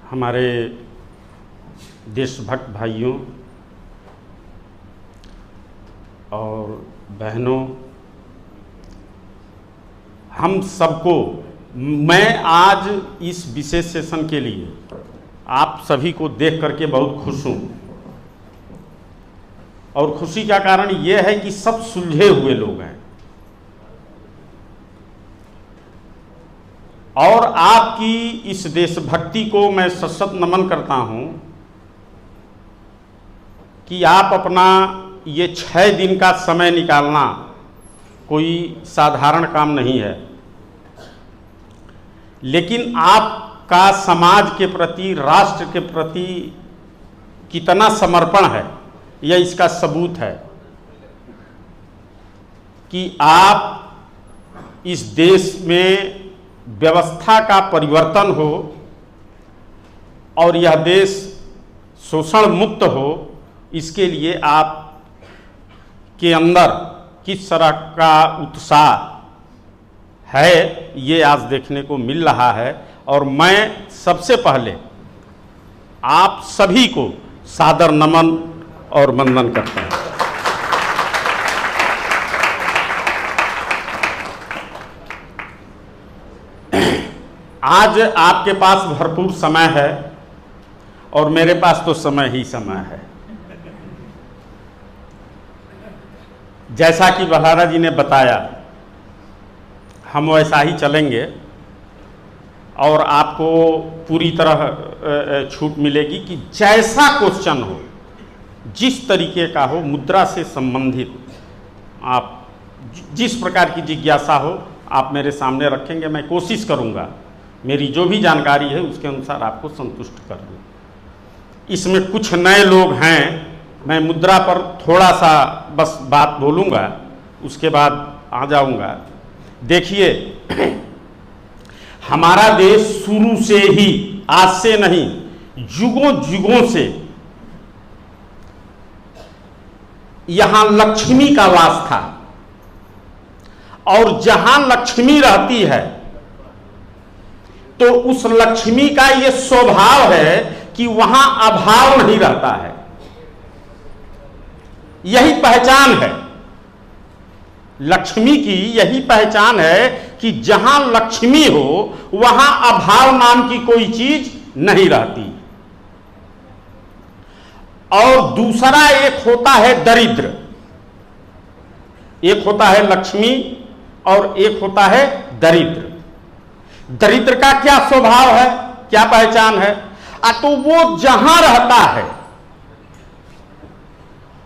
हमारे देशभक्त भाइयों और बहनों, हम सबको मैं आज इस विशेष सेशन के लिए आप सभी को देख करके बहुत खुश हूँ। और खुशी का कारण यह है कि सब सुलझे हुए लोग हैं और आपकी इस देशभक्ति को मैं सशक्त नमन करता हूं कि आप अपना ये 6 दिन का समय निकालना कोई साधारण काम नहीं है, लेकिन आपका समाज के प्रति, राष्ट्र के प्रति कितना समर्पण है यह इसका सबूत है कि आप इस देश में व्यवस्था का परिवर्तन हो और यह देश शोषण मुक्त हो, इसके लिए आप के अंदर किस तरह का उत्साह है ये आज देखने को मिल रहा है। और मैं सबसे पहले आप सभी को सादर नमन और वंदन करता हूं। आज आपके पास भरपूर समय है और मेरे पास तो समय ही समय है। जैसा कि बल्हारा जी ने बताया, हम वैसा ही चलेंगे और आपको पूरी तरह छूट मिलेगी कि जैसा क्वेश्चन हो, जिस तरीके का हो, मुद्रा से संबंधित आप जिस प्रकार की जिज्ञासा हो आप मेरे सामने रखेंगे। मैं कोशिश करूंगा मेरी जो भी जानकारी है उसके अनुसार आपको संतुष्ट कर दूं। इसमें कुछ नए लोग हैं, मैं मुद्रा पर थोड़ा सा बस बात बोलूँगा, उसके बाद आ जाऊँगा। देखिए, हमारा देश शुरू से ही, आज से नहीं, युगों युगों से यहाँ लक्ष्मी का वास था और जहाँ लक्ष्मी रहती है तो उस लक्ष्मी का ये स्वभाव है कि वहां अभाव नहीं रहता है। यही पहचान है लक्ष्मी की, यही पहचान है कि जहां लक्ष्मी हो वहां अभाव नाम की कोई चीज नहीं रहती। और दूसरा एक होता है दरिद्र, एक होता है लक्ष्मी और एक होता है दरिद्र। दरिद्र का क्या स्वभाव है, क्या पहचान है? तो वो जहां रहता है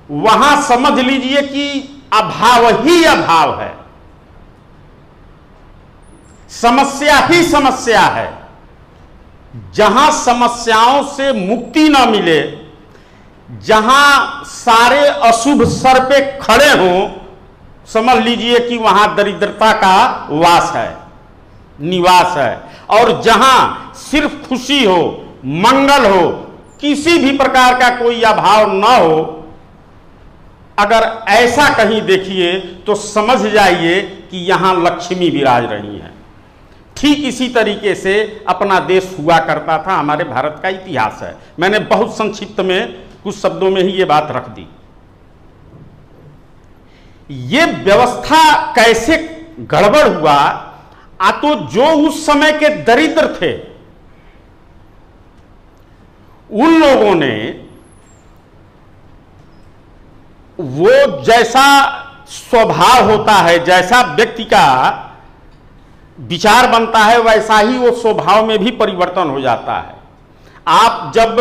वहां समझ लीजिए कि अभाव ही अभाव है, समस्या ही समस्या है। जहां समस्याओं से मुक्ति न मिले, जहां सारे अशुभ सर पे खड़े हों, समझ लीजिए कि वहां दरिद्रता का वास है, निवास है। और जहां सिर्फ खुशी हो, मंगल हो, किसी भी प्रकार का कोई अभाव न हो, अगर ऐसा कहीं देखिए तो समझ जाइए कि यहां लक्ष्मी विराज रही है। ठीक इसी तरीके से अपना देश हुआ करता था, हमारे भारत का इतिहास है। मैंने बहुत संक्षिप्त में कुछ शब्दों में ही ये बात रख दी। ये व्यवस्था कैसे गड़बड़ हुआ, तो जो उस समय के दरिद्र थे उन लोगों ने वो जैसा स्वभाव होता है, जैसा व्यक्ति का विचार बनता है, वैसा ही वो स्वभाव में भी परिवर्तन हो जाता है। आप जब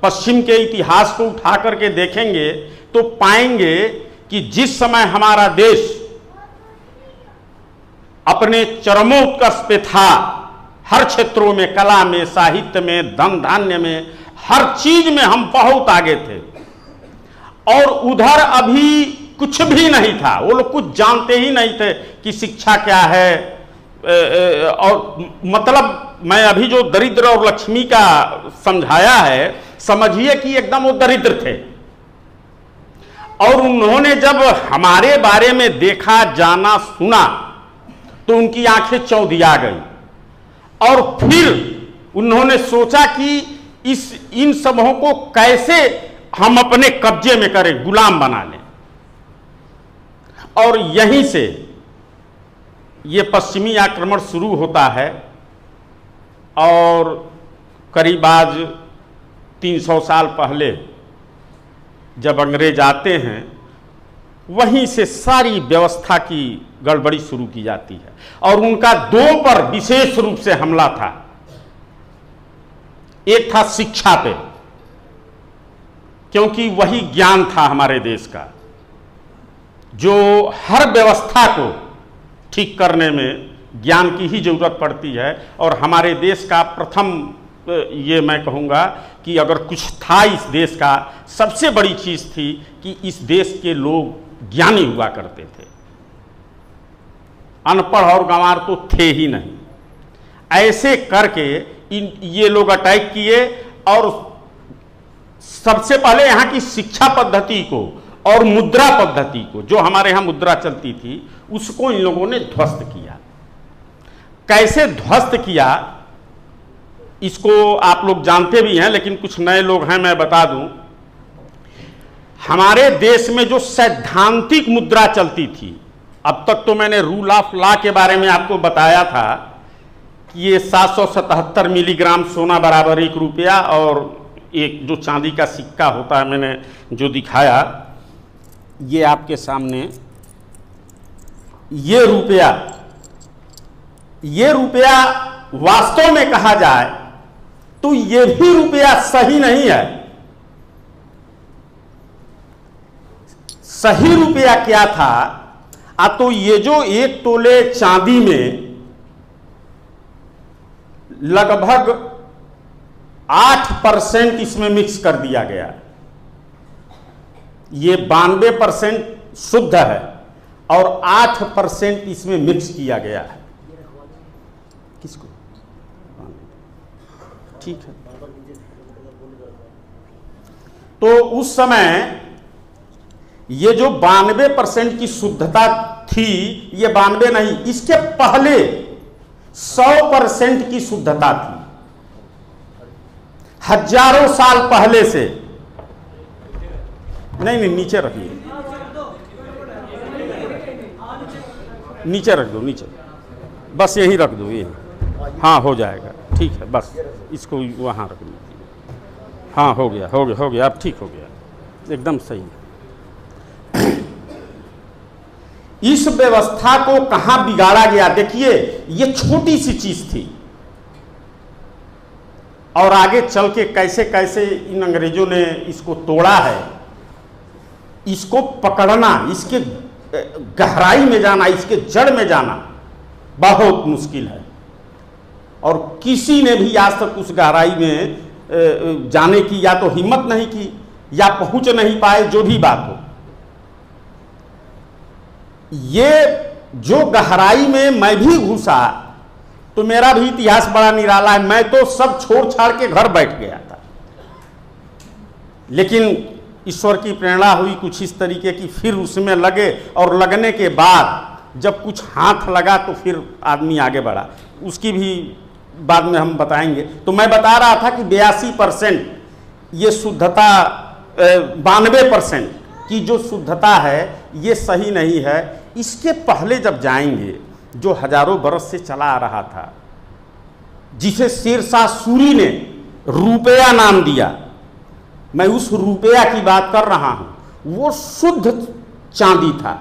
पश्चिम के इतिहास को उठा करके देखेंगे तो पाएंगे कि जिस समय हमारा देश अपने चरमोत्कर्ष पे था, हर क्षेत्रों में, कला में, साहित्य में, धन धान्य में, हर चीज में हम बहुत आगे थे। और उधर अभी कुछ भी नहीं था, वो लोग कुछ जानते ही नहीं थे कि शिक्षा क्या है। और मतलब मैं अभी जो दरिद्र और लक्ष्मी का समझाया है, समझिए कि एकदम वो दरिद्र थे। और उन्होंने जब हमारे बारे में देखा, जाना, सुना तो उनकी आंखें चौंधिया गई और फिर उन्होंने सोचा कि इन समूहों को कैसे हम अपने कब्जे में करें, गुलाम बना लें। और यहीं से ये पश्चिमी आक्रमण शुरू होता है और करीब आज 300 साल पहले जब अंग्रेज आते हैं, वहीं से सारी व्यवस्था की गड़बड़ी शुरू की जाती है। और उनका दो पर विशेष रूप से हमला था। एक था शिक्षा पे, क्योंकि वही ज्ञान था हमारे देश का, जो हर व्यवस्था को ठीक करने में ज्ञान की ही जरूरत पड़ती है। और हमारे देश का प्रथम, ये मैं कहूँगा कि अगर कुछ था इस देश का, सबसे बड़ी चीज़ थी कि इस देश के लोग ज्ञानी हुआ करते थे। अनपढ़ और गंवार तो थे ही नहीं। ऐसे करके ये लोग अटैक किए और सबसे पहले यहाँ की शिक्षा पद्धति को और मुद्रा पद्धति को, जो हमारे यहाँ मुद्रा चलती थी, उसको इन लोगों ने ध्वस्त किया। कैसे ध्वस्त किया इसको आप लोग जानते भी हैं, लेकिन कुछ नए लोग हैं, मैं बता दूं। हमारे देश में जो सैद्धांतिक मुद्रा चलती थी, अब तक तो मैंने रूल ऑफ लॉ के बारे में आपको बताया था कि ये 777 मिलीग्राम सोना बराबर 1 रुपया, और एक जो चांदी का सिक्का होता है, मैंने जो दिखाया ये आपके सामने, ये रुपया वास्तव में कहा जाए तो ये भी रुपया सही नहीं है। सही रुपया क्या था? तो ये जो 1 तोले चांदी में लगभग 8% इसमें मिक्स कर दिया गया। ये 92% शुद्ध है और 8% इसमें मिक्स किया गया है। किसको? ठीक है। तो उस समय ये जो 92% की शुद्धता थी, ये 92 नहीं, इसके पहले 100% की शुद्धता थी। हजारों साल पहले से। नहीं, नीचे रखिए, नीचे रख दो, नीचे बस यही रख दो, ये हाँ हो जाएगा, ठीक है। बस इसको वहाँ रख दीजिए। हाँ हो गया, अब ठीक हो गया, एकदम सही है। इस व्यवस्था को कहां बिगाड़ा गया? देखिए, ये छोटी सी चीज थी और आगे चल के कैसे कैसे इन अंग्रेजों ने इसको तोड़ा है। इसको पकड़ना, इसके गहराई में जाना, इसके जड़ में जाना बहुत मुश्किल है, और किसी ने भी आज तक उस गहराई में जाने की या तो हिम्मत नहीं की या पहुंच नहीं पाए, जो भी बात हो। ये जो गहराई में मैं भी घुसा तो मेरा भी इतिहास बड़ा निराला है। मैं तो सब छोड़ छाड़ के घर बैठ गया था, लेकिन ईश्वर की प्रेरणा हुई कुछ इस तरीके की, फिर उसमें लगे और लगने के बाद जब कुछ हाथ लगा तो फिर आदमी आगे बढ़ा। उसकी भी बाद में हम बताएंगे। तो मैं बता रहा था कि 82% ये शुद्धता, 92% की जो शुद्धता है ये सही नहीं है। इसके पहले जब जाएंगे, जो हजारों बरस से चला आ रहा था, जिसे शेरशाह सूरी ने रुपया नाम दिया, मैं उस रुपया की बात कर रहा हूं। वो शुद्ध चांदी था,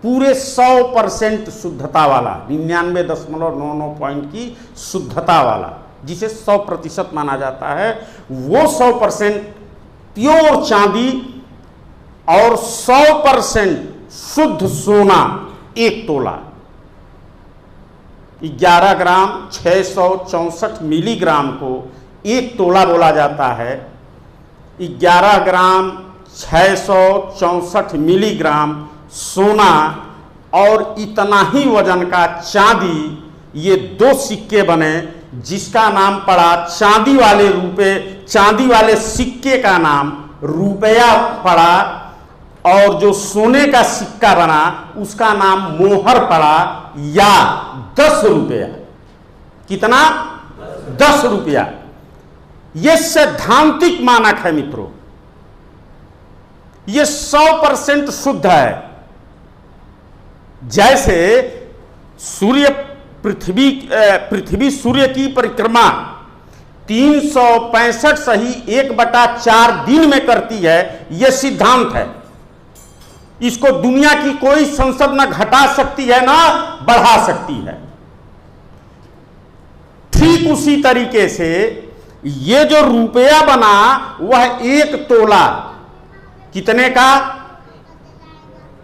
पूरे 100% शुद्धता वाला, 99.99 पॉइंट की शुद्धता वाला, जिसे 100% माना जाता है। वो 100% प्योर चांदी और 100% शुद्ध सोना 1 तोला, 11 ग्राम 664 मिलीग्राम को 1 तोला बोला जाता है। 11 ग्राम 664 मिलीग्राम सोना और इतना ही वजन का चांदी, ये 2 सिक्के बने, जिसका नाम पड़ा चांदी वाले सिक्के का नाम रुपया पड़ा, और जो सोने का सिक्का बना उसका नाम मोहर पड़ा, या 10 रुपया। कितना? 10 रुपया। यह सैद्धांतिक मानक है मित्रों, यह 100% शुद्ध है। जैसे सूर्य पृथ्वी सूर्य की परिक्रमा 365 सही 1/4 दिन में करती है, यह सिद्धांत है। इसको दुनिया की कोई संसद न घटा सकती है ना बढ़ा सकती है। ठीक उसी तरीके से ये जो रुपया बना वह 1 तोला कितने का,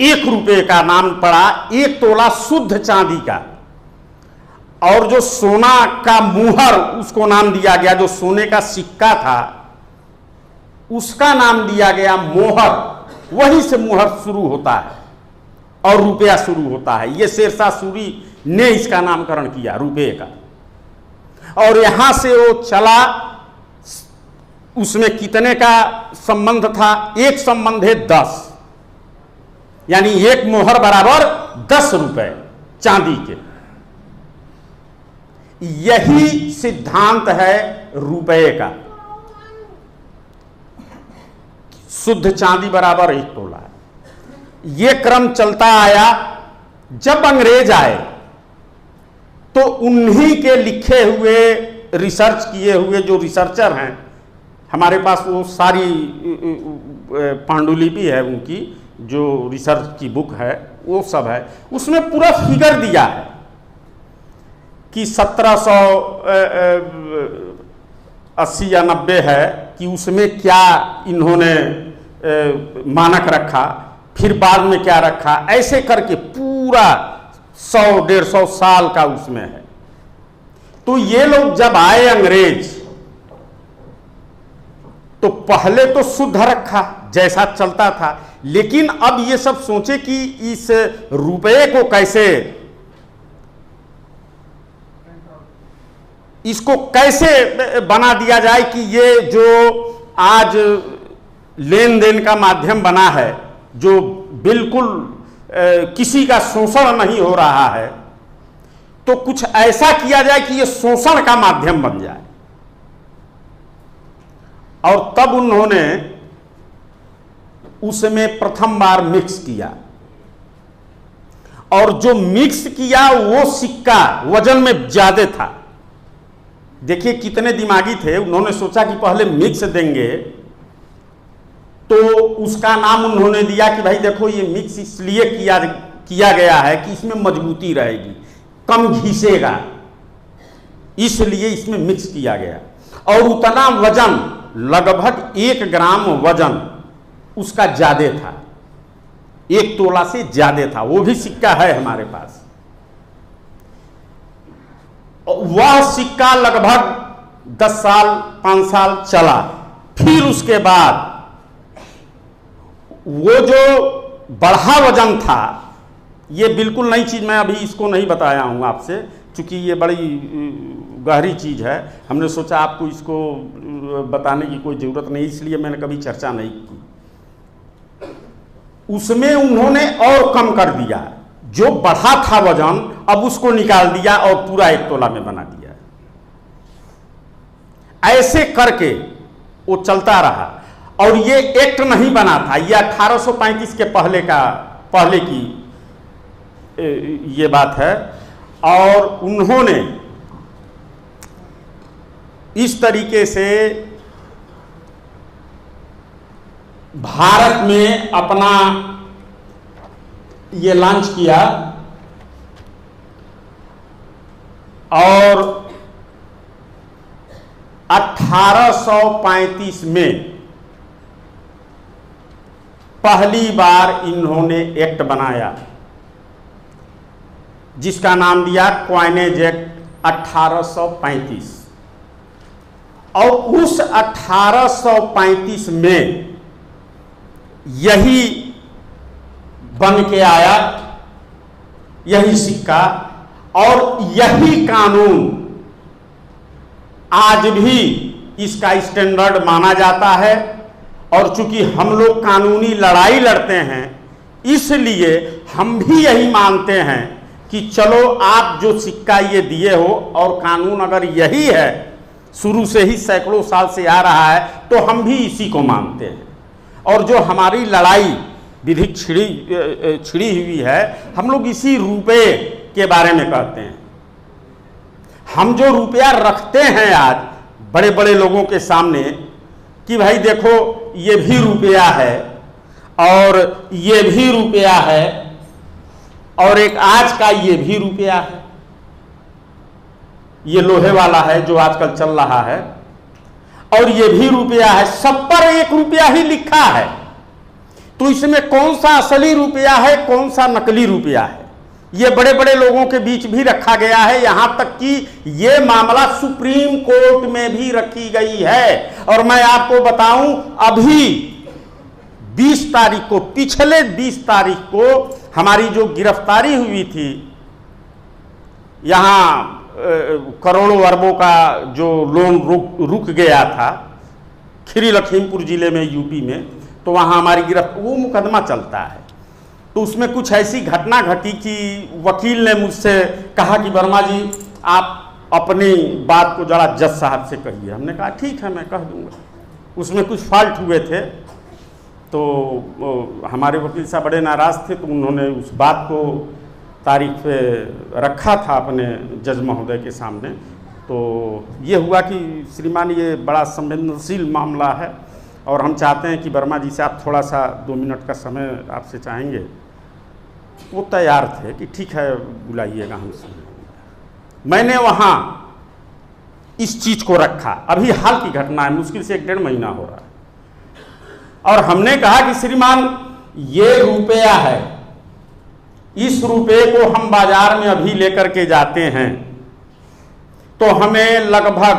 1 रुपये का नाम पड़ा, 1 तोला शुद्ध चांदी का। और जो सोना का मुहर उसको नाम दिया गया, जो सोने का सिक्का था उसका नाम दिया गया मोहर। वहीं से मुहर शुरू होता है और रुपया शुरू होता है। यह शेरशाह सूरी ने इसका नामकरण किया रुपये का। और यहां से वो चला, उसमें कितने का संबंध था, एक संबंध है 10, यानी 1 मोहर बराबर 10 रुपए चांदी के। यही सिद्धांत है रुपये का। शुद्ध चांदी बराबर 1 तोला है। यह क्रम चलता आया। जब अंग्रेज आए तो उन्हीं के लिखे हुए, रिसर्च किए हुए जो रिसर्चर हैं, हमारे पास वो सारी पांडुलिपि है उनकी, जो रिसर्च की बुक है वो सब है, उसमें पूरा फिगर दिया है कि 1780 या 90 है कि उसमें क्या इन्होंने मानक रखा, फिर बाद में क्या रखा, ऐसे करके पूरा 100-150 साल का उसमें है। तो ये लोग जब आए अंग्रेज, तो पहले तो शुद्ध रखा जैसा चलता था, लेकिन अब ये सब सोचे कि इस रुपये को कैसे, इसको कैसे बना दिया जाए कि ये जो आज लेन देन का माध्यम बना है, जो बिल्कुल किसी का शोषण नहीं हो रहा है, तो कुछ ऐसा किया जाए कि ये शोषण का माध्यम बन जाए। और तब उन्होंने उसमें प्रथम बार मिक्स किया, और जो मिक्स किया वो सिक्का वजन में ज्यादा था। देखिए कितने दिमागी थे, उन्होंने सोचा कि पहले मिक्स देंगे, तो उसका नाम उन्होंने दिया कि भाई देखो ये मिक्स इसलिए किया गया है कि इसमें मजबूती रहेगी, कम घिसेगा, इसलिए इसमें मिक्स किया गया। और उतना वजन, लगभग 1 ग्राम वजन उसका ज्यादा था, 1 तोला से ज्यादा था। वो भी सिक्का है हमारे पास। वह सिक्का लगभग 10 साल 5 साल चला। फिर उसके बाद वो जो बढ़ा वजन था, ये बिल्कुल नई चीज, मैं अभी इसको नहीं बताया हूं आपसे, क्योंकि ये बड़ी गहरी चीज है। हमने सोचा आपको इसको बताने की कोई जरूरत नहीं, इसलिए मैंने कभी चर्चा नहीं की। उसमें उन्होंने और कम कर दिया, जो बढ़ा था वजन अब उसको निकाल दिया और पूरा 1 तोला में बना दिया। ऐसे करके वो चलता रहा। और ये एक्ट नहीं बना था, ये 1835 के पहले की ये बात है। और उन्होंने इस तरीके से भारत में अपना ये लॉन्च किया। और 1835 में पहली बार इन्होंने एक्ट बनाया, जिसका नाम दिया क्वाइनेज एक्ट 1835। और उस 1835 में यही बन के आया, यही सिक्का और यही कानून आज भी इसका स्टैंडर्ड माना जाता है। और चूंकि हम लोग कानूनी लड़ाई लड़ते हैं, इसलिए हम भी यही मानते हैं कि चलो आप जो सिक्का ये दिए हो और कानून अगर यही है शुरू से ही सैकड़ों साल से आ रहा है, तो हम भी इसी को मानते हैं। और जो हमारी लड़ाई विधिक छिड़ी हुई है, हम लोग इसी रुपये के बारे में कहते हैं। हम जो रुपया रखते हैं आज बड़े बड़े लोगों के सामने कि भाई देखो ये भी रुपया है और ये भी रुपया है और एक आज का ये भी रुपया है, ये लोहे वाला है जो आजकल चल रहा है, और ये भी रुपया है, सब पर 1 रुपया ही लिखा है। तो इसमें कौन सा असली रुपया है, कौन सा नकली रुपया है, ये बड़े बड़े लोगों के बीच भी रखा गया है। यहां तक कि ये मामला सुप्रीम कोर्ट में भी रखी गई है। और मैं आपको बताऊं, अभी 20 तारीख को, पिछले 20 तारीख को हमारी जो गिरफ्तारी हुई थी, यहां करोड़ों अरबों का जो लोन रुक गया था खीरी लखीमपुर जिले में, यूपी में, तो वहाँ हमारी वो मुकदमा चलता है। तो उसमें कुछ ऐसी घटना घटी कि वकील ने मुझसे कहा कि वर्मा जी आप अपनी बात को जरा जज साहब से कहिए। हमने कहा ठीक है, मैं कह दूंगा। उसमें कुछ फॉल्ट हुए थे, तो हमारे वकील साहब बड़े नाराज़ थे, तो उन्होंने उस बात को तारीख पे रखा था अपने जज महोदय के सामने। तो ये हुआ कि श्रीमान ये बड़ा संवेदनशील मामला है और हम चाहते हैं कि वर्मा जी से आप थोड़ा सा 2 मिनट का समय आपसे चाहेंगे। वो तैयार थे कि ठीक है बुलाइएगा, हम सुनेंगे। मैंने वहाँ इस चीज़ को रखा, अभी हाल की घटना है, मुश्किल से 1-1.5 महीना हो रहा है, और हमने कहा कि श्रीमान ये रुपया है, इस रुपये को हम बाजार में अभी लेकर के जाते हैं तो हमें लगभग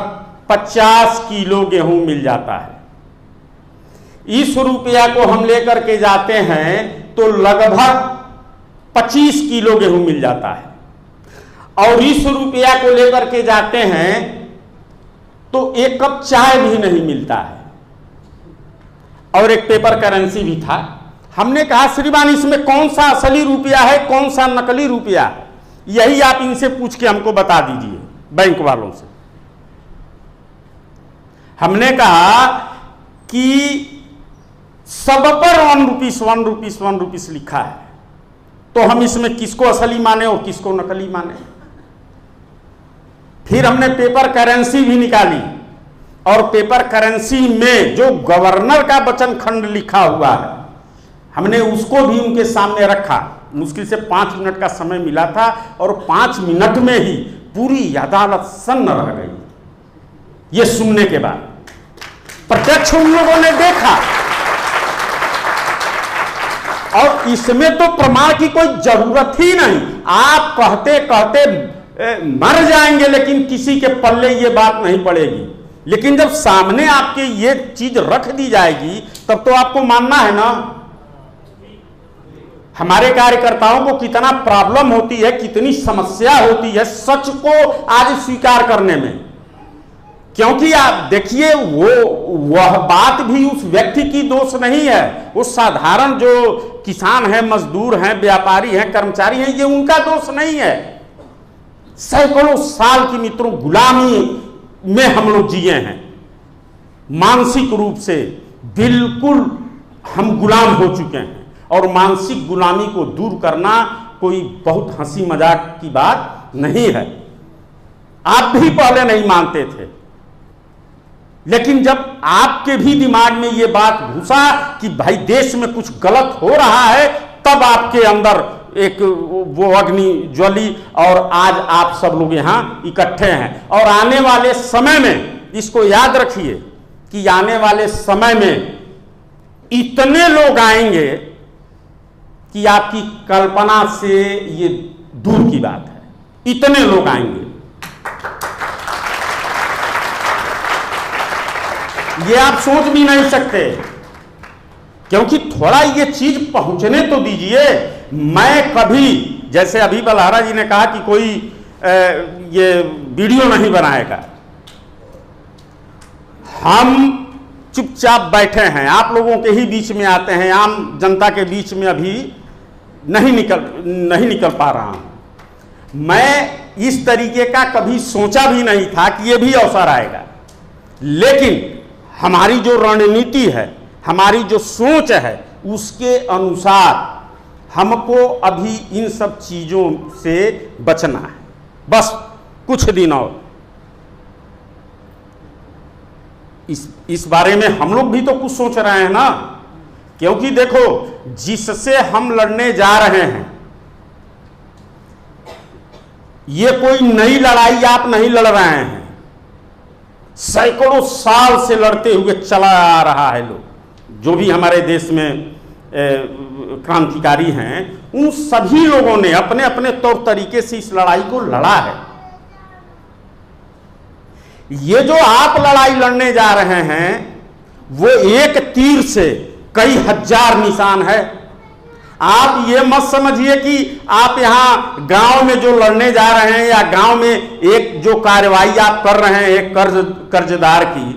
50 किलो गेहूं मिल जाता है। इस रुपया को हम लेकर के जाते हैं तो लगभग 25 किलो गेहूं मिल जाता है, और इस रुपया को लेकर के जाते हैं तो 1 कप चाय भी नहीं मिलता है, और एक पेपर करेंसी भी था। हमने कहा श्रीमान इसमें कौन सा असली रुपया है, कौन सा नकली रुपया है, यही आप इनसे पूछ के हमको बता दीजिए, बैंक वालों से। हमने कहा कि सब पर 1 रुपीस लिखा है, तो हम इसमें किसको असली माने और किसको नकली माने। फिर हमने पेपर करेंसी भी निकाली, और पेपर करेंसी में जो गवर्नर का वचन खंड लिखा हुआ है, हमने उसको भी उनके सामने रखा। मुश्किल से 5 मिनट का समय मिला था, और 5 मिनट में ही पूरी अदालत सन्न रह गई ये सुनने के बाद। प्रत्यक्ष उन लोगों ने देखा, और इसमें तो प्रमाण की कोई जरूरत ही नहीं। आप कहते कहते मर जाएंगे, लेकिन किसी के पल्ले ये बात नहीं पड़ेगी। लेकिन जब सामने आपके ये चीज रख दी जाएगी, तब तो आपको मानना है ना। हमारे कार्यकर्ताओं को कितना प्रॉब्लम होती है, कितनी समस्या होती है सच को आज स्वीकार करने में। क्योंकि आप देखिए, वह बात भी उस व्यक्ति की दोष नहीं है। वो साधारण जो किसान है, मजदूर हैं, व्यापारी हैं, कर्मचारी हैं, ये उनका दोष नहीं है। सैकड़ों साल की मित्रों गुलामी में हम लोग जिए हैं, मानसिक रूप से बिल्कुल हम गुलाम हो चुके हैं। और मानसिक गुलामी को दूर करना कोई बहुत हंसी मजाक की बात नहीं है। आप भी पहले नहीं मानते थे, लेकिन जब आपके भी दिमाग में ये बात घुसा कि भाई देश में कुछ गलत हो रहा है, तब आपके अंदर एक वो अग्नि ज्वली, और आज आप सब लोग यहां इकट्ठे हैं। और आने वाले समय में इसको याद रखिए कि आने वाले समय में इतने लोग आएंगे कि आपकी कल्पना से ये दूर की बात है। इतने लोग आएंगे, ये आप सोच भी नहीं सकते। क्योंकि थोड़ा ये चीज पहुंचने तो दीजिए। मैं कभी, जैसे अभी बलहारा जी ने कहा कि कोई ये वीडियो नहीं बनाएगा, हम चुपचाप बैठे हैं, आप लोगों के ही बीच में आते हैं, आम जनता के बीच में अभी नहीं निकल पा रहा हूं। मैं इस तरीके का कभी सोचा भी नहीं था कि ये भी अवसर आएगा। लेकिन हमारी जो रणनीति है, हमारी जो सोच है, उसके अनुसार हमको अभी इन सब चीज़ों से बचना है। बस कुछ दिन और इस बारे में हम लोग भी तो कुछ सोच रहे हैं ना, क्योंकि देखो जिससे हम लड़ने जा रहे हैं ये कोई नई लड़ाई आप नहीं लड़ रहे हैं, सैकड़ों साल से लड़ते हुए चला आ रहा है। लोग जो भी हमारे देश में क्रांतिकारी हैं, उन सभी लोगों ने अपने अपने तौर तरीके से इस लड़ाई को लड़ा है। ये जो आप लड़ाई लड़ने जा रहे हैं वो एक तीर से कई हजार निशान है। आप ये मत समझिए कि आप यहां गांव में जो लड़ने जा रहे हैं या गांव में एक जो कार्रवाई आप कर रहे हैं एक कर्जदार की,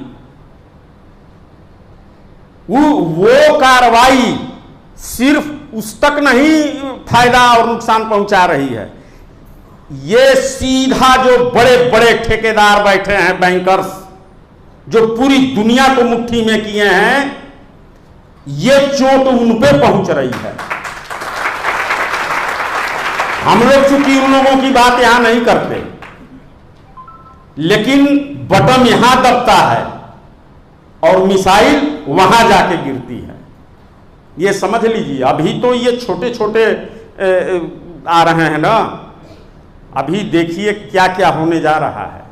वो कार्रवाई सिर्फ उस तक नहीं फायदा और नुकसान पहुंचा रही है, ये सीधा जो बड़े बड़े ठेकेदार बैठे हैं, बैंकर्स, जो पूरी दुनिया को मुट्ठी में किए हैं, ये चोट उन पे पहुंच रही है। हम लोग चूंकि उन लोगों की बात यहां नहीं करते, लेकिन बटन यहां दबता है और मिसाइल वहां जाके गिरती है। ये समझ लीजिए। अभी तो ये छोटे छोटे आ रहे हैं ना, अभी देखिए क्या क्या होने जा रहा है।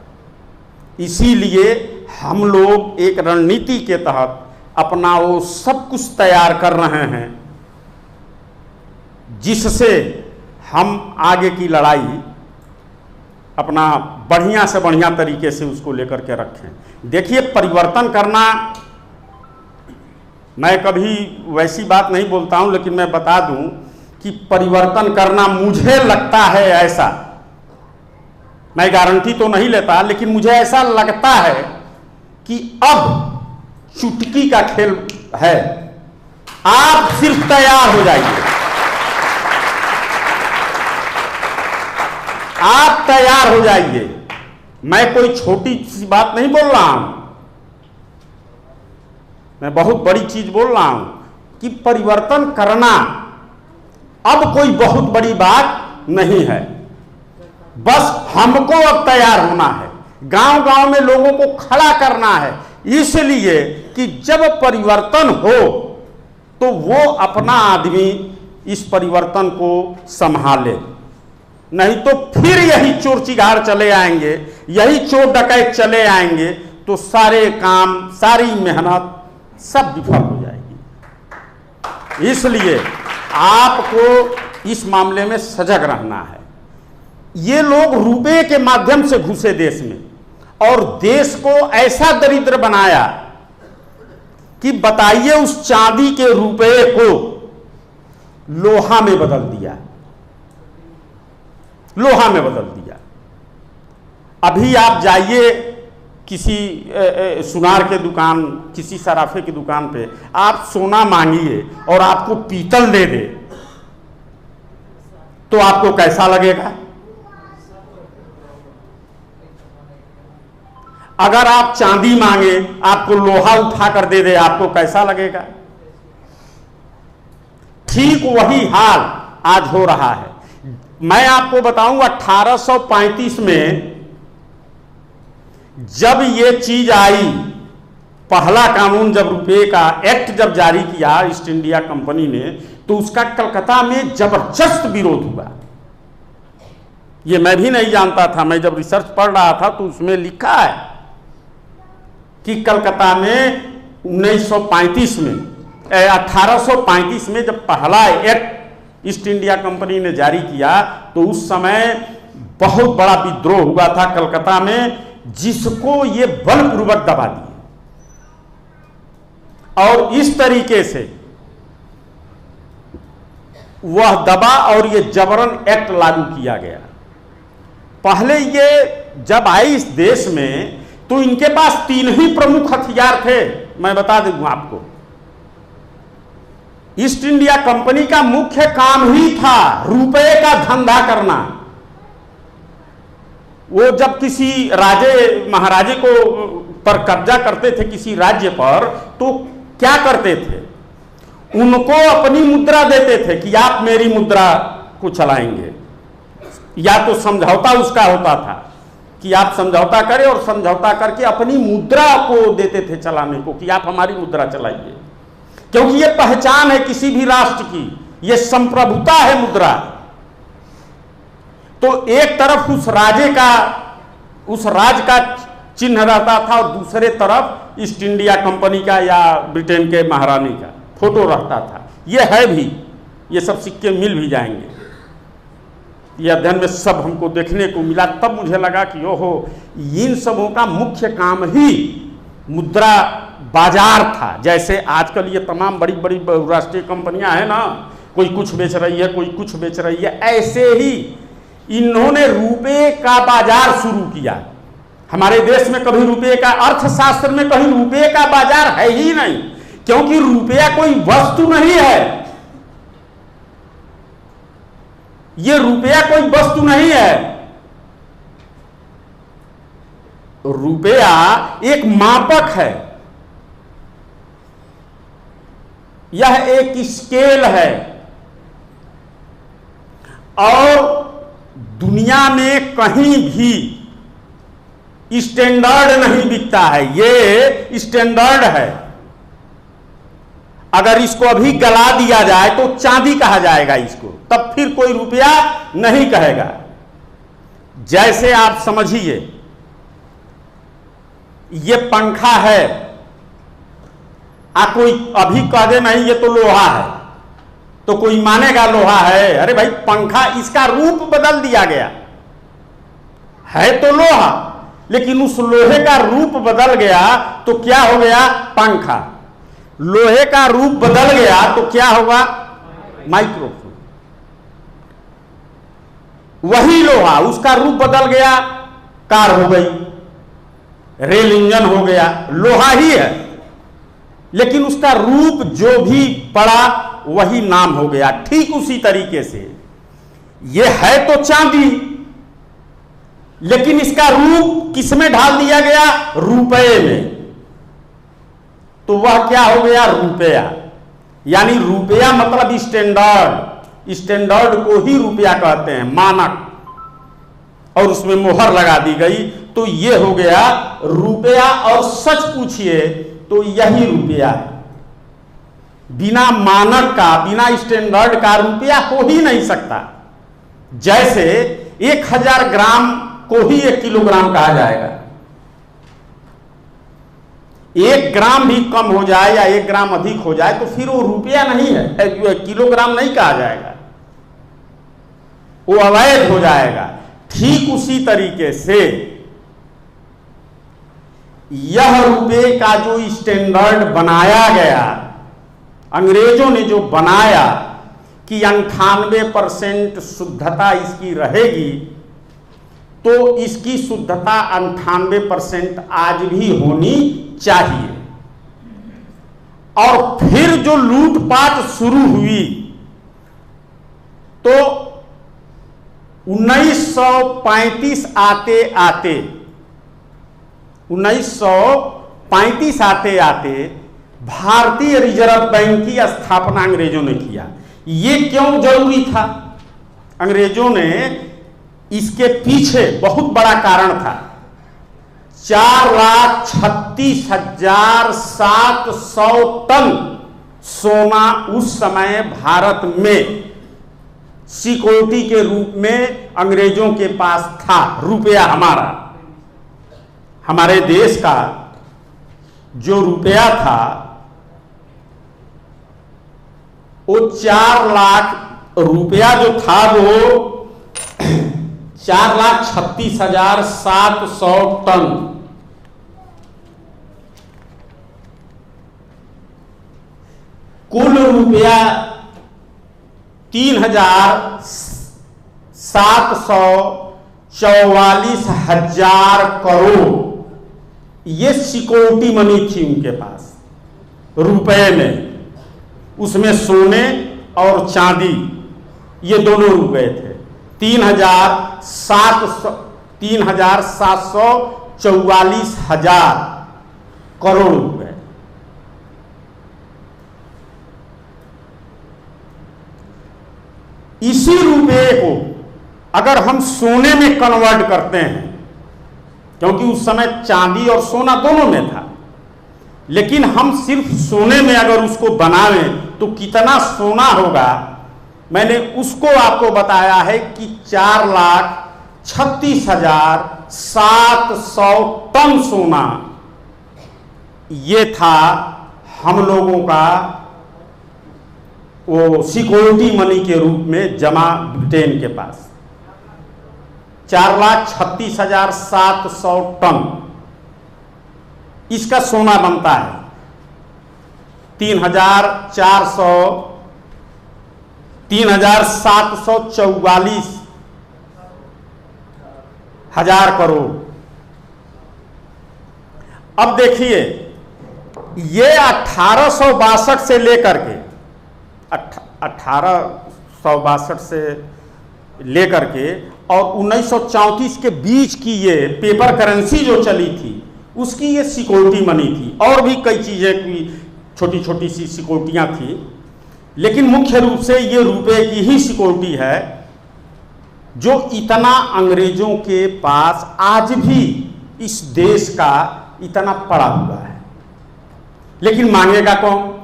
इसीलिए हम लोग एक रणनीति के तहत अपना वो सब कुछ तैयार कर रहे हैं जिससे हम आगे की लड़ाई अपना बढ़िया से बढ़िया तरीके से उसको लेकर के रखें। देखिए, परिवर्तन करना, मैं कभी वैसी बात नहीं बोलता हूं, लेकिन मैं बता दूं कि परिवर्तन करना मुझे लगता है ऐसा, मैं गारंटी तो नहीं लेता, लेकिन मुझे ऐसा लगता है कि अब चुटकी का खेल है। आप सिर्फ तैयार हो जाइए, आप तैयार हो जाइए। मैं कोई छोटी सी बात नहीं बोल रहा हूं, मैं बहुत बड़ी चीज बोल रहा हूं कि परिवर्तन करना अब कोई बहुत बड़ी बात नहीं है। बस हमको अब तैयार होना है, गांव गांव में लोगों को खड़ा करना है, इसलिए कि जब परिवर्तन हो तो वो अपना आदमी इस परिवर्तन को संभाले, नहीं तो फिर यही चोर चिगार चले आएंगे, यही चोर डकैत चले आएंगे, तो सारे काम, सारी मेहनत सब विफल हो जाएगी। इसलिए आपको इस मामले में सजग रहना है। ये लोग रुपए के माध्यम से घुसे देश में और देश को ऐसा दरिद्र बनाया कि बताइए, उस चांदी के रुपए को लोहा में बदल दिया, लोहा में बदल दिया। अभी आप जाइए किसी सुनार के दुकान, किसी सराफे की दुकान पे, आप सोना मांगिए और आपको पीतल दे दे तो आपको कैसा लगेगा? अगर आप चांदी मांगे, आपको लोहा उठा कर दे दे, आपको कैसा लगेगा? ठीक वही हाल आज हो रहा है। मैं आपको बताऊं, 1835 में जब ये चीज आई, पहला कानून जब रुपए का एक्ट जब जारी किया ईस्ट इंडिया कंपनी ने, तो उसका कलकत्ता में जबरदस्त विरोध हुआ। ये मैं भी नहीं जानता था, मैं जब रिसर्च पढ़ रहा था तो उसमें लिखा है कि कलकत्ता में 1935 में 1835 में जब पहला एक्ट ईस्ट इंडिया कंपनी ने जारी किया, तो उस समय बहुत बड़ा विद्रोह हुआ था कलकत्ता में, जिसको ये बलपूर्वक दबा दिए और इस तरीके से वह दबा और ये जबरन एक्ट लागू किया गया। पहले ये जब आई इस देश में तो इनके पास 3 ही प्रमुख हथियार थे। मैं बता दूंगा आपको, ईस्ट इंडिया कंपनी का मुख्य काम ही था रुपए का धंधा करना। वो जब किसी राजे महाराजे को पर कब्जा करते थे किसी राज्य पर, तो क्या करते थे, उनको अपनी मुद्रा देते थे कि आप मेरी मुद्रा को चलाएंगे, या तो समझौता उसका होता था कि आप समझौता करें और समझौता करके अपनी मुद्रा को देते थे चलाने को कि आप हमारी मुद्रा चलाइए, क्योंकि ये पहचान है किसी भी राष्ट्र की, ये संप्रभुता है मुद्रा। तो एक तरफ उस राज का चिन्ह रहता था और दूसरे तरफ ईस्ट इंडिया कंपनी का या ब्रिटेन के महारानी का फोटो रहता था। ये है भी, ये सब सिक्के मिल भी जाएंगे। ये अध्ययन में सब हमको देखने को मिला। तब मुझे लगा कि ओहो, इन सबों का मुख्य काम ही मुद्रा बाजार था। जैसे आजकल ये तमाम बड़ी बड़ी बहुराष्ट्रीय कंपनियां हैं ना, कोई कुछ बेच रही है, कोई कुछ बेच रही है, ऐसे ही इन्होंने रुपए का बाजार शुरू किया। हमारे देश में कभी रुपये का, अर्थशास्त्र में कहीं रुपये का बाजार है ही नहीं, क्योंकि रुपया कोई वस्तु नहीं है। ये रुपया कोई वस्तु नहीं है, रुपया एक मापक है, यह एक स्केल है। और दुनिया में कहीं भी स्टैंडर्ड नहीं बिकता है, ये स्टैंडर्ड है। अगर इसको अभी गला दिया जाए तो चांदी कहा जाएगा इसको, तब फिर कोई रुपया नहीं कहेगा। जैसे आप समझिए, ये पंखा है, कोई अभी कह दे नहीं ये तो लोहा है, तो कोई मानेगा लोहा है? अरे भाई पंखा, इसका रूप बदल दिया गया, है तो लोहा, लेकिन उस लोहे का रूप बदल गया तो क्या हो गया? पंखा। लोहे का रूप बदल गया तो क्या होगा? माइक्रोफोन। वही लोहा, उसका रूप बदल गया, कार हो गई, रेल इंजन हो गया, लोहा ही है, लेकिन उसका रूप जो भी पड़ा वही नाम हो गया। ठीक उसी तरीके से ये है तो चांदी, लेकिन इसका रूप किसमें ढाल दिया गया? रुपए में, तो वह क्या हो गया? रुपया। यानी रुपया मतलब स्टैंडर्ड, स्टैंडर्ड को ही रुपया कहते हैं, मानक, और उसमें मोहर लगा दी गई तो ये हो गया रुपया। और सच पूछिए तो यही रुपया है। बिना मानक का, बिना स्टैंडर्ड का रुपया हो ही नहीं सकता। जैसे 1000 ग्राम को ही 1 किलोग्राम कहा जाएगा, 1 ग्राम भी कम हो जाए या 1 ग्राम अधिक हो जाए तो फिर वो रुपया नहीं है, किलोग्राम नहीं कहा जाएगा, वो अवैध हो जाएगा। ठीक उसी तरीके से यह रुपये का जो स्टैंडर्ड बनाया गया, अंग्रेजों ने जो बनाया कि 98% शुद्धता इसकी रहेगी, तो इसकी शुद्धता 98% आज भी होनी चाहिए। और फिर जो लूटपाट शुरू हुई तो 1935 आते आते भारतीय रिजर्व बैंक की स्थापना अंग्रेजों ने किया। ये क्यों जरूरी था? अंग्रेजों ने, इसके पीछे बहुत बड़ा कारण था। 4,36,700 टन सोना उस समय भारत में सिक्योरिटी के रूप में अंग्रेजों के पास था। रुपया हमारे देश का जो रुपया था वो 4 लाख रुपया जो था वो 4,36,700 टन। कुल रुपया 3,744,000 करोड़, ये सिक्योरिटी मनी थी उनके पास रुपए में। उसमें सोने और चांदी ये दोनों रुपए थे। 3,744,000 करोड़ रुपए। इसी रुपए को अगर हम सोने में कन्वर्ट करते हैं, क्योंकि उस समय चांदी और सोना दोनों में था, लेकिन हम सिर्फ सोने में अगर उसको बनावें तो कितना सोना होगा, मैंने उसको आपको बताया है कि 4,36,700 टन सोना ये था हम लोगों का वो सिक्योरिटी मनी के रूप में जमा ब्रिटेन के पास। 4,36,700 टन इसका सोना बनता है। 3,744 हजार करोड़। अब देखिए, ये 1862 से लेकर के 1862 से लेकर के और 1934 के बीच की ये पेपर करेंसी जो चली थी, उसकी ये सिक्योरिटी मनी थी। और भी कई चीज़ें की छोटी छोटी सी सिक्योरिटियाँ थी, लेकिन मुख्य रूप से ये रुपए की ही सिक्योरिटी है जो इतना अंग्रेजों के पास आज भी इस देश का इतना पड़ा हुआ है। लेकिन मांगेगा कौन?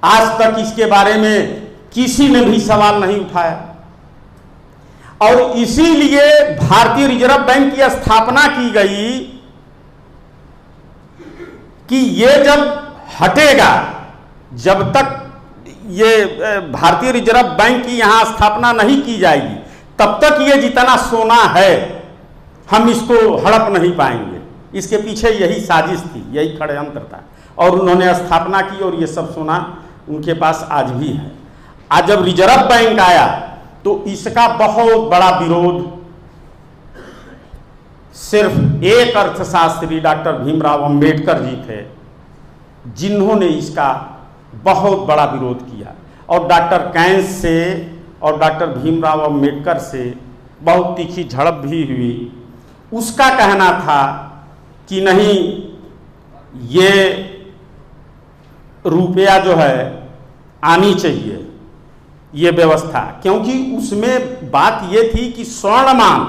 आज तक इसके बारे में किसी ने भी सवाल नहीं उठाया। और इसीलिए भारतीय रिजर्व बैंक की स्थापना की गई कि ये जब हटेगा, जब तक ये भारतीय रिजर्व बैंक की यहां स्थापना नहीं की जाएगी, तब तक ये जितना सोना है हम इसको हड़प नहीं पाएंगे। इसके पीछे यही साजिश थी, यही षड्यंत्र था, और उन्होंने स्थापना की और ये सब सोना उनके पास आज भी है। आज जब रिजर्व बैंक आया तो इसका बहुत बड़ा विरोध सिर्फ एक अर्थशास्त्री डॉक्टर भीमराव अंबेडकर जी थे, जिन्होंने इसका बहुत बड़ा विरोध किया। और डॉक्टर कैंस से और डॉक्टर भीमराव अंबेडकर से बहुत तीखी झड़प भी हुई। उसका कहना था कि नहीं, ये रुपया जो है आनी चाहिए ये व्यवस्था, क्योंकि उसमें बात ये थी कि स्वर्णमान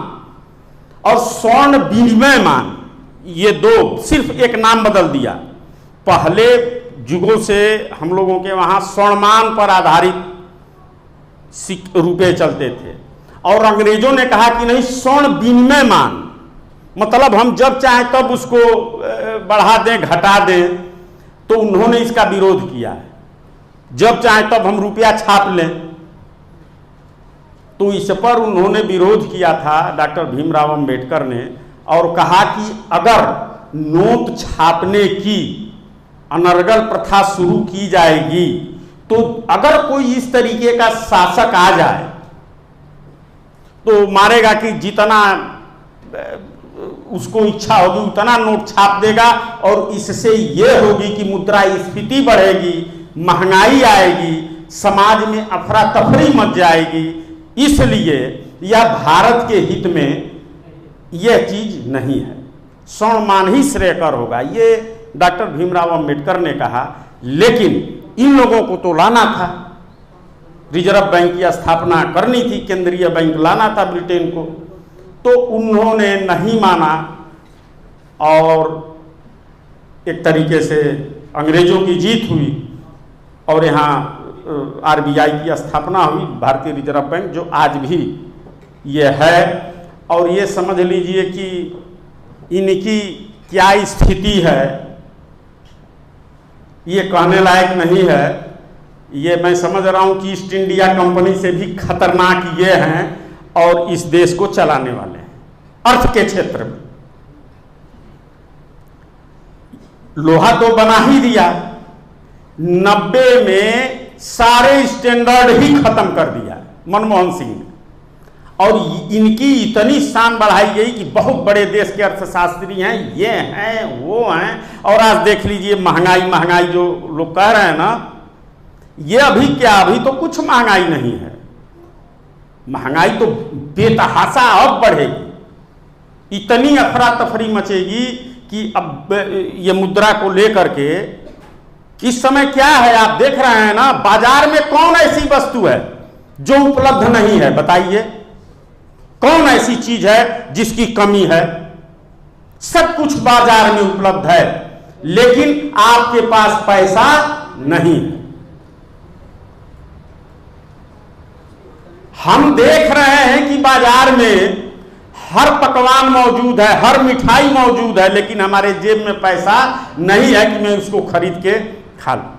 और स्वर्ण विनिमय मान, ये दो सिर्फ एक नाम बदल दिया। पहले युगों से हम लोगों के वहाँ स्वर्णमान पर आधारित रुपए चलते थे, और अंग्रेजों ने कहा कि नहीं, स्वर्ण विनिमय मान, मतलब हम जब चाहें तब उसको बढ़ा दें घटा दें। तो उन्होंने इसका विरोध किया है, जब चाहें तब हम रुपया छाप लें। तो इस पर उन्होंने विरोध किया था डॉक्टर भीमराव अंबेडकर ने, और कहा कि अगर नोट छापने की अनर्गल प्रथा शुरू की जाएगी तो अगर कोई इस तरीके का शासक आ जाए तो मारेगा कि जितना उसको इच्छा होगी उतना नोट छाप देगा, और इससे ये होगी कि मुद्रास्फीति बढ़ेगी, महंगाई आएगी, समाज में अफरा तफरी मच जाएगी। इसलिए यह भारत के हित में यह चीज नहीं है, स्वर्णमान ही श्रेयकर होगा, ये डॉक्टर भीमराव अंबेडकर ने कहा। लेकिन इन लोगों को तो लाना था, रिजर्व बैंक की स्थापना करनी थी, केंद्रीय बैंक लाना था ब्रिटेन को, तो उन्होंने नहीं माना, और एक तरीके से अंग्रेजों की जीत हुई और यहाँ आरबीआई की स्थापना हुई, भारतीय रिजर्व बैंक, जो आज भी ये है। और ये समझ लीजिए कि इनकी क्या स्थिति है ये कहने लायक नहीं है। ये मैं समझ रहा हूँ कि ईस्ट इंडिया कंपनी से भी खतरनाक ये हैं और इस देश को चलाने वाले हैं अर्थ के क्षेत्र में। लोहा तो बना ही दिया, 90 में सारे स्टैंडर्ड ही खत्म कर दिया मनमोहन सिंह ने, और इनकी इतनी शान बढ़ाई गई कि बहुत बड़े देश के अर्थशास्त्री हैं, ये हैं वो हैं। और आज देख लीजिए महंगाई महंगाई जो लोग कह रहे हैं ना, ये अभी क्या, अभी तो कुछ महंगाई नहीं है, महंगाई तो बेतहाशा अब बढ़ेगी। इतनी अफरा तफरी मचेगी कि अब ये मुद्रा को लेकर के इस समय क्या है, आप देख रहे हैं ना, बाजार में कौन ऐसी वस्तु है जो उपलब्ध नहीं है? बताइए, कौन ऐसी चीज है जिसकी कमी है? सब कुछ बाजार में उपलब्ध है, लेकिन आपके पास पैसा नहीं है। हम देख रहे हैं कि बाजार में हर पकवान मौजूद है, हर मिठाई मौजूद है, लेकिन हमारे जेब में पैसा नहीं है कि मैं उसको खरीद के खा लूं।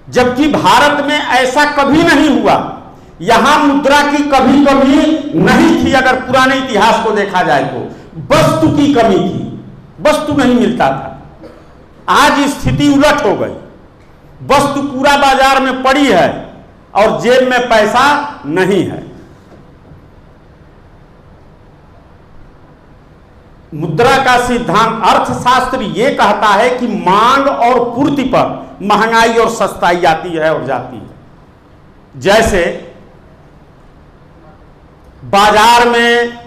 जबकि भारत में ऐसा कभी नहीं हुआ, यहां मुद्रा की कभी कमी नहीं थी। अगर पुराने इतिहास को देखा जाए तो वस्तु की कमी थी, वस्तु नहीं मिलता था। आज स्थिति उलट हो गई, वस्तु पूरा बाजार में पड़ी है और जेब में पैसा नहीं है। मुद्रा का सिद्धांत, अर्थशास्त्र यह कहता है कि मांग और पूर्ति पर महंगाई और सस्ताई आती है और जाती है। जैसे बाजार में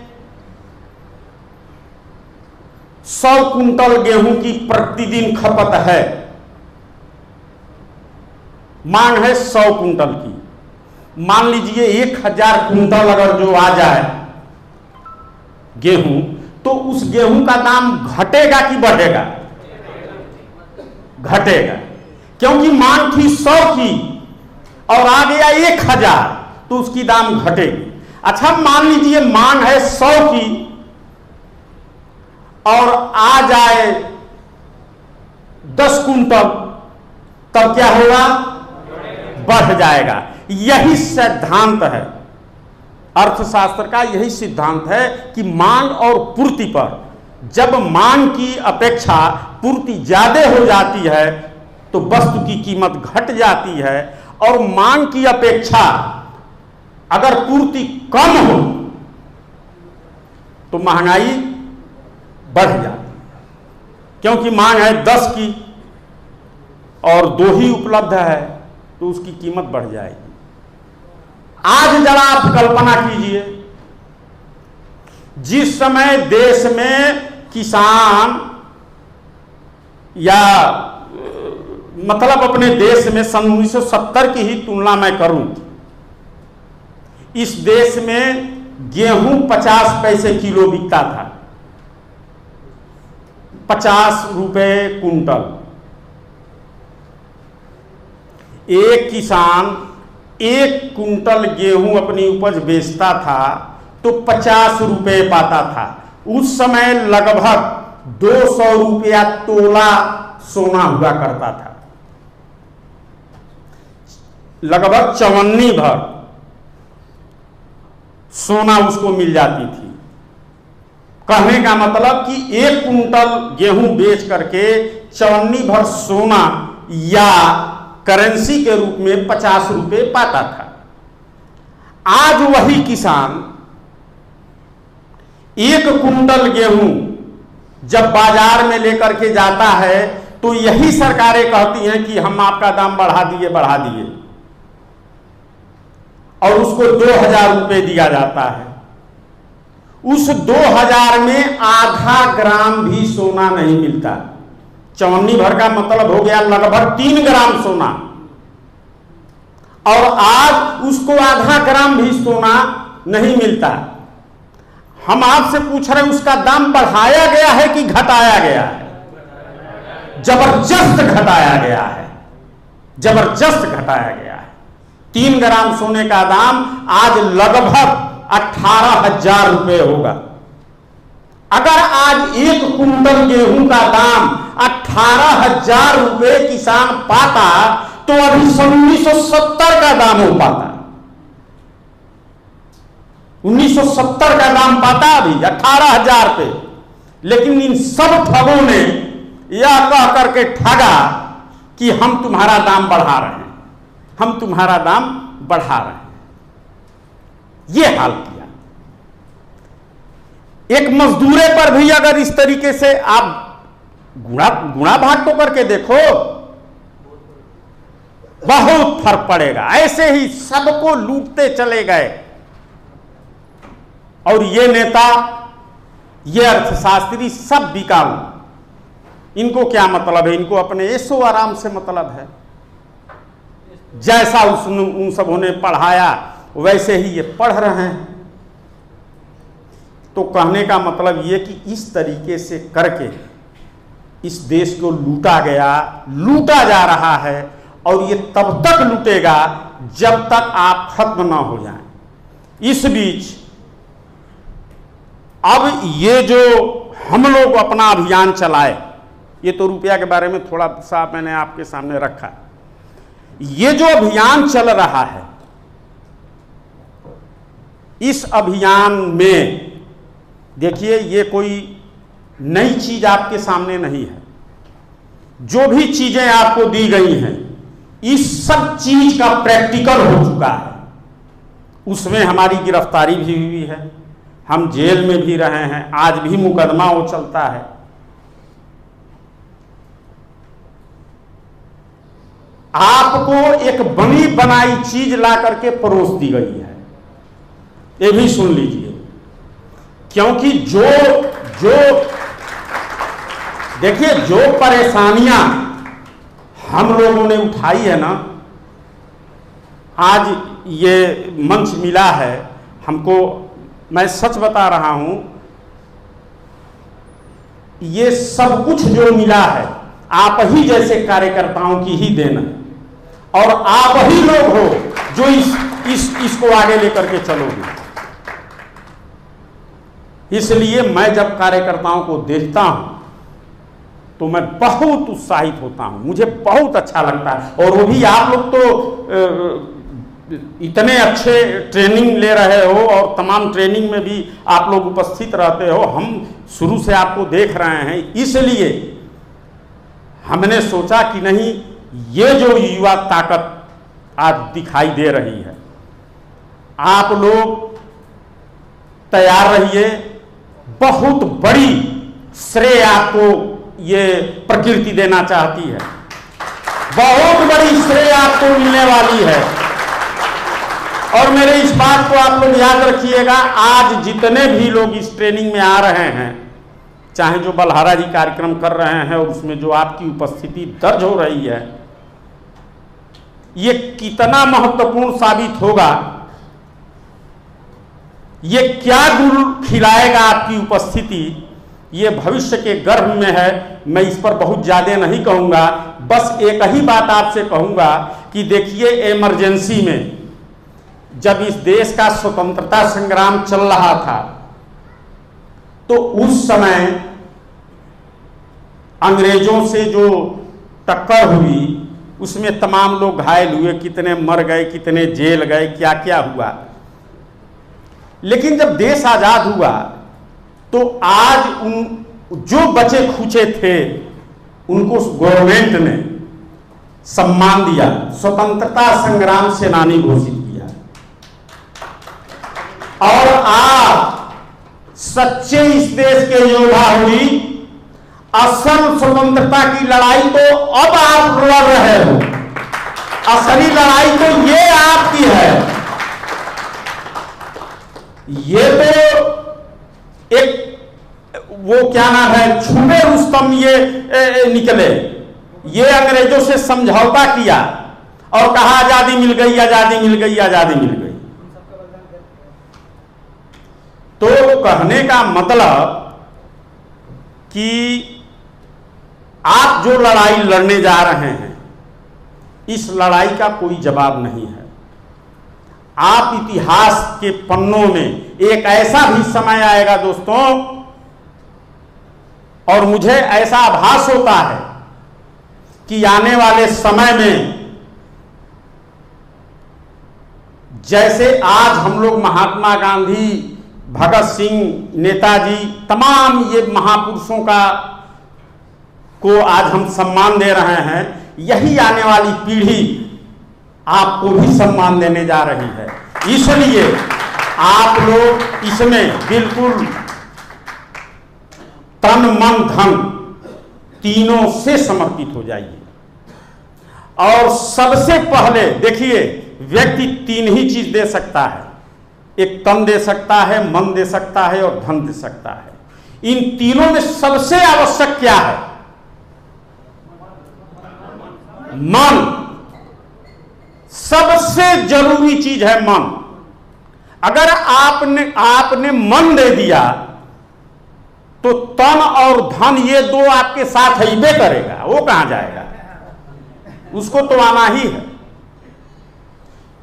100 कुंटल गेहूं की प्रतिदिन खपत है, मांग है 100 कुंटल की। मान लीजिए 1000 कुंटल अगर जो आ जाए गेहूं, तो उस गेहूं का दाम घटेगा कि बढ़ेगा? घटेगा, क्योंकि मांग थी 100 की और आ गया 1000, तो उसकी दाम घटेगी। अच्छा, मान लीजिए मांग है 100 की और आ जाए 10 कुंटल, तब क्या होगा? बढ़ जाएगा। यही सिद्धांत है अर्थशास्त्र का, यही सिद्धांत है कि मांग और पूर्ति पर, जब मांग की अपेक्षा पूर्ति ज्यादा हो जाती है तो वस्तु की कीमत घट जाती है, और मांग की अपेक्षा अगर पूर्ति कम हो तो महंगाई बढ़ जाती है। क्योंकि मांग है 10 की और 2 ही उपलब्ध है, तो उसकी कीमत बढ़ जाएगी। आज जरा आप कल्पना कीजिए, जिस समय देश में किसान, या मतलब अपने देश में सन 1970 की ही तुलना मैं करूं, इस देश में गेहूं 50 पैसे किलो बिकता था, 50 रुपए कुंटल। एक किसान 1 कुंटल गेहूं अपनी उपज बेचता था तो 50 रुपए पाता था। उस समय लगभग 200 रुपया तोला सोना हुआ करता था, लगभग 54 भर सोना उसको मिल जाती थी। कहने का मतलब कि 1 कुंटल गेहूं बेच करके 54 भर सोना या करेंसी के रूप में 50 रुपए पाता था। आज वही किसान 1 कुंटल गेहूं जब बाजार में लेकर के जाता है तो यही सरकारें कहती हैं कि हम आपका दाम बढ़ा दिए, और उसको 2000 रुपए दिया जाता है। उस 2000 में आधा ग्राम भी सोना नहीं मिलता। 54 भर का मतलब हो गया लगभग 3 ग्राम सोना, और आज उसको आधा ग्राम भी सोना नहीं मिलता। हम आपसे पूछ रहे हैं, उसका दाम बढ़ाया गया है कि घटाया गया है? जबरदस्त घटाया गया है, जबरदस्त घटाया गया है। 3 ग्राम सोने का दाम आज लगभग 18,000 रुपए होगा। अगर आज 1 कुंटल गेहूं का दाम 18,000 रुपए किसान पाता तो अभी 1970 का दाम हो पाता। 1970 का दाम पाता अभी 18,000 पे। लेकिन इन सब ठगों ने यह कह करके ठगा कि हम तुम्हारा दाम बढ़ा रहे हैं, हम तुम्हारा दाम बढ़ा रहे हैं। यह हाल किया। एक मजदूरे पर भी अगर इस तरीके से आप गुणा भाग तो करके देखो, बहुत फर्क पड़ेगा। ऐसे ही सबको लूटते चले गए, और ये नेता ये अर्थशास्त्री सब बिकाऊ, इनको क्या मतलब है? इनको अपने ऐशो आराम से मतलब है। जैसा उन सबों ने पढ़ाया वैसे ही ये पढ़ रहे हैं। तो कहने का मतलब ये कि इस तरीके से करके इस देश को लूटा गया, लूटा जा रहा है, और ये तब तक लूटेगा जब तक आप खत्म ना हो जाएं। इस बीच अब ये जो हम लोग अपना अभियान चलाए, ये तो रुपया के बारे में थोड़ा सा मैंने आपके सामने रखा। ये जो अभियान चल रहा है, इस अभियान में देखिए ये कोई नई चीज आपके सामने नहीं है। जो भी चीजें आपको दी गई हैं, इस सब चीज का प्रैक्टिकल हो चुका है। उसमें हमारी गिरफ्तारी भी हुई है, हम जेल में भी रहे हैं, आज भी मुकदमा वो चलता है। आपको एक बनी बनाई चीज ला करके परोस दी गई है, ये भी सुन लीजिए। क्योंकि जो देखिए जो परेशानियां हम लोगों ने उठाई है ना, आज ये मंच मिला है हमको, मैं सच बता रहा हूं, ये सब कुछ जो मिला है आप ही जैसे कार्यकर्ताओं की ही देन है, और आप ही लोग हो जो इसको आगे लेकर के चलोगे। इसलिए मैं जब कार्यकर्ताओं को देखता हूं तो मैं बहुत उत्साहित होता हूं, मुझे बहुत अच्छा लगता है। और वो भी आप लोग तो इतने अच्छे ट्रेनिंग ले रहे हो, और तमाम ट्रेनिंग में भी आप लोग उपस्थित रहते हो, हम शुरू से आपको देख रहे हैं। इसलिए हमने सोचा कि नहीं, ये जो युवा ताकत आज दिखाई दे रही है, आप लोग तैयार रहिए। बहुत बड़ी श्रेय आपको ये प्रकृति देना चाहती है, बहुत बड़ी श्रेय आपको मिलने वाली है। और मेरे इस बात को आप लोग याद रखिएगा, आज जितने भी लोग इस ट्रेनिंग में आ रहे हैं, चाहे जो बलहारा जी कार्यक्रम कर रहे हैं और उसमें जो आपकी उपस्थिति दर्ज हो रही है, ये कितना महत्वपूर्ण साबित होगा, ये क्या गुण खिलाएगा आपकी उपस्थिति, ये भविष्य के गर्भ में है। मैं इस पर बहुत ज़्यादा नहीं कहूँगा, बस एक ही बात आपसे कहूँगा कि देखिए, इमरजेंसी में जब इस देश का स्वतंत्रता संग्राम चल रहा था, तो उस समय अंग्रेजों से जो टक्कर हुई, उसमें तमाम लोग घायल हुए, कितने मर गए, कितने जेल गए, क्या क्या हुआ। लेकिन जब देश आजाद हुआ तो आज उन जो बचे खुचे थे उनको गवर्नमेंट ने सम्मान दिया, स्वतंत्रता संग्राम सेनानी घोषित किया। और आप सच्चे इस देश के योद्धा हुई। असल स्वतंत्रता की लड़ाई तो अब आप लड़ रहे हो, असली लड़ाई तो ये आपकी है। ये तो एक वो क्या नाम है, छुपे रुस्तम ये निकले, ये अंग्रेजों से समझौता किया और कहा आजादी मिल गई, आजादी मिल गई, आजादी मिल गई। तो कहने का मतलब कि आप जो लड़ाई लड़ने जा रहे हैं, इस लड़ाई का कोई जवाब नहीं है। आप इतिहास के पन्नों में एक ऐसा भी समय आएगा दोस्तों, और मुझे ऐसा आभास होता है कि आने वाले समय में जैसे आज हम लोग महात्मा गांधी, भगत सिंह, नेताजी, तमाम ये महापुरुषों को आज हम सम्मान दे रहे हैं, यही आने वाली पीढ़ी आपको भी सम्मान देने जा रही है। इसलिए आप लोग इसमें बिल्कुल तन मन धन तीनों से समर्पित हो जाइए। और सबसे पहले देखिए, व्यक्ति तीन ही चीज दे सकता है, एक तन दे सकता है, मन दे सकता है और धन दे सकता है। इन तीनों में सबसे आवश्यक क्या है? मन। सबसे जरूरी चीज है मन। अगर आपने मन दे दिया तो तन और धन ये दो आपके साथ ही बे करेगा, वो कहां जाएगा? उसको तो आना ही है।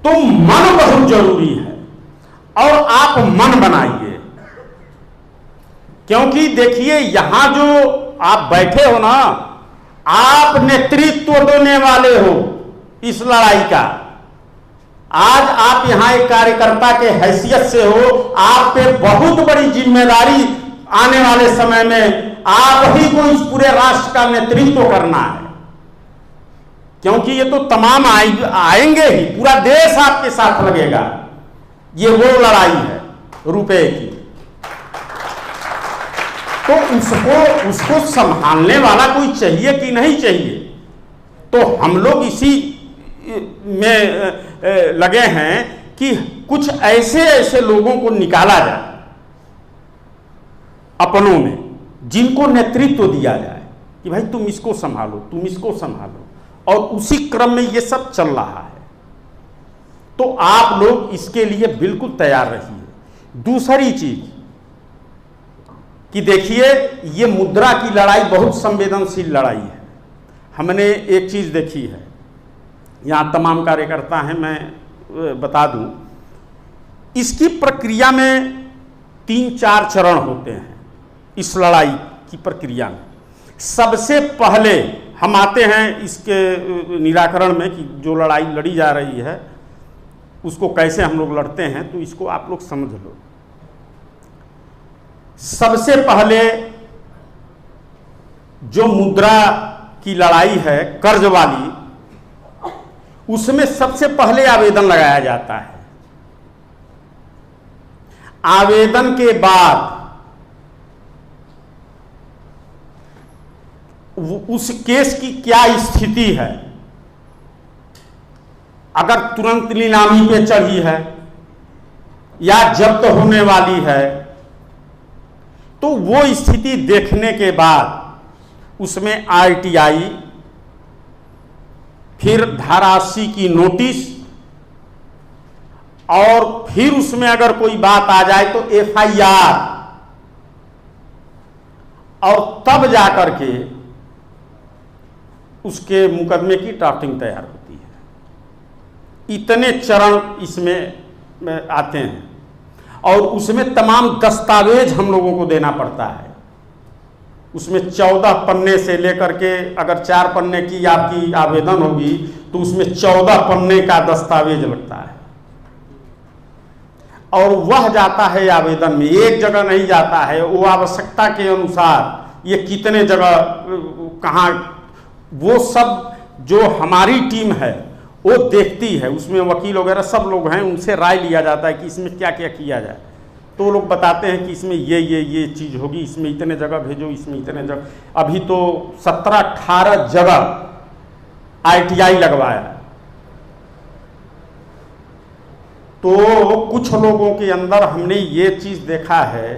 तो मन बहुत जरूरी है और आप मन बनाइए, क्योंकि देखिए यहां जो आप बैठे हो ना, आप नेतृत्व देने वाले हो इस लड़ाई का। आज आप यहां एक कार्यकर्ता के हैसियत से हो, आप पे बहुत बड़ी जिम्मेदारी आने वाले समय में आप ही को इस पूरे राष्ट्र का नेतृत्व करना है, क्योंकि ये तो तमाम आएंगे ही, पूरा देश आपके साथ लगेगा। ये वो लड़ाई है रुपए की। तो उसको संभालने वाला कोई चाहिए कि नहीं चाहिए? तो हम लोग इसी में लगे हैं कि कुछ ऐसे लोगों को निकाला जाए अपनों में, जिनको नेतृत्व दिया जाए कि भाई तुम इसको संभालो, तुम इसको संभालो, और उसी क्रम में ये सब चल रहा है। तो आप लोग इसके लिए बिल्कुल तैयार रहिए। दूसरी चीज कि देखिए, ये मुद्रा की लड़ाई बहुत संवेदनशील लड़ाई है। हमने एक चीज देखी है, यहां तमाम कार्यकर्ता हैं, मैं बता दूं, इसकी प्रक्रिया में 3-4 चरण होते हैं इस लड़ाई की प्रक्रिया में। सबसे पहले हम आते हैं इसके निराकरण में कि जो लड़ाई लड़ी जा रही है उसको कैसे हम लोग लड़ते हैं, तो इसको आप लोग समझ लो। सबसे पहले जो मुद्रा की लड़ाई है कर्ज वाली, उसमें सबसे पहले आवेदन लगाया जाता है। आवेदन के बाद उस केस की क्या स्थिति है, अगर तुरंत नीलामी पे चढ़ी है या जब्त होने वाली है, तो वो स्थिति देखने के बाद उसमें RTI, फिर धारा 80 की नोटिस, और फिर उसमें अगर कोई बात आ जाए तो FIR, और तब जाकर के उसके मुकदमे की ड्राफ्टिंग तैयार होती है। इतने चरण इसमें आते हैं, और उसमें तमाम दस्तावेज हम लोगों को देना पड़ता है। उसमें 14 पन्ने से लेकर के, अगर 4 पन्ने की आपकी आवेदन होगी तो उसमें 14 पन्ने का दस्तावेज लगता है, और वह जाता है आवेदन में, एक जगह नहीं जाता है। वो आवश्यकता के अनुसार ये कितने जगह कहाँ, वो सब जो हमारी टीम है वो देखती है। उसमें वकील वगैरह सब लोग हैं, उनसे राय लिया जाता है कि इसमें क्या क्या किया जाए। तो वो लोग बताते हैं कि इसमें ये चीज़ होगी, इसमें इतने जगह भेजो, इसमें इतने जगह। अभी तो 17-18 जगह RTI लगवाया। तो कुछ लोगों के अंदर हमने ये चीज़ देखा है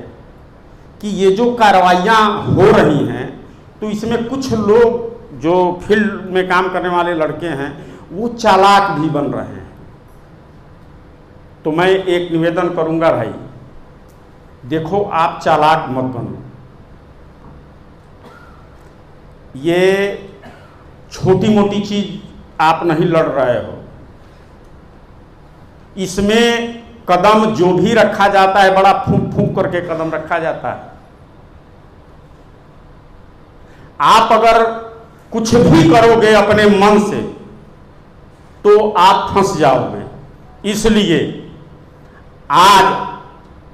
कि ये जो कार्रवाइयाँ हो रही हैं, तो इसमें कुछ लोग जो फील्ड में काम करने वाले लड़के हैं वो चालाक भी बन रहे हैं। तो मैं एक निवेदन करूंगा, भाई देखो, आप चालाक मत बनो। ये छोटी मोटी चीज आप नहीं लड़ रहे हो, इसमें कदम जो भी रखा जाता है बड़ा फूंक फूंक करके कदम रखा जाता है। आप अगर कुछ भी करोगे अपने मन से तो आप फंस जाओगे। इसलिए आज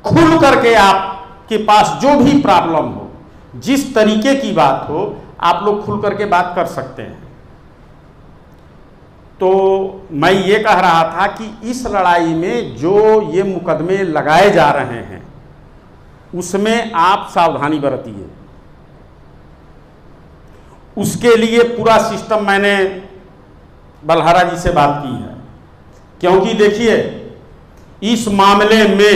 खुल करके आपके पास जो भी प्रॉब्लम हो, जिस तरीके की बात हो, आप लोग खुल करके बात कर सकते हैं। तो मैं ये कह रहा था कि इस लड़ाई में जो ये मुकदमे लगाए जा रहे हैं उसमें आप सावधानी बरतिए। उसके लिए पूरा सिस्टम मैंने बलहारा जी से बात की है, क्योंकि देखिए इस मामले में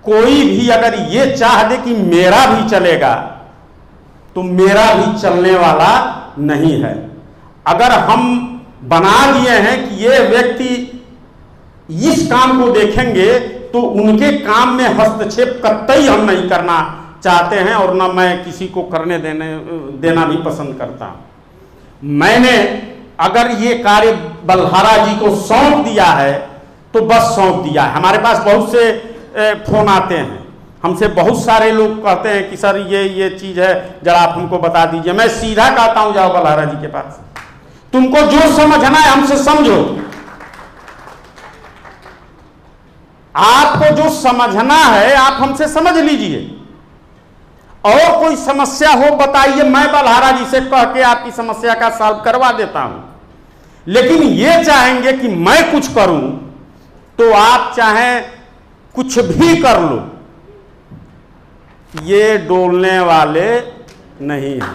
कोई भी अगर ये चाह दे कि मेरा भी चलेगा तो मेरा भी चलने वाला नहीं है। अगर हम बना दिए हैं कि ये व्यक्ति इस काम को देखेंगे तो उनके काम में हस्तक्षेप कतई हम नहीं करना चाहते हैं और ना मैं किसी को करने देना भी पसंद करता हूं। मैंने अगर ये कार्य बलहारा जी को सौंप दिया है तो बस सौंप दिया है। हमारे पास बहुत से फोन आते हैं, हमसे बहुत सारे लोग कहते हैं कि सर ये चीज़ है, जरा आप हमको बता दीजिए। मैं सीधा कहता हूं जाओ बलहारा जी के पास, तुमको जो समझना है हमसे समझो, आपको जो समझना है आप हमसे समझ लीजिए, और कोई समस्या हो बताइए, मैं बलहारा जी से कह के आपकी समस्या का सॉल्व करवा देता हूं। लेकिन ये चाहेंगे कि मैं कुछ करूं तो आप चाहें कुछ भी कर लो, ये डोलने वाले नहीं हैं।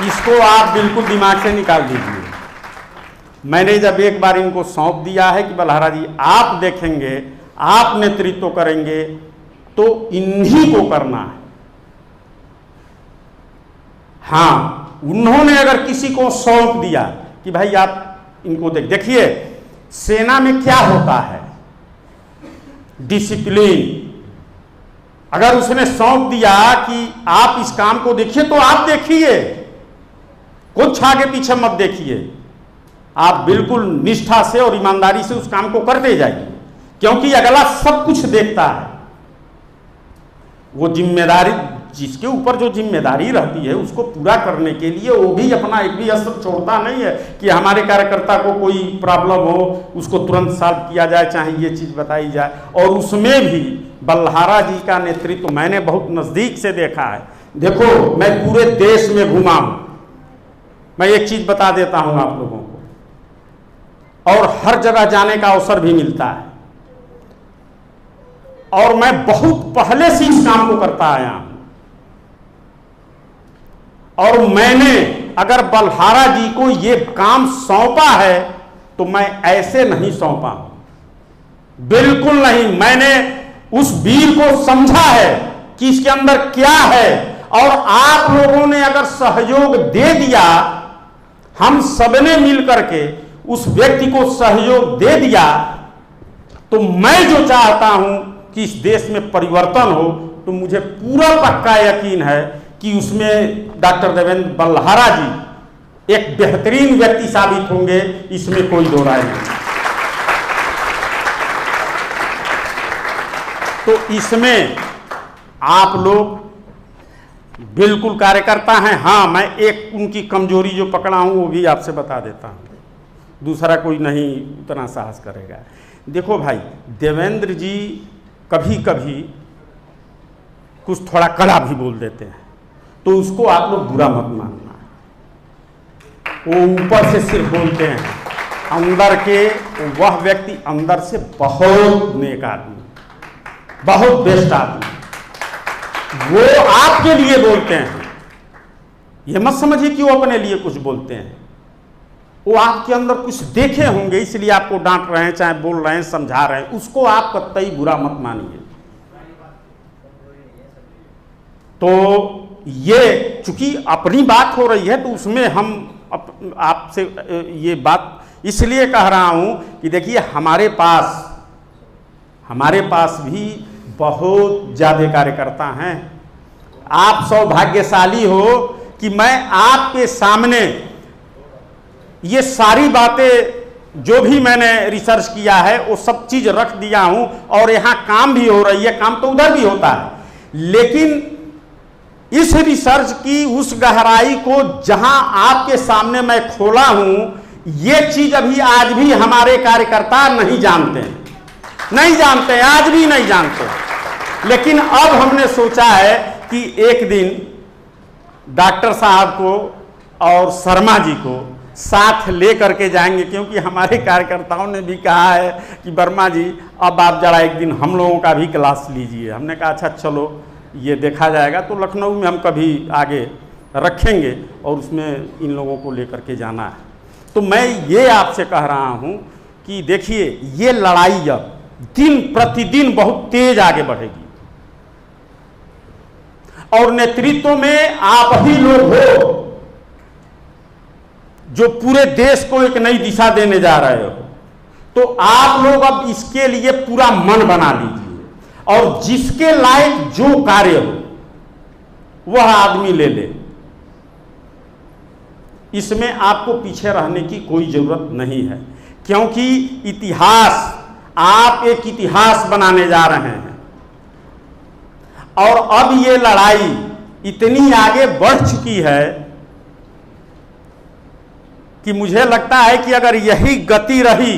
इसको आप बिल्कुल दिमाग से निकाल दीजिए। मैंने जब एक बार इनको सौंप दिया है कि बलहारा जी आप देखेंगे, आप नेतृत्व करेंगे, तो इन्हीं को करना है। हाँ, उन्होंने अगर किसी को सौंप दिया कि भाई आप इनको देखिए, सेना में क्या होता है, डिसिप्लिन। अगर उसने सौंप दिया कि आप इस काम को देखिए तो आप देखिए, कुछ आगे पीछे मत देखिए, आप बिल्कुल निष्ठा से और ईमानदारी से उस काम को करते जाइए, क्योंकि अगला सब कुछ देखता है। वो जिम्मेदारी, जिसके ऊपर जो जिम्मेदारी रहती है उसको पूरा करने के लिए वो भी अपना एक भी असर छोड़ता नहीं है कि हमारे कार्यकर्ता को कोई प्रॉब्लम हो उसको तुरंत सॉल्व किया जाए, चाहे ये चीज़ बताई जाए। और उसमें भी बलहारा जी का नेतृत्व मैंने बहुत नज़दीक से देखा है। देखो, मैं पूरे देश में घूमा हूँ, मैं एक चीज़ बता देता हूँ आप लोगों को, और हर जगह जाने का अवसर भी मिलता है, और मैं बहुत पहले से इस काम को करता आया हूं। और मैंने अगर बलहारा जी को ये काम सौंपा है तो मैं ऐसे नहीं सौंपा हूं, बिल्कुल नहीं। मैंने उस वीर को समझा है कि इसके अंदर क्या है, और आप लोगों ने अगर सहयोग दे दिया, हम सबने मिल करके उस व्यक्ति को सहयोग दे दिया, तो मैं जो चाहता हूं कि इस देश में परिवर्तन हो, तो मुझे पूरा पक्का यकीन है कि उसमें डॉक्टर देवेंद्र बलहारा जी एक बेहतरीन व्यक्ति साबित होंगे, इसमें कोई दो राय नहीं। तो इसमें आप लोग बिल्कुल कार्यकर्ता हैं। हाँ, मैं एक उनकी कमजोरी जो पकड़ा हूं वो भी आपसे बता देता हूं, दूसरा कोई नहीं उतना साहस करेगा। देखो भाई, देवेंद्र जी कभी कभी कुछ थोड़ा कड़ा भी बोल देते हैं, तो उसको आप लोग बुरा मत मानना। वो ऊपर से सिर्फ बोलते हैं, अंदर के वह व्यक्ति अंदर से बहुत नेक आदमी, बहुत बेस्ट आदमी, वो आपके लिए बोलते हैं। ये मत समझिए कि वो अपने लिए कुछ बोलते हैं, वो आपके अंदर कुछ देखे होंगे इसलिए आपको डांट रहे हैं, चाहे बोल रहे हैं, समझा रहे हैं, उसको आप कतई बुरा मत मानिए। तो ये चूंकि अपनी बात हो रही है तो उसमें हम आपसे ये बात इसलिए कह रहा हूं कि देखिए, हमारे पास भी बहुत ज़्यादा कार्यकर्ता हैं। आप सौभाग्यशाली हो कि मैं आपके सामने ये सारी बातें जो भी मैंने रिसर्च किया है वो सब चीज़ रख दिया हूं, और यहाँ काम भी हो रही है, काम तो उधर भी होता है, लेकिन इस रिसर्च की उस गहराई को जहां आपके सामने मैं खोला हूं, ये चीज अभी आज भी हमारे कार्यकर्ता नहीं जानते, आज भी नहीं जानते। लेकिन अब हमने सोचा है कि एक दिन डॉक्टर साहब को और शर्मा जी को साथ ले करके जाएंगे, क्योंकि हमारे कार्यकर्ताओं ने भी कहा है कि वर्मा जी अब आप जरा एक दिन हम लोगों का भी क्लास लीजिए। हमने कहा अच्छा चलो, ये देखा जाएगा। तो लखनऊ में हम कभी आगे रखेंगे और उसमें इन लोगों को लेकर के जाना है। तो मैं ये आपसे कह रहा हूँ कि देखिए, ये लड़ाई अब दिन प्रतिदिन बहुत तेज आगे बढ़ेगी। और नेतृत्व में आप ही लोग हो जो पूरे देश को एक नई दिशा देने जा रहे हो। तो आप लोग अब इसके लिए पूरा मन बना लीजिए और जिसके लायक जो कार्य हो वह आदमी ले ले। इसमें आपको पीछे रहने की कोई जरूरत नहीं है, क्योंकि इतिहास, आप एक इतिहास बनाने जा रहे हैं। और अब ये लड़ाई इतनी आगे बढ़ चुकी है कि मुझे लगता है कि अगर यही गति रही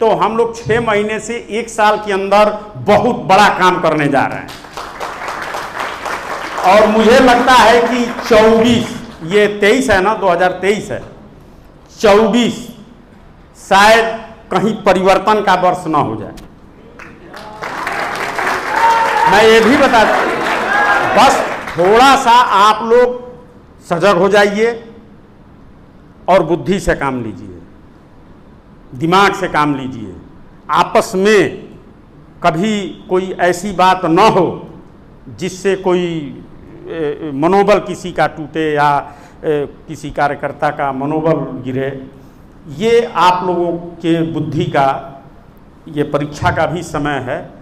तो हम लोग 6 महीने से 1 साल के अंदर बहुत बड़ा काम करने जा रहे हैं। और मुझे लगता है कि 24, ये 23 है ना, 2023 है, 24 शायद कहीं परिवर्तन का वर्ष ना हो जाए। मैं ये भी बता दूं, बस थोड़ा सा आप लोग सजग हो जाइए और बुद्धि से काम लीजिए, दिमाग से काम लीजिए। आपस में कभी कोई ऐसी बात न हो जिससे कोई मनोबल किसी का टूटे या किसी कार्यकर्ता का मनोबल गिरे। ये आप लोगों के बुद्धि का, ये परीक्षा का भी समय है।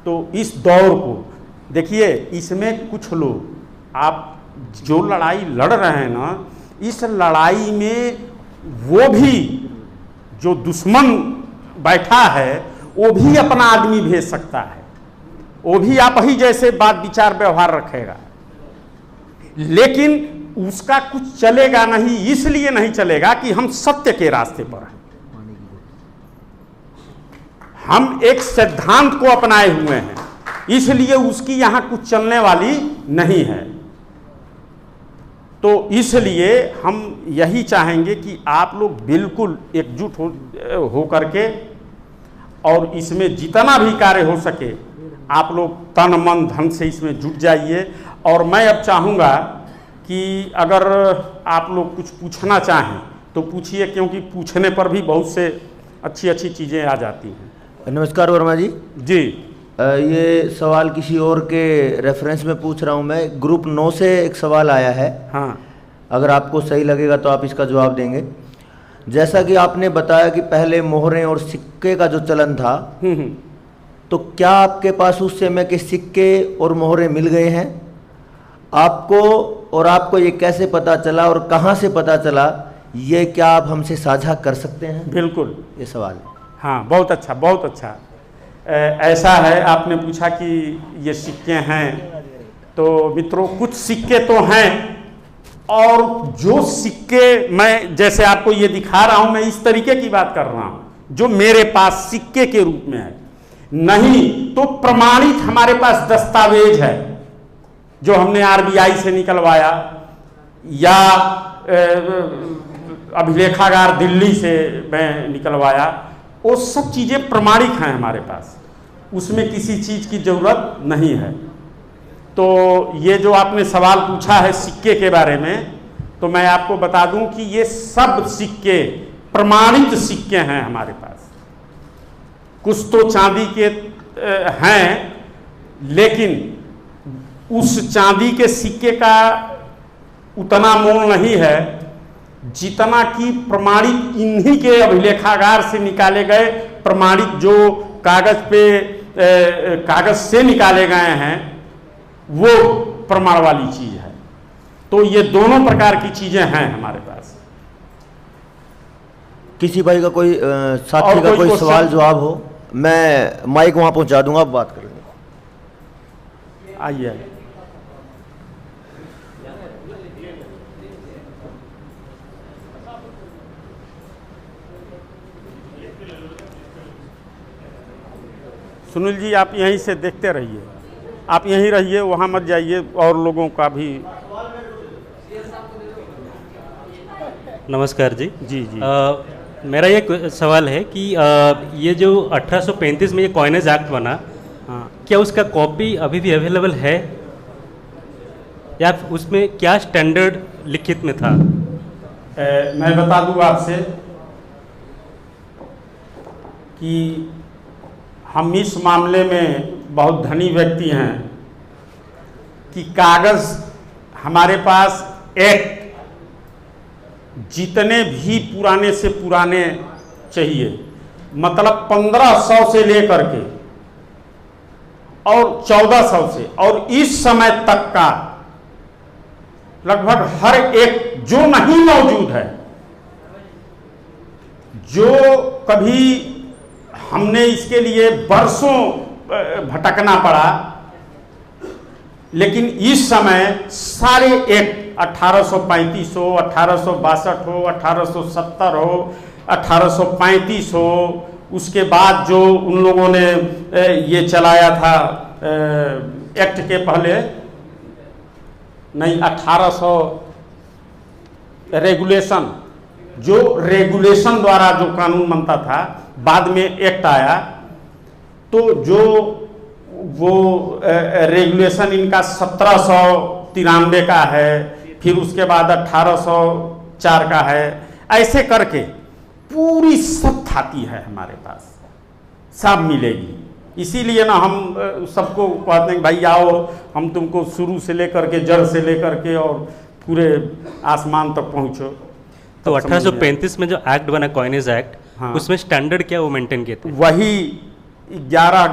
तो इस दौर को देखिए, इसमें कुछ लोग, आप जो लड़ाई लड़ रहे हैं ना, इस लड़ाई में वो भी जो दुश्मन बैठा है वो भी अपना आदमी भेज सकता है, वो भी आप ही जैसे बात विचार व्यवहार रखेगा, लेकिन उसका कुछ चलेगा नहीं। इसलिए नहीं चलेगा कि हम सत्य के रास्ते पर हैं, हम एक सिद्धांत को अपनाए हुए हैं, इसलिए उसकी यहां कुछ चलने वाली नहीं है। तो इसलिए हम यही चाहेंगे कि आप लोग बिल्कुल एकजुट हो करके, और इसमें जितना भी कार्य हो सके आप लोग तन मन धन से इसमें जुट जाइए। और मैं अब चाहूँगा कि अगर आप लोग कुछ पूछना चाहें तो पूछिए, क्योंकि पूछने पर भी बहुत से अच्छी अच्छी चीज़ें आ जाती हैं। नमस्कार वर्मा जी। जी, ये सवाल किसी और के रेफरेंस में पूछ रहा हूँ मैं। ग्रुप 9 से एक सवाल आया है, हाँ, अगर आपको सही लगेगा तो आप इसका जवाब देंगे। जैसा कि आपने बताया कि पहले मोहरें और सिक्के का जो चलन था, तो क्या आपके पास उस समय के सिक्के और मोहरें मिल गए हैं आपको, और आपको ये कैसे पता चला और कहाँ से पता चला, ये क्या आप हमसे साझा कर सकते हैं? बिल्कुल, ये सवाल है। हाँ, बहुत अच्छा, बहुत अच्छा। ऐसा है, आपने पूछा कि ये सिक्के हैं, तो मित्रों कुछ सिक्के तो हैं, और जो सिक्के मैं जैसे आपको ये दिखा रहा हूं, मैं इस तरीके की बात कर रहा हूं जो मेरे पास सिक्के के रूप में है, नहीं तो प्रमाणित हमारे पास दस्तावेज है जो हमने आरबीआई से निकलवाया या अभिलेखागार दिल्ली से मैं निकलवाया। वो सब चीज़ें प्रमाणिक हैं हमारे पास, उसमें किसी चीज़ की ज़रूरत नहीं है। तो ये जो आपने सवाल पूछा है सिक्के के बारे में, तो मैं आपको बता दूं कि ये सब सिक्के प्रमाणित सिक्के हैं हमारे पास। कुछ तो चांदी के हैं, लेकिन उस चांदी के सिक्के का उतना मोल नहीं है जितना कि प्रमाणित इन्हीं के अभिलेखागार से निकाले गए प्रमाणित जो कागज से निकाले गए हैं, वो प्रमाण वाली चीज है। तो ये दोनों प्रकार की चीजें हैं हमारे पास। किसी भाई का कोई साथी का कोई सवाल जवाब हो, मैं माइक वहां पहुंचा दूंगा, आप बात करेंगे। आइए, सुनील जी आप यहीं से देखते रहिए, आप यहीं रहिए, वहाँ मत जाइए, और लोगों का भी। नमस्कार जी। जी जी। मेरा ये सवाल है कि ये जो 1835 में ये कॉइनेज एक्ट बना, हाँ, क्या उसका कॉपी अभी भी अवेलेबल है, या उसमें क्या स्टैंडर्ड लिखित में था? मैं बता दूँ आपसे कि हम इस मामले में बहुत धनी व्यक्ति हैं कि कागज़ हमारे पास एक्ट जितने भी पुराने से पुराने चाहिए, मतलब 1500 से लेकर के और 1400 से और इस समय तक का लगभग हर एक जो नहीं मौजूद है, जो कभी हमने इसके लिए बरसों भटकना पड़ा, लेकिन इस समय सारे एक 1835 हो, 1862 हो, 1870 हो, 1835 हो, उसके बाद जो उन लोगों ने ये चलाया था एक्ट के पहले नहीं 1800 रेगुलेशन, जो रेगुलेशन द्वारा जो कानून बनता था, बाद में एक्ट आया, तो जो वो रेगुलेशन इनका 1793 का है, फिर उसके बाद 1804 का है, ऐसे करके पूरी सब थाती है हमारे पास, सब मिलेगी। इसीलिए ना हम सबको कहते हैं भाई आओ, हम तुमको शुरू से लेकर के जड़ से लेकर के और पूरे आसमान तक पहुँचो। तो 1835 में जो एक्ट बना, कॉइनेज एक्ट, हाँ, उसमें स्टैंडर्ड क्या वो मेंटेन किए थे? वही 11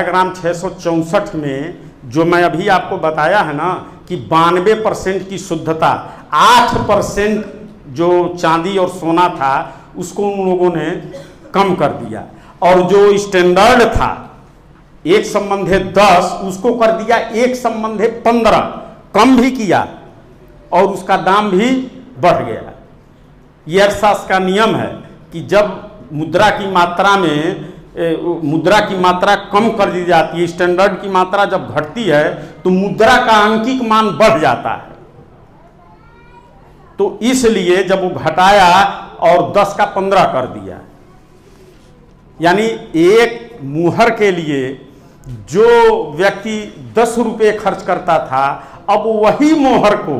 ग्राम 664 में जो मैं अभी आपको बताया है ना कि 92% की शुद्धता, 8% जो चांदी और सोना था उसको उन लोगों ने कम कर दिया, और जो स्टैंडर्ड था 1/10 उसको कर दिया 1/15, कम भी किया और उसका दाम भी बढ़ गया। ये अर्थशास्त्र का नियम है कि जब मुद्रा की मात्रा कम कर दी जाती है, स्टैंडर्ड की मात्रा जब घटती है तो मुद्रा का अंकिक मान बढ़ जाता है। तो इसलिए जब वो घटाया और 10 का 15 कर दिया, यानी एक मुहर के लिए जो व्यक्ति 10 रुपये खर्च करता था, अब वही मोहर को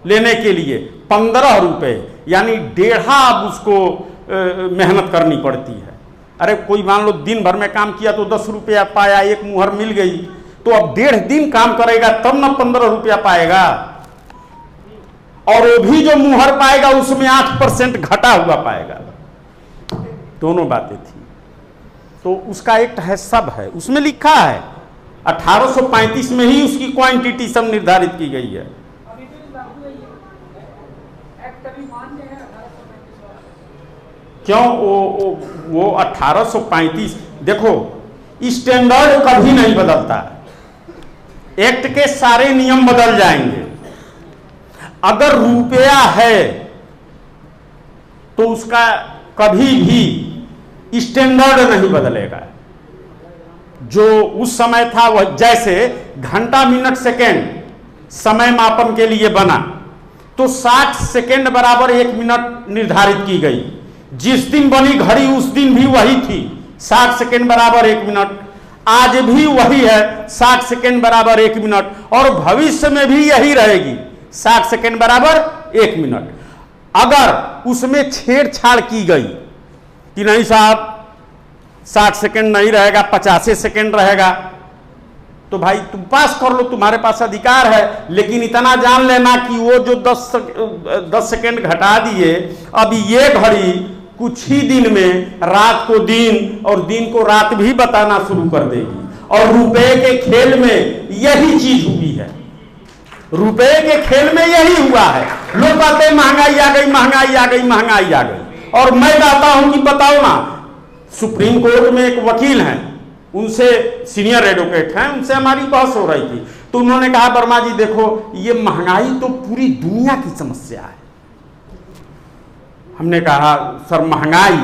लेने के लिए 15 रुपये, यानी 1.5 अब उसको मेहनत करनी पड़ती है। अरे कोई मान लो दिन भर में काम किया तो 10 रुपया पाया, एक मुहर मिल गई, तो अब 1.5 दिन काम करेगा तब ना 15 रुपया पाएगा, और वो भी जो मुहर पाएगा उसमें 8% घटा हुआ पाएगा। दोनों बातें थी। तो उसका एक्ट है, सब है उसमें लिखा है। 1835 में ही उसकी क्वांटिटी सब निर्धारित की गई है। क्यों वो 1835, देखो स्टैंडर्ड कभी नहीं बदलता, एक्ट के सारे नियम बदल जाएंगे। अगर रुपया है तो उसका कभी भी स्टैंडर्ड नहीं बदलेगा। जो उस समय था वह, जैसे घंटा मिनट सेकेंड समय मापन के लिए बना तो 60 सेकेंड बराबर 1 मिनट निर्धारित की गई। जिस दिन बनी घड़ी उस दिन भी वही थी, 60 सेकेंड बराबर 1 मिनट। आज भी वही है, 60 सेकेंड बराबर 1 मिनट, और भविष्य में भी यही रहेगी, 60 सेकेंड बराबर 1 मिनट। अगर उसमें छेड़छाड़ की गई कि नहीं साहब 60 सेकेंड नहीं रहेगा, 50 सेकेंड रहेगा, तो भाई तुम पास कर लो, तुम्हारे पास अधिकार है। लेकिन इतना जान लेना कि वो जो 10 सेकेंड घटा दिए, अब ये घड़ी कुछ ही दिन में रात को दिन और दिन को रात भी बताना शुरू कर देगी। और रुपए के खेल में यही चीज हुई है, रुपए के खेल में यही हुआ है। लोग कहते हैं महंगाई आ गई, महंगाई आ गई, महंगाई आ गई। और मैं कहता हूं कि बताओ ना, सुप्रीम कोर्ट में एक वकील हैं, उनसे सीनियर एडवोकेट हैं, उनसे हमारी बहस हो रही थी, तो उन्होंने कहा वर्मा जी देखो ये महंगाई तो पूरी दुनिया की समस्या है। हमने कहा सर महंगाई,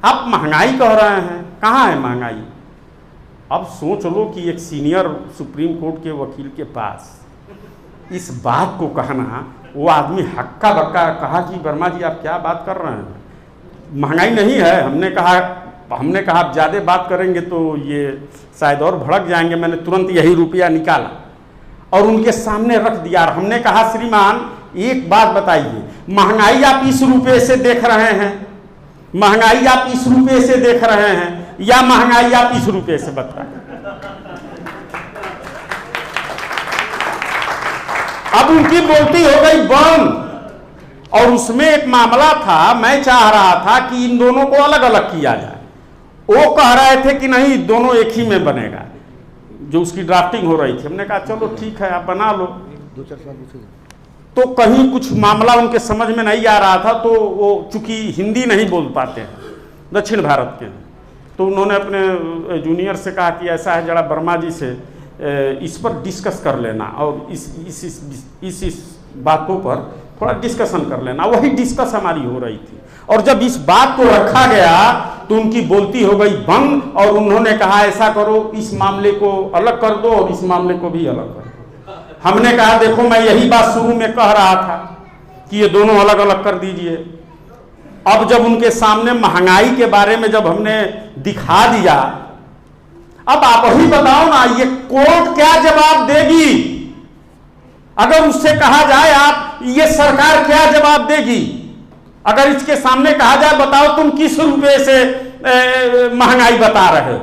आप महंगाई कह रहे हैं, कहाँ है महंगाई? अब सोच लो कि एक सीनियर सुप्रीम कोर्ट के वकील के पास इस बात को कहना, वो आदमी हक्का बक्का कहा कि वर्मा जी आप क्या बात कर रहे हैं, महंगाई नहीं है। हमने कहा आप ज़्यादा बात करेंगे तो ये शायद और भड़क जाएंगे। मैंने तुरंत यही रुपया निकाला और उनके सामने रख दिया। और हमने कहा श्रीमान एक बात बताइए, महंगाई आप इस रुपये से देख रहे हैं, महंगाई आप इस रुपये से देख रहे हैं या महंगाई आप इस रुपये से बता रहे हैं। अब उनकी बोलती हो गई बंद, और उसमें एक मामला था, मैं चाह रहा था कि इन दोनों को अलग अलग किया जाए। वो कह रहे थे कि नहीं दोनों एक ही में बनेगा, जो उसकी ड्राफ्टिंग हो रही थी। हमने कहा चलो ठीक है, आप बना लो। 2-4 साल तो कहीं कुछ मामला उनके समझ में नहीं आ रहा था, तो वो चूंकि हिंदी नहीं बोल पाते हैं, दक्षिण भारत के, तो उन्होंने अपने जूनियर से कहा कि ऐसा है, जरा वर्मा जी से इस पर डिस्कस कर लेना और इस बातों पर थोड़ा डिस्कशन कर लेना। वही डिस्कस हमारी हो रही थी, और जब इस बात को रखा गया तो उनकी बोलती हो गई बंद, और उन्होंने कहा ऐसा करो, इस मामले को अलग कर दो और इस मामले को भी अलग कर दो। हमने कहा देखो, मैं यही बात शुरू में कह रहा था कि ये दोनों अलग अलग कर दीजिए। अब जब उनके सामने महंगाई के बारे में जब हमने दिखा दिया, अब आप ही बताओ ना, ये कोर्ट क्या जवाब देगी? अगर उससे कहा जाए आप, ये सरकार क्या जवाब देगी? अगर इसके सामने कहा जाए बताओ तुम किस रुपए से महंगाई बता रहे हो,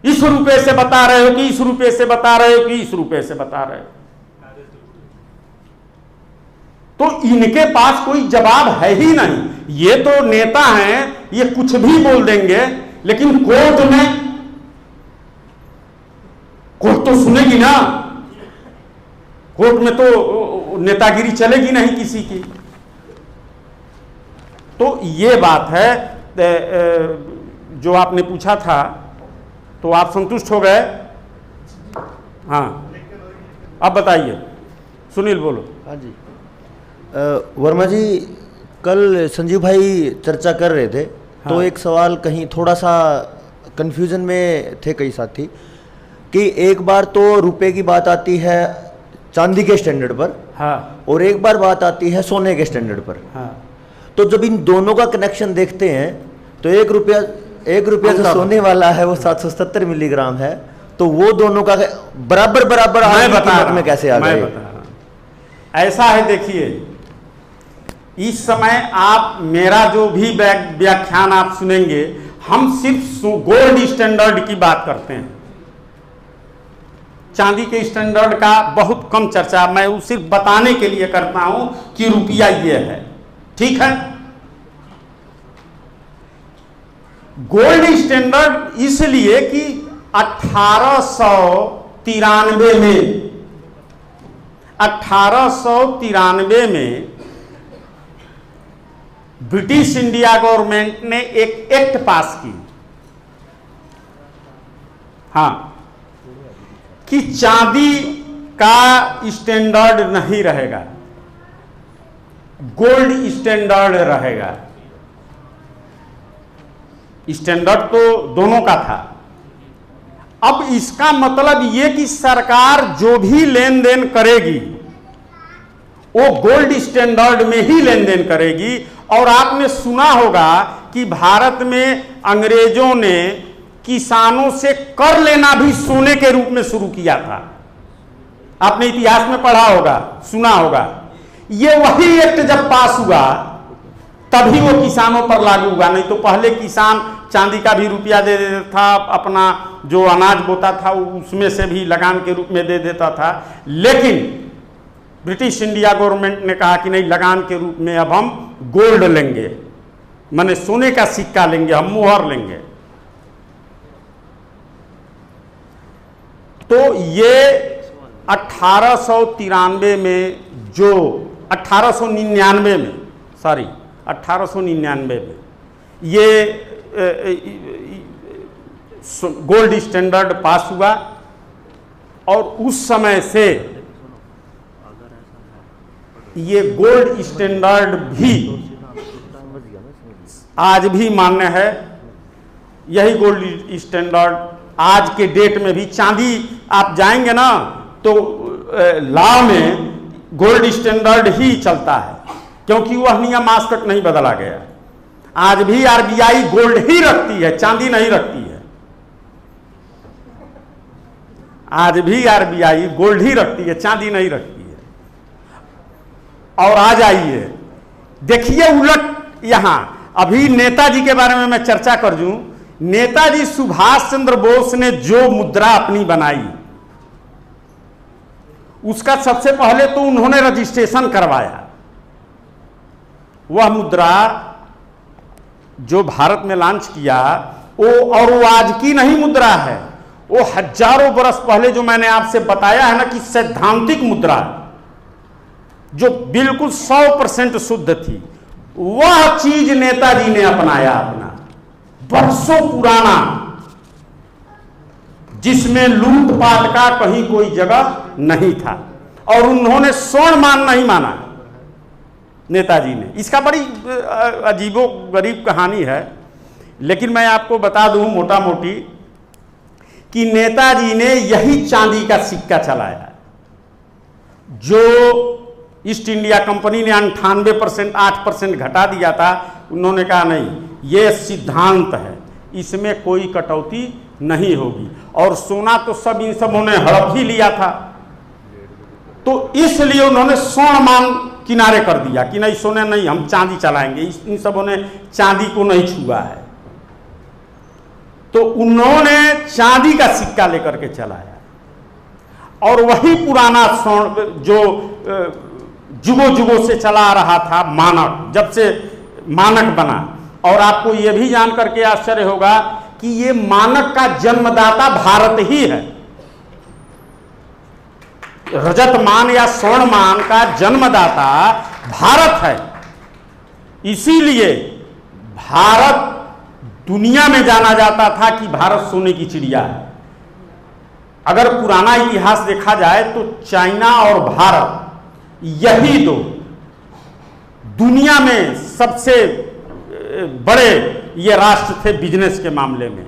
इस रुपए से बता रहे हो कि इस रुपए से बता रहे हो कि इस रुपए से बता रहे हो, तो इनके पास कोई जवाब है ही नहीं। ये तो नेता हैं, ये कुछ भी बोल देंगे, लेकिन कोर्ट तो सुनेगी ना। कोर्ट में तो नेतागिरी चलेगी नहीं किसी की। तो ये बात है जो आपने पूछा था, तो आप संतुष्ट हो गए? हाँ, अब बताइए। सुनील बोलो। हाँ जी, वर्मा जी, कल संजीव भाई चर्चा कर रहे थे, हाँ। तो एक सवाल कहीं थोड़ा सा कंफ्यूजन में थे कई साथी, कि एक बार तो रुपए की बात आती है चांदी के स्टैंडर्ड पर, हाँ, और एक बार बात आती है सोने के स्टैंडर्ड पर। हाँ, तो जब इन दोनों का कनेक्शन देखते हैं, तो एक रुपया जो सोने वाला है वो 770 मिलीग्राम है, तो वो दोनों का बराबर मैं बता कीमत में कैसे आ मैं गए? बता रहा हूं। ऐसा है, देखिए, इस समय आप मेरा जो भी व्याख्यान आप सुनेंगे, हम सिर्फ गोल्ड स्टैंडर्ड की बात करते हैं। चांदी के स्टैंडर्ड का बहुत कम चर्चा मैं सिर्फ बताने के लिए करता हूं कि रुपया ये है, ठीक है। गोल्ड स्टैंडर्ड इसलिए कि 1893 में ब्रिटिश इंडिया गवर्नमेंट ने एक एक्ट पास की, हाँ, कि चांदी का स्टैंडर्ड नहीं रहेगा, गोल्ड स्टैंडर्ड रहेगा। स्टैंडर्ड तो दोनों का था। अब इसका मतलब ये कि सरकार जो भी लेन देन करेगी वो गोल्ड स्टैंडर्ड में ही लेन देन करेगी। और आपने सुना होगा कि भारत में अंग्रेजों ने किसानों से कर लेना भी सोने के रूप में शुरू किया था। आपने इतिहास में पढ़ा होगा, सुना होगा। ये वही एक्ट जब पास हुआ तभी वो किसानों पर लागू हुआ, नहीं तो पहले किसान चांदी का भी रुपया दे देता था, अपना जो अनाज बोता था उसमें से भी लगान के रूप में दे देता था। लेकिन ब्रिटिश इंडिया गवर्नमेंट ने कहा कि नहीं, लगान के रूप में अब हम गोल्ड लेंगे, माने सोने का सिक्का लेंगे, हम मुहर लेंगे। तो ये 1893 में, जो 1899 में, सॉरी 1899 में ये गोल्ड स्टैंडर्ड पास हुआ। और उस समय से ये गोल्ड स्टैंडर्ड भी आज भी मान्य है। यही गोल्ड स्टैंडर्ड आज के डेट में भी, चांदी आप जाएंगे ना तो लॉ में गोल्ड स्टैंडर्ड ही चलता है, क्योंकि वह नियम आज तक नहीं बदला गया। आज भी आरबीआई गोल्ड ही रखती है, चांदी नहीं रखती है। आज भी आरबीआई गोल्ड ही रखती है, चांदी नहीं रखती है। और आ जाइए, देखिए उलट, यहां अभी नेताजी के बारे में मैं चर्चा कर दूं। नेताजी सुभाष चंद्र बोस ने जो मुद्रा अपनी बनाई, उसका सबसे पहले तो उन्होंने रजिस्ट्रेशन करवाया। वह मुद्रा जो भारत में लॉन्च किया, वो आज की नहीं मुद्रा है, वो हजारों बरस पहले जो मैंने आपसे बताया है ना कि सैद्धांतिक मुद्रा जो बिल्कुल 100% शुद्ध थी, वह चीज नेताजी ने अपनाया अपना, बरसों पुराना, जिसमें लूटपाट का कहीं कोई जगह नहीं था। और उन्होंने स्वर्ण मान नहीं माना नेताजी ने। इसका बड़ी अजीबो गरीब कहानी है, लेकिन मैं आपको बता दूं मोटा मोटी कि नेताजी ने यही चांदी का सिक्का चलाया जो ईस्ट इंडिया कंपनी ने 98% 8% घटा दिया था। उन्होंने कहा नहीं, ये सिद्धांत है, इसमें कोई कटौती नहीं होगी। और सोना तो सब इन सबों ने हड़प ही लिया था, तो इसलिए उन्होंने स्वर्ण मान किनारे कर दिया कि नहीं, सोने नहीं, हम चांदी चलाएंगे। इन सबों ने चांदी को नहीं छुआ है, तो उन्होंने चांदी का सिक्का लेकर के चलाया। और वही पुराना स्वर्ण जो जुगों जुगों से चला आ रहा था, मानक, जब से मानक बना। और आपको यह भी जान करके आश्चर्य होगा कि ये मानक का जन्मदाता भारत ही है। रजत मान या स्वर्ण मान का जन्मदाता भारत है। इसीलिए भारत दुनिया में जाना जाता था कि भारत सोने की चिड़िया है। अगर पुराना इतिहास देखा जाए तो चाइना और भारत, यही दो दुनिया में सबसे बड़े ये राष्ट्र थे। बिजनेस के मामले में,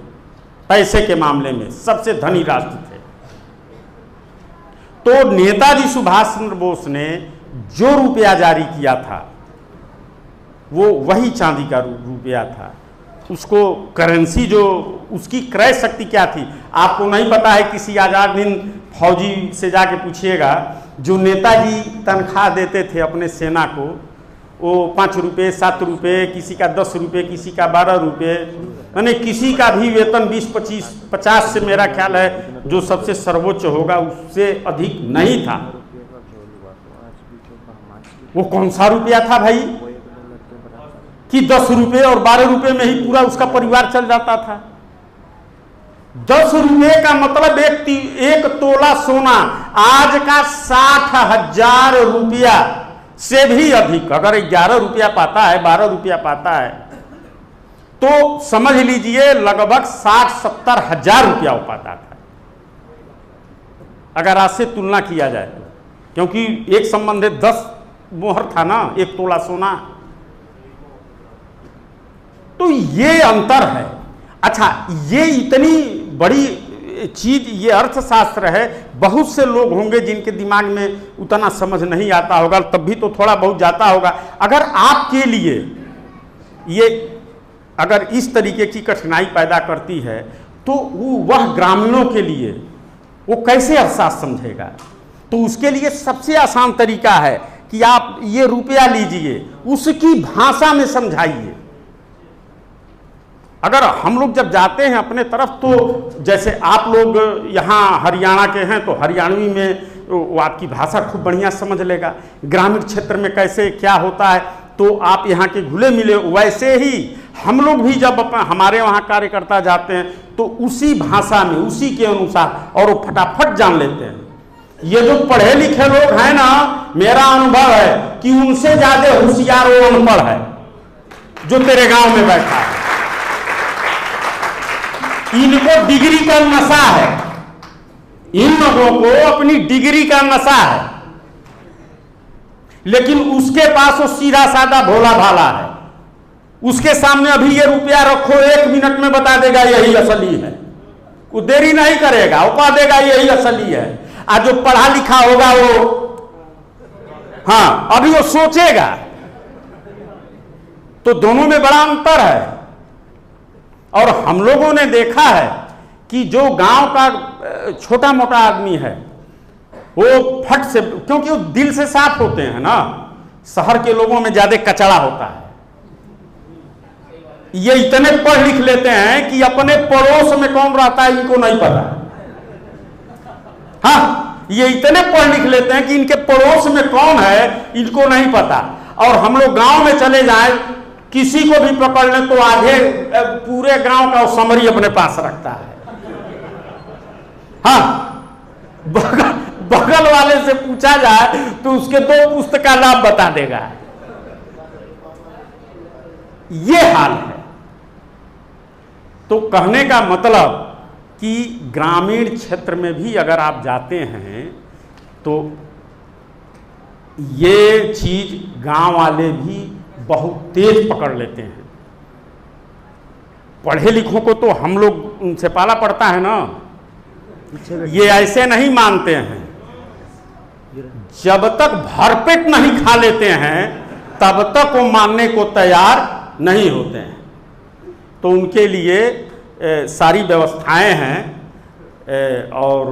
पैसे के मामले में सबसे धनी राष्ट्र थे। तो नेताजी सुभाष चंद्र बोस ने जो रुपया जारी किया था, वो वही चांदी का रुपया था। उसको करेंसी, जो उसकी क्रय शक्ति क्या थी आपको नहीं पता है। किसी आजाद हिंद फौजी से जाके पूछिएगा, जो नेताजी तनख्वाह देते थे अपने सेना को, वो 5 रुपये 7 रुपये, किसी का 10 रुपये, किसी का 12 रुपये, यानी किसी का भी वेतन 20-25-50 से मेरा ख्याल है जो सबसे सर्वोच्च होगा उससे अधिक नहीं था। वो कौन सा रुपया था भाई कि 10 रुपये और 12 रुपये में ही पूरा उसका परिवार चल जाता था। 10 रुपये का मतलब एक तोला सोना आज का 60,000 रुपया से भी अधिक। अगर 11 रुपया पाता है, 12 रुपया पाता है, तो समझ लीजिए लगभग 60-70 हजार रुपया हो पाता था, अगर आज से तुलना किया जाए तो। क्योंकि एक संबंधित 10 मोहर था ना, एक तोला सोना। तो ये अंतर है। अच्छा, ये इतनी बड़ी चीज, ये अर्थशास्त्र है। बहुत से लोग होंगे जिनके दिमाग में उतना समझ नहीं आता होगा, तब भी तो थोड़ा बहुत जाता होगा। अगर आपके लिए ये अगर इस तरीके की कठिनाई पैदा करती है, तो वह ग्रामीणों के लिए वो कैसे अर्थशास्त्र समझेगा? तो उसके लिए सबसे आसान तरीका है कि आप ये रुपया लीजिए, उसकी भाषा में समझाइए। अगर हम लोग जब जाते हैं अपने तरफ, तो जैसे आप लोग यहाँ हरियाणा के हैं तो हरियाणवी में वो आपकी भाषा खूब बढ़िया समझ लेगा। ग्रामीण क्षेत्र में कैसे क्या होता है तो आप यहाँ के घुले मिले। वैसे ही हम लोग भी जब हमारे वहाँ कार्यकर्ता जाते हैं तो उसी भाषा में, उसी के अनुसार, और वो फटाफट जान लेते हैं। ये जो पढ़े लिखे लोग हैं ना, मेरा अनुभव है कि उनसे ज्यादा होशियार वो अनपढ़ है जो तेरे गांव में बैठा है। इनको डिग्री का नशा है, इन लोगों को अपनी डिग्री का नशा है, लेकिन उसके पास वो सीधा साधा भोला भाला है। उसके सामने अभी ये रुपया रखो, 1 मिनट में बता देगा यही असली है। वो देरी नहीं करेगा, वो कह देगा यही असली है। आज जो पढ़ा लिखा होगा वो, हाँ, अभी वो सोचेगा। तो दोनों में बड़ा अंतर है। और हम लोगों ने देखा है कि जो गांव का छोटा मोटा आदमी है वो फट से, क्योंकि वो दिल से साफ होते हैं ना, शहर के लोगों में ज्यादा कचड़ा होता है। ये इतने पढ़ लिख लेते हैं कि अपने पड़ोस में कौन रहता है इनको नहीं पता। हाँ, ये इतने पढ़ लिख लेते हैं कि इनके पड़ोस में कौन है इनको नहीं पता। और हम लोग गांव में चले जाएं, किसी को भी पकड़ लें तो आधे पूरे गांव का समरी अपने पास रखता है। हाँ, बगल वाले से पूछा जाए तो उसके 2 पुस्तक का नाम बता देगा। ये हाल है। तो कहने का मतलब कि ग्रामीण क्षेत्र में भी अगर आप जाते हैं तो ये चीज गांव वाले भी बहुत तेज पकड़ लेते हैं। पढ़े लिखों को तो हम लोग उनसे पाला पड़ता है ना, ये ऐसे नहीं मानते हैं। जब तक भरपेट नहीं खा लेते हैं तब तक वो मानने को तैयार नहीं होते हैं। तो उनके लिए सारी व्यवस्थाएं हैं और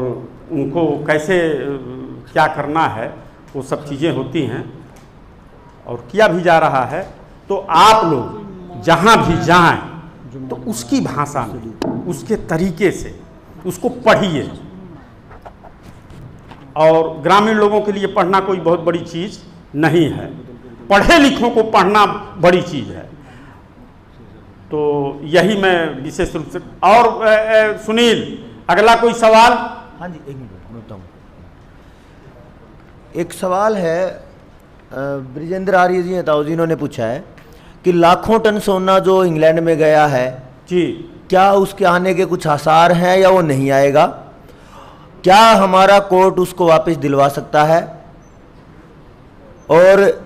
उनको कैसे क्या करना है वो सब चीज़ें होती हैं और किया भी जा रहा है। तो आप लोग जहाँ भी जाएं तो उसकी भाषा में, उसके तरीके से उसको पढ़िए। और ग्रामीण लोगों के लिए पढ़ना कोई बहुत बड़ी चीज़ नहीं है, पढ़े लिखों को पढ़ना बड़ी चीज़ है। तो यही मैं विशेष रूप से। और सुनील, अगला कोई सवाल? हाँ जी, 1 मिनट मैं बताऊँ। एक सवाल है ब्रिजेंद्र आर्य जी ताऊ जी, इन्होंने पूछा है कि लाखों टन सोना जो इंग्लैंड में गया है जी, क्या उसके आने के कुछ आसार हैं या वो नहीं आएगा? क्या हमारा कोर्ट उसको वापस दिलवा सकता है? और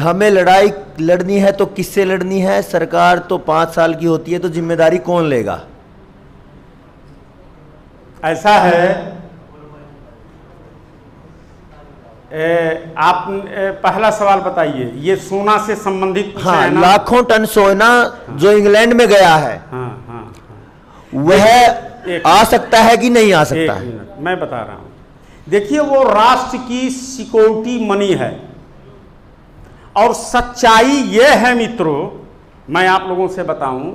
हमें लड़ाई लड़नी है तो किससे लड़नी है? सरकार तो 5 साल की होती है, तो जिम्मेदारी कौन लेगा? ऐसा है, आप पहला सवाल बताइए। ये सोना से संबंधित हाँ, है ना? लाखों टन सोना जो इंग्लैंड में गया है, हाँ हाँ हाँ, वह आ सकता है कि नहीं आ सकता है? मैं बता रहा हूं। देखिए, वो राष्ट्र की सिक्योरिटी मनी है और सच्चाई ये है मित्रों, मैं आप लोगों से बताऊं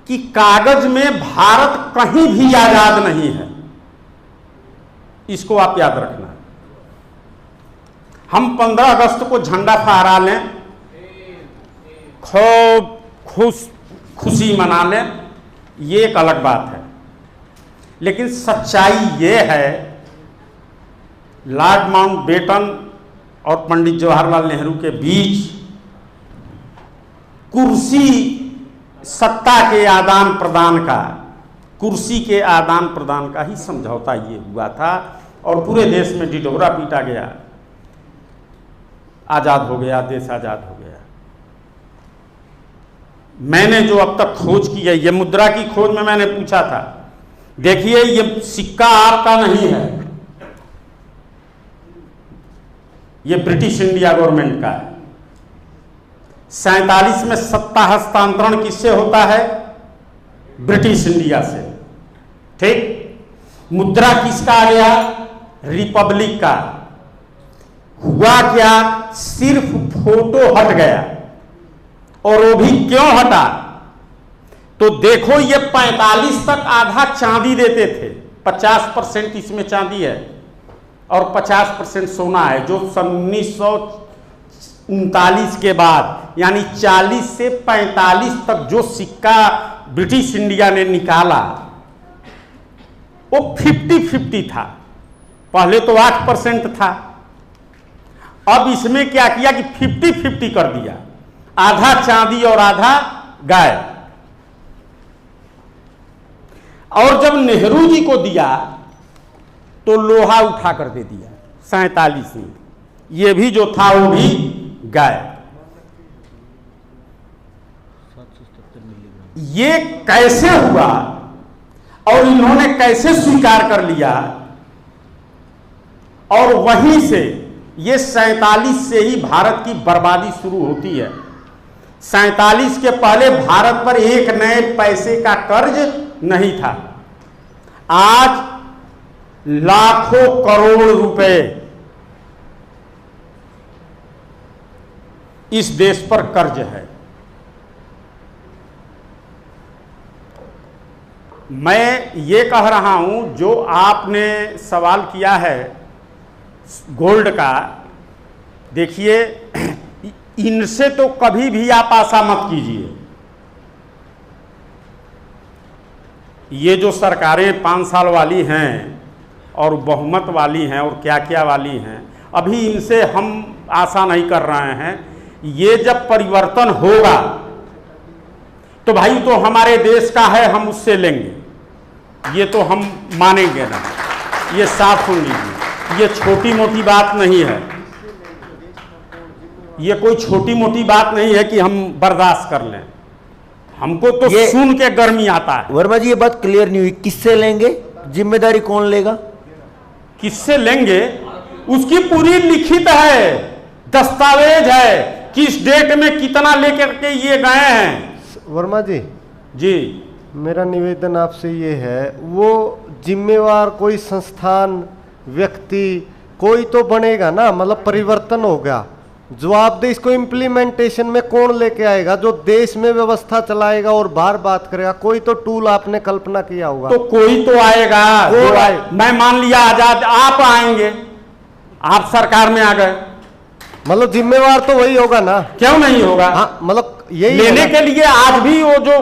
कि कागज में भारत कहीं भी आजाद नहीं है। इसको आप याद रखना। हम 15 अगस्त को झंडा फहरा लें, खूब खुशी मना लें, ये एक अलग बात है। लेकिन सच्चाई ये है, लॉर्ड माउंटबेटन और पंडित जवाहरलाल नेहरू के बीच कुर्सी सत्ता के आदान प्रदान का, कुर्सी के आदान प्रदान का ही समझौता ये हुआ था और पूरे देश में ढिढोरा पीटा गया, आजाद हो गया, देश आजाद हो गया। मैंने जो अब तक खोज की है, ये मुद्रा की खोज में मैंने पूछा था, देखिए ये सिक्का आपका नहीं है, ये ब्रिटिश इंडिया गवर्नमेंट का है। 47 में सत्ता हस्तांतरण किससे होता है? ब्रिटिश इंडिया से, ठीक। मुद्रा किसका आ गया? रिपब्लिक का। हुआ क्या? सिर्फ फोटो हट गया, और वो भी क्यों हटा? तो देखो, ये 45 तक आधा चांदी देते थे, 50% इसमें चांदी है और 50% सोना है, जो 1939 के बाद यानी 40 से 45 तक जो सिक्का ब्रिटिश इंडिया ने निकाला वो 50-50 था। पहले तो 8% था, अब इसमें क्या किया कि 50-50 कर दिया, आधा चांदी और आधा गाय। और जब नेहरू जी को दिया तो लोहा उठा कर दे दिया 47 में, ये भी जो था वो भी गाय। ये कैसे हुआ और इन्होंने कैसे स्वीकार कर लिया? और वहीं से ये 47 से ही भारत की बर्बादी शुरू होती है। 47 के पहले भारत पर एक नए पैसे का कर्ज नहीं था। आज लाखों करोड़ रुपए इस देश पर कर्ज है। मैं ये कह रहा हूं, जो आपने सवाल किया है गोल्ड का, देखिए इनसे तो कभी भी आप आशा मत कीजिए। ये जो सरकारें 5 साल वाली हैं और बहुमत वाली हैं और क्या क्या वाली हैं, अभी इनसे हम आशा नहीं कर रहे हैं। ये जब परिवर्तन होगा तो भाई तो हमारे देश का है, हम उससे लेंगे, ये तो हम मानेंगे ना। ये साफ सुन लीजिए, ये छोटी मोटी बात नहीं है, ये कोई छोटी मोटी बात नहीं है कि हम बर्दाश्त कर लें। हमको तो सुन के गर्मी आता है। वर्मा जी, ये बात क्लियर नहीं हुई, किससे लेंगे, जिम्मेदारी कौन लेगा? किससे लेंगे उसकी पूरी लिखित है, दस्तावेज है, किस डेट में कितना लेकर के ये गए हैं। वर्मा जी, जी मेरा निवेदन आपसे ये है, वो जिम्मेवार कोई संस्थान, व्यक्ति कोई तो बनेगा ना, मतलब परिवर्तन होगा, जवाबदेही इसको इम्प्लीमेंटेशन में कौन लेके आएगा, जो देश में व्यवस्था चलाएगा और बाहर बात करेगा? कोई तो टूल आपने कल्पना किया होगा। तो कोई तो आएगा। मैं मान लिया आजाद, आप आएंगे, आप सरकार में आ गए, मतलब जिम्मेवार तो वही होगा ना? क्यों नहीं होगा? हाँ, मतलब यही लेने के लिए आज भी वो जो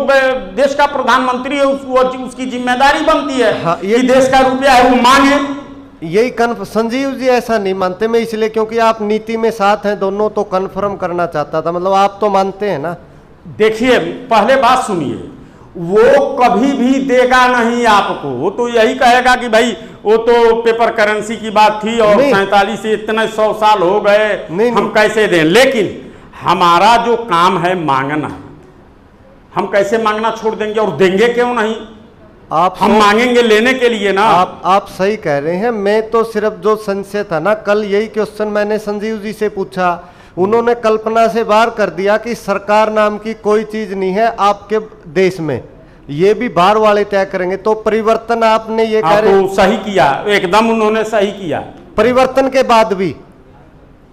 देश का प्रधानमंत्री है उसकी जिम्मेदारी बनती है। हाँ, ये देश का रुपया है, वो मांगे। यही संजीव जी ऐसा नहीं मानते, मैं इसलिए क्योंकि आप नीति में साथ हैं दोनों, तो कन्फर्म करना चाहता था। मतलब आप तो मानते हैं ना? देखिए पहले बात सुनिए, वो कभी भी देगा नहीं आपको, वो तो यही कहेगा कि भाई वो तो पेपर करेंसी की बात थी और 47 से इतने 100 साल हो गए, हम कैसे दें। लेकिन हमारा जो काम है मांगना, हम कैसे मांगना छोड़ देंगे और देंगे क्यों नहीं? हम मांगेंगे लेने के लिए ना। आप सही कह रहे हैं। मैं तो सिर्फ जो संशय था ना, कल यही क्वेश्चन मैंने संजीव जी से पूछा, उन्होंने कल्पना से बाहर कर दिया कि सरकार नाम की कोई चीज नहीं है आपके देश में, ये भी बाहर वाले तय करेंगे। तो परिवर्तन आपने ये कह रहे, तो सही किया, एकदम उन्होंने सही किया। परिवर्तन के बाद भी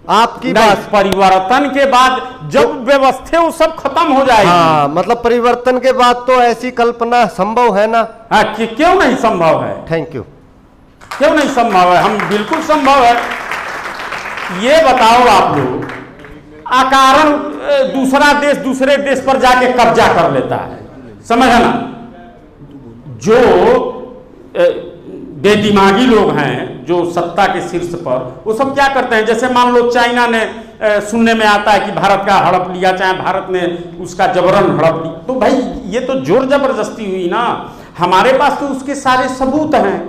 आपकी बात, परिवर्तन के बाद जब व्यवस्था वो सब खत्म हो जाएगी। हाँ, मतलब परिवर्तन के बाद तो ऐसी कल्पना संभव है ना? हाँ, क्यों नहीं संभव है? Thank you. क्यों नहीं संभव है? हम बिल्कुल संभव है। ये बताओ आप लोग, अकारण दूसरा देश दूसरे देश पर जाके कब्जा कर लेता है, समझा ना? जो बेदिमागी लोग हैं, जो सत्ता के शीर्ष पर, वो सब क्या करते हैं? जैसे मान लो चाइना ने, सुनने में आता है कि भारत का हड़प लिया, चाहे भारत ने उसका जबरन हड़प लिया, तो भाई ये तो जोर जबरदस्ती हुई ना। हमारे पास तो उसके सारे सबूत हैं।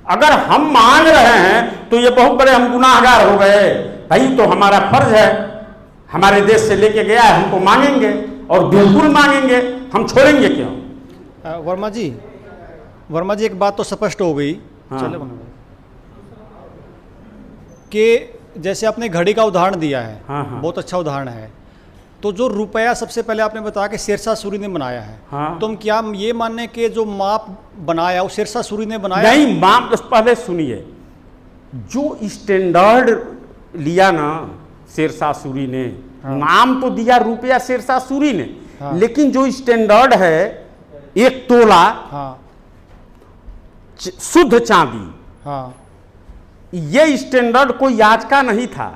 अगर हम मांग रहे हैं तो ये बहुत बड़े हम गुनाहगार हो गए। भाई तो हमारा फर्ज है, हमारे देश से लेके गया है, हमको मांगेंगे और बिल्कुल मांगेंगे, हम छोड़ेंगे क्यों? वर्मा जी एक बात तो स्पष्ट हो गई। हाँ। चले कि जैसे आपने घड़ी का उदाहरण दिया है, हाँ, हाँ। बहुत अच्छा उदाहरण है। तो जो रुपया सबसे पहले आपने बताया कि शेरशाह सूरी ने बनाया है, हाँ। तो हम क्या ये मानने के जो माप बनाया वो शेरशाह सूरी ने बनाया? नहीं, माप पहले सुनिए, जो स्टैंडर्ड लिया ना शेरशाह सूरी ने, हाँ। नाम तो दिया रुपया शेरशाह सूरी ने, हाँ। लेकिन जो स्टैंडर्ड है 1 तोला हाँ शुद्ध चांदी, हाँ, ये स्टैंडर्ड कोई आज का नहीं था,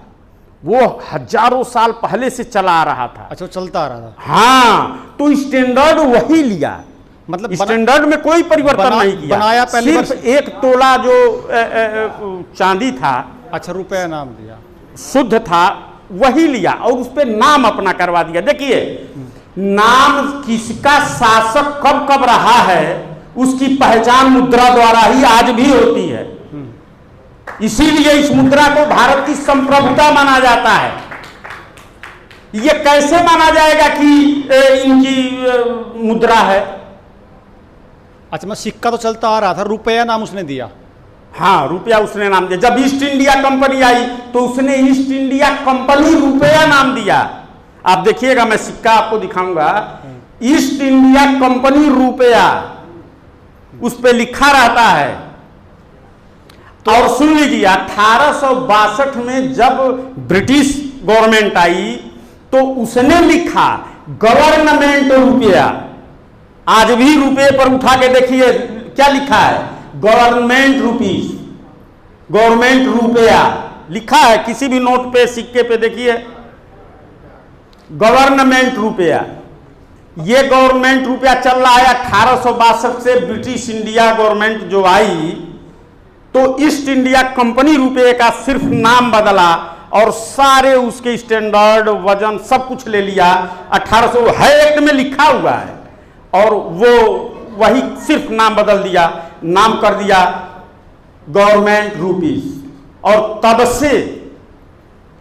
वो हजारों साल पहले से चला आ रहा था। अच्छा, चलता आ रहा था। हाँ, तो स्टैंडर्ड वही लिया, मतलब स्टैंडर्ड में कोई परिवर्तन नहीं किया, बनाया पहले सिर्फ 1 तोला जो चांदी था, अच्छा, रुपया नाम दिया, शुद्ध था, वही लिया और उस पर नाम अपना करवा दिया। देखिए, नाम किसका शासक कब कब रहा है उसकी पहचान मुद्रा द्वारा ही आज भी होती है। इसीलिए इस मुद्रा को भारत की संप्रभुता माना जाता है। ये कैसे माना जाएगा कि इनकी मुद्रा है? अच्छा, मैं सिक्का तो चलता आ रहा था, रुपया नाम उसने दिया। हाँ, रुपया उसने नाम दिया। जब ईस्ट इंडिया कंपनी आई तो उसने ईस्ट इंडिया कंपनी रुपया नाम दिया। आप देखिएगा, मैं सिक्का आपको दिखाऊंगा, ईस्ट इंडिया कंपनी रुपया उस पे लिखा रहता है। तो और सुन लीजिए, 1862 में जब ब्रिटिश गवर्नमेंट आई तो उसने लिखा गवर्नमेंट रुपया। आज भी रुपये पर उठा के देखिए क्या लिखा है? गवर्नमेंट रुपीस, गवर्नमेंट रुपया लिखा है किसी भी नोट पे, सिक्के पे देखिए गवर्नमेंट रुपया। ये गवर्नमेंट रुपया चल रहा है 1862 से। ब्रिटिश इंडिया गवर्नमेंट जो आई तो ईस्ट इंडिया कंपनी रुपये का सिर्फ नाम बदला और सारे उसके स्टैंडर्ड वजन सब कुछ ले लिया। 1800 है एक्ट में लिखा हुआ है और वो वही सिर्फ नाम बदल दिया, नाम कर दिया गवर्नमेंट रुपीस, और तब से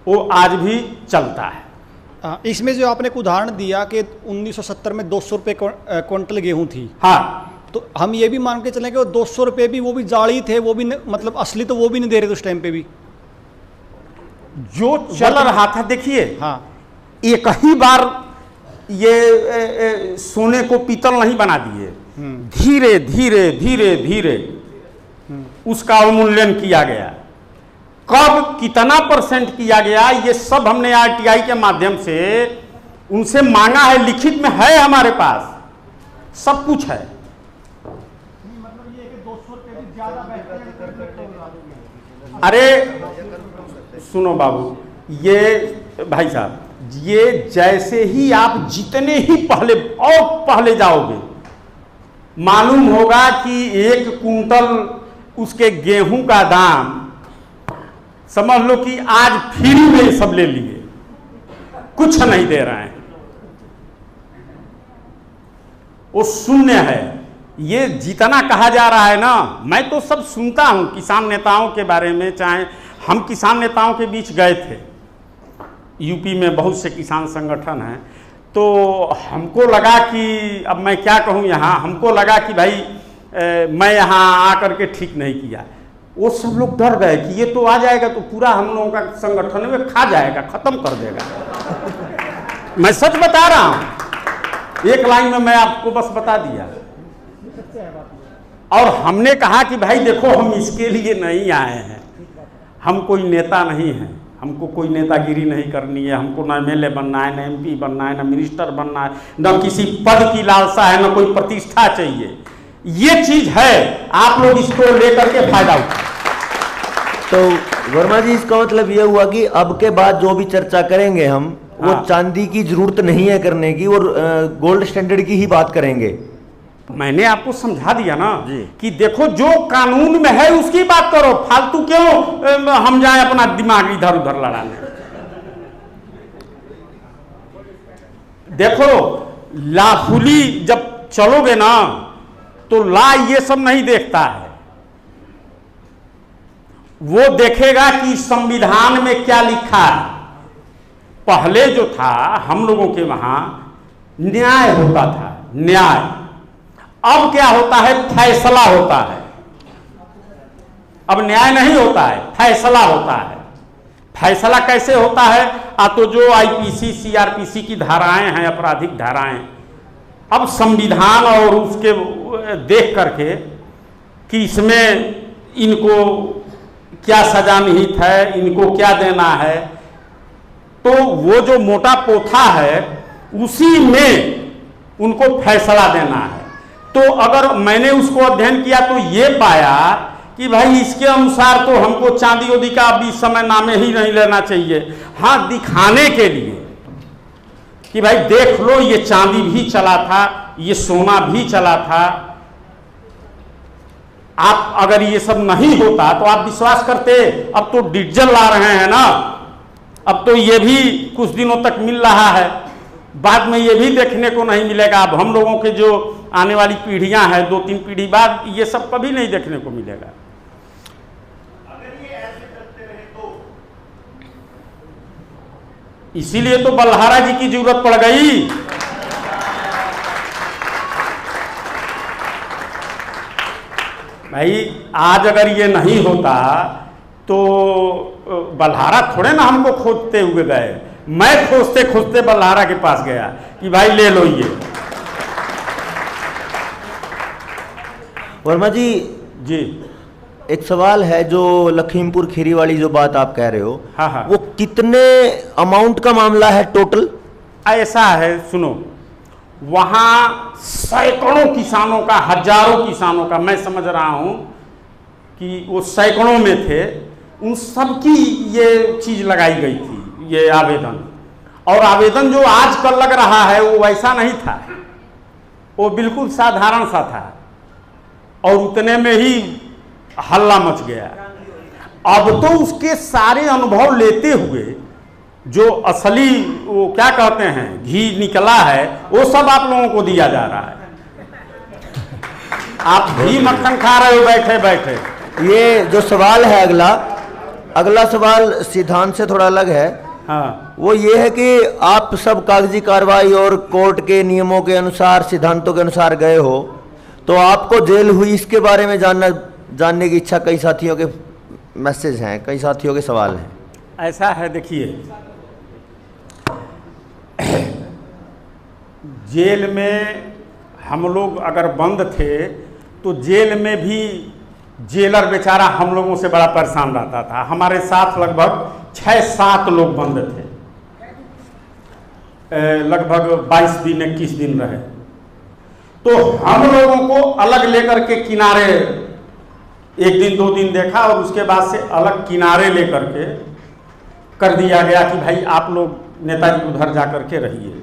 वो आज भी चलता है। इसमें जो आपने एक उदाहरण दिया कि 1970 में 200 रुपये क्विंटल गेहूं थी, हाँ, तो हम ये भी मान के चलें कि वो 200 रुपये भी वो भी जाली थे, वो भी मतलब असली तो वो भी नहीं दे रहे थे उस टाइम पे भी जो चल रहा था। देखिए हाँ, एक ही बार ये सोने को पीतल नहीं बना दिए, धीरे धीरे धीरे धीरे उसका अवमूल्यन किया गया। कब कितना % किया गया ये सब हमने RTI के माध्यम से उनसे मांगा है, लिखित में है हमारे पास, सब कुछ है। अरे सुनो बाबू, ये भाई साहब, ये जैसे ही आप जितने ही पहले और पहले जाओगे मालूम होगा कि 1 कुंटल उसके गेहूं का दाम समझ लो कि आज फ्री में सब ले लिए, कुछ नहीं दे रहे हैं, वो शून्य है। ये जितना कहा जा रहा है ना, मैं तो सब सुनता हूं किसान नेताओं के बारे में। चाहे हम किसान नेताओं के बीच गए थे, यूपी में बहुत से किसान संगठन हैं, तो हमको लगा कि अब मैं क्या कहूं यहाँ, हमको लगा कि भाई मैं यहाँ आकर के ठीक नहीं किया। वो सब लोग डर गए कि ये तो आ जाएगा तो पूरा हम लोगों का संगठन में खा जाएगा, खत्म कर देगा। मैं सच बता रहा हूं, एक लाइन में मैं आपको बस बता दिया। और हमने कहा कि भाई देखो, हम इसके लिए नहीं आए हैं, हम कोई नेता नहीं हैं, हमको कोई नेतागिरी नहीं करनी है, हमको ना MLA बनना है, ना MP बनना है, ना मिनिस्टर बनना है, ना किसी पद की लालसा है, ना कोई प्रतिष्ठा चाहिए। ये चीज है, आप लोग इसको लेकर के फायदा उठाएं। तो वर्मा जी, इसका मतलब ये हुआ कि अब के बाद जो भी चर्चा करेंगे हम, वो चांदी की जरूरत नहीं है करने की, और गोल्ड स्टैंडर्ड की ही बात करेंगे। मैंने आपको समझा दिया ना कि देखो जो कानून में है उसकी बात करो, फालतू क्यों हम जाए अपना दिमाग इधर उधर लड़ाने। देखो लाफुली जब चलोगे ना तो ला ये सब नहीं देखता है, वो देखेगा कि संविधान में क्या लिखा है। पहले जो था हम लोगों के वहां न्याय होता था, न्याय। अब क्या होता है? फैसला होता है। अब न्याय नहीं होता है, फैसला होता है। फैसला कैसे होता है? तो जो IPC CRPC की धाराएं हैं, आपराधिक धाराएं, अब संविधान और उसके देख करके कि इसमें इनको क्या सजा निहित है, इनको क्या देना है, तो वो जो मोटा पोथा है उसी में उनको फैसला देना है। तो अगर मैंने उसको अध्ययन किया तो ये पाया कि भाई इसके अनुसार तो हमको चांदी उदी का अभी इस समय नामे ही नहीं लेना चाहिए। हाँ, दिखाने के लिए कि भाई देख लो, ये चांदी भी चला था, ये सोना भी चला था। आप अगर ये सब नहीं होता तो आप विश्वास करते? अब तो डीजल ला रहे हैं ना, अब तो ये भी कुछ दिनों तक मिल रहा है, बाद में ये भी देखने को नहीं मिलेगा। अब हम लोगों के जो आने वाली पीढ़ियां हैं, 2-3 पीढ़ी बाद, ये सब कभी नहीं देखने को मिलेगा। अगर ये ऐसे चलते रहे तो इसीलिए तो बल्हारा जी की जरूरत पड़ गई। भाई आज अगर ये नहीं होता तो बल्हारा थोड़े ना हमको खोजते हुए गए, मैं खोजते खोजते बल्हारा के पास गया कि भाई ले लो ये। वर्मा जी जी, एक सवाल है, जो लखीमपुर खीरी वाली जो बात आप कह रहे हो, हाँ, वो कितने अमाउंट का मामला है टोटल? ऐसा है, सुनो, वहाँ सैकड़ों किसानों का, हजारों किसानों का, मैं समझ रहा हूँ कि वो सैकड़ों में थे, उन सबकी ये चीज़ लगाई गई थी, ये आवेदन। और आवेदन जो आजकल लग रहा है वो वैसा नहीं था, वो बिल्कुल साधारण सा था, और उतने में ही हल्ला मच गया। अब तो उसके सारे अनुभव लेते हुए जो असली वो क्या कहते हैं घी निकला है, वो सब आप लोगों को दिया जा रहा है। आप घी मक्खन खा रहे हो बैठे बैठे। ये जो सवाल है अगला सवाल सिद्धांत से थोड़ा अलग है। हाँ, वो ये है कि आप सब कागजी कार्रवाई और कोर्ट के नियमों के अनुसार, सिद्धांतों के अनुसार गए हो, तो आपको जेल हुई इसके बारे में जानने की इच्छा कई साथियों के मैसेज हैं, कई साथियों के सवाल हैं। ऐसा है, देखिए जेल में हम लोग अगर बंद थे तो जेल में भी जेलर बेचारा हम लोगों से बड़ा परेशान रहता था। हमारे साथ लगभग 6-7 लोग बंद थे, लगभग 22 दिन 21 दिन रहे। तो हम लोगों को अलग लेकर के किनारे 1 दिन 2 दिन देखा, और उसके बाद से अलग किनारे लेकर के कर दिया गया कि भाई आप लोग नेताजी उधर जा कर के रहिए,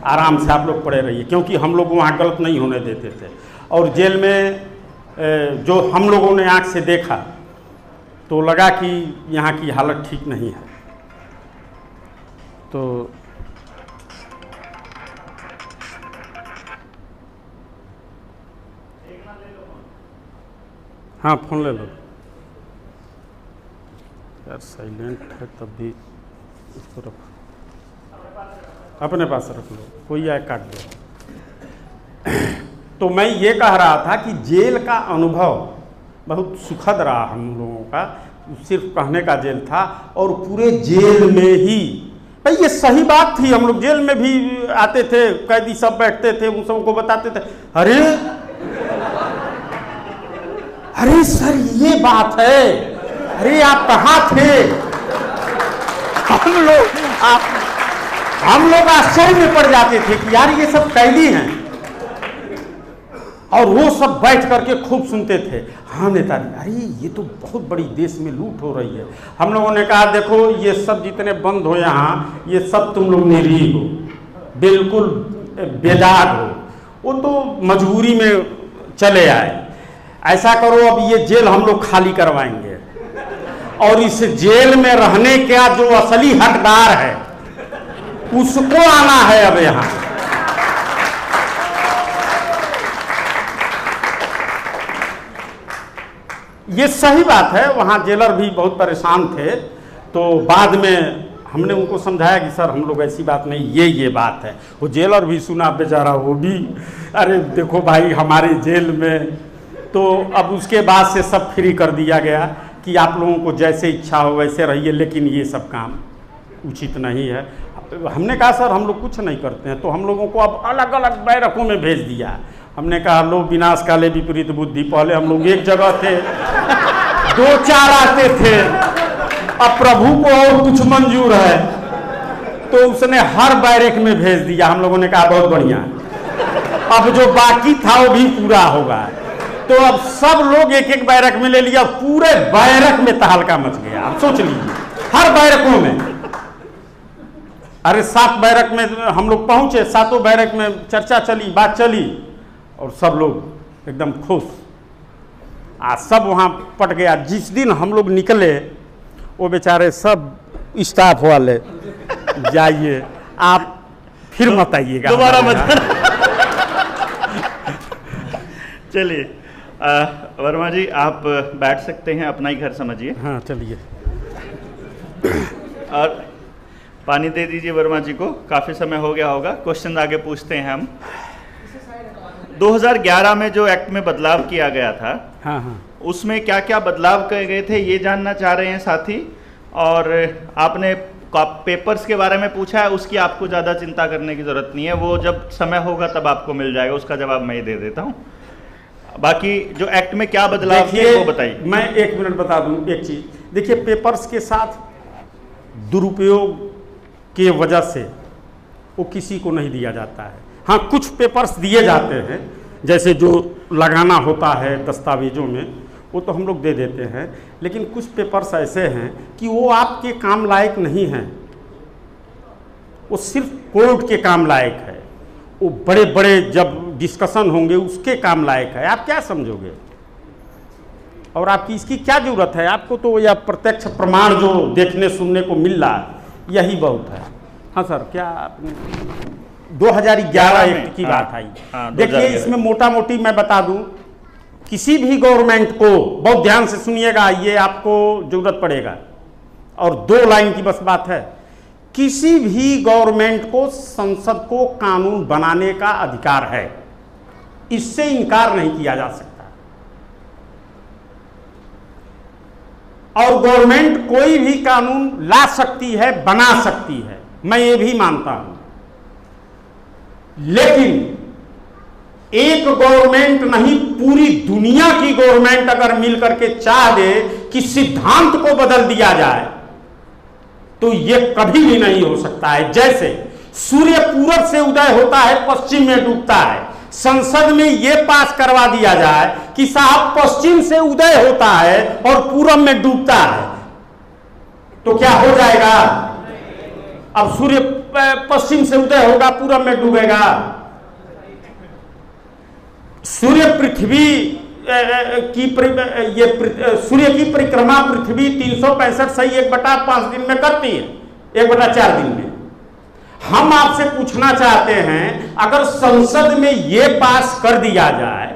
आराम से आप लोग पड़े रहिए, क्योंकि हम लोग वहाँ गलत नहीं होने देते थे। और जेल में जो हम लोगों ने आँख से देखा तो लगा कि यहाँ की हालत ठीक नहीं है। तो हाँ, फोन ले लो यार, साइलेंट है तब भी इसको रखो, अपने पास रख लो, कोई आए काट दो। तो मैं ये कह रहा था कि जेल का अनुभव बहुत सुखद रहा हम लोगों का, सिर्फ कहने का जेल था। और पूरे जेल में ही भाई ये सही बात थी, हम लोग जेल में भी आते थे, कैदी सब बैठते थे, उन सबको बताते थे, अरे सर ये बात है, अरे आप कहाँ थे। हम लोग आश्चर्य में पड़ जाते थे कि यार ये सब कैदी हैं, और वो सब बैठ करके खूब सुनते थे। हाँ नेताजी, अरे ये तो बहुत बड़ी देश में लूट हो रही है। हम लोगों ने कहा देखो ये सब जितने बंद हो यहाँ, ये सब तुम लोग निरीह हो, बिल्कुल बेदाग हो, वो तो मजबूरी में चले आए। ऐसा करो अब ये जेल हम लोग खाली करवाएंगे, और इस जेल में रहने का जो असली हकदार है उसको आना है अब यहाँ। ये सही बात है, वहाँ जेलर भी बहुत परेशान थे। तो बाद में हमने उनको समझाया कि सर हम लोग ऐसी बात नहीं, ये बात है। वो जेलर भी सुना बेचारा, वो भी अरे देखो भाई हमारे जेल में। तो अब उसके बाद से सब फ्री कर दिया गया कि आप लोगों को जैसे इच्छा हो वैसे रहिए, लेकिन ये सब काम उचित नहीं है। हमने कहा सर हम लोग कुछ नहीं करते हैं, तो हम लोगों को अब अलग अलग बैरकों में भेज दिया। हमने कहा लो विनाश काले विपरीत बुद्धि, पहले हम लोग एक जगह थे, 2-4 आते थे, अब प्रभु को और कुछ मंजूर है तो उसने हर बैरक में भेज दिया। हम लोगों ने कहा बहुत बढ़िया, अब जो बाकी था वो भी पूरा होगा। तो अब सब लोग एक एक बैरक में ले लिया, पूरे बैरक में तहलका मच गया। आप सोच लीजिए, हर बैरकों में। अरे 7 बैरक में हम लोग पहुंचे, 7 बैरक में चर्चा चली, बात चली, और सब लोग एकदम खुश। आज सब वहाँ पट गया। जिस दिन हम लोग निकले वो बेचारे सब स्टाफ वाले, जाइए आप फिर मत आइएगा, दोबारा मत। चलिए वर्मा जी आप बैठ सकते हैं, अपना ही घर समझिए। हाँ चलिए। और पानी दे दीजिए वर्मा जी को, काफ़ी समय हो गया होगा। क्वेश्चन आगे पूछते हैं हम। 2011 में जो एक्ट में बदलाव किया गया था, हाँ, उसमें क्या क्या बदलाव किए गए थे ये जानना चाह रहे हैं साथी। और आपने पेपर्स के बारे में पूछा है, उसकी आपको ज़्यादा चिंता करने की ज़रूरत नहीं है, वो जब समय होगा तब आपको मिल जाएगा, उसका जवाब मैं ही दे देता हूँ। बाकी जो एक्ट में क्या बदलाव किए वो बताइए। मैं 1 मिनट बता दूं एक चीज़। देखिए पेपर्स के साथ दुरुपयोग की वजह से वो किसी को नहीं दिया जाता है। हाँ, कुछ पेपर्स दिए जाते हैं, जैसे जो लगाना होता है दस्तावेजों में, वो तो हम लोग दे देते हैं, लेकिन कुछ पेपर्स ऐसे हैं कि वो आपके काम लायक नहीं हैं, वो सिर्फ कोर्ट के काम लायक है, वो बड़े बड़े जब डिस्कशन होंगे उसके काम लायक है। आप क्या समझोगे? और आपकी इसकी क्या जरूरत है? आपको तो यह प्रत्यक्ष प्रमाण जो देखने सुनने को मिल रहा है यही बहुत है। हाँ सर, क्या आपने 2011 एक्ट की बात आई? देखिए, इसमें मोटा मोटी मैं बता दूं, किसी भी गवर्नमेंट को, बहुत ध्यान से सुनिएगा, ये आपको जरूरत पड़ेगा, और 2 लाइन की बस बात है, किसी भी गवर्नमेंट को संसद को कानून बनाने का अधिकार है, इससे इनकार नहीं किया जा सकता। और गवर्नमेंट कोई भी कानून ला सकती है, बना सकती है, मैं ये भी मानता हूं, लेकिन एक गवर्नमेंट नहीं, पूरी दुनिया की गवर्नमेंट अगर मिलकर के चाह दे कि सिद्धांत को बदल दिया जाए तो यह कभी भी नहीं हो सकता है। जैसे सूर्य पूरब से उदय होता है, पश्चिम में डूबता है, संसद में यह पास करवा दिया जाए कि साहब पश्चिम से उदय होता है और पूरब में डूबता है, तो क्या हो जाएगा? अब सूर्य पश्चिम से उदय होगा, पूरब में डूबेगा। सूर्य पृथ्वी की सूर्य की परिक्रमा पृथ्वी 365 सही 1/5 दिन में करती है, 1/4 दिन में। हम आपसे पूछना चाहते हैं, अगर संसद में यह पास कर दिया जाए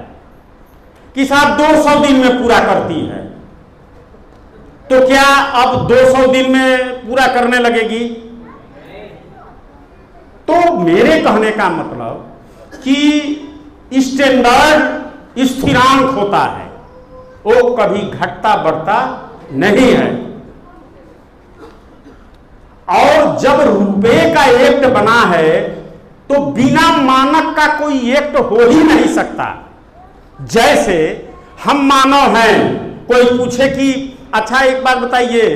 कि साहब 200 दिन में पूरा करती है, तो क्या अब 200 दिन में पूरा करने लगेगी? तो मेरे कहने का मतलब कि स्टैंडर्ड स्थिरांक होता है, वो कभी घटता बढ़ता नहीं है। और जब रुपए का एक्ट बना है तो बिना मानक का कोई एक्ट हो ही नहीं सकता। जैसे हम मानव हैं, कोई पूछे कि अच्छा एक बात बताइए,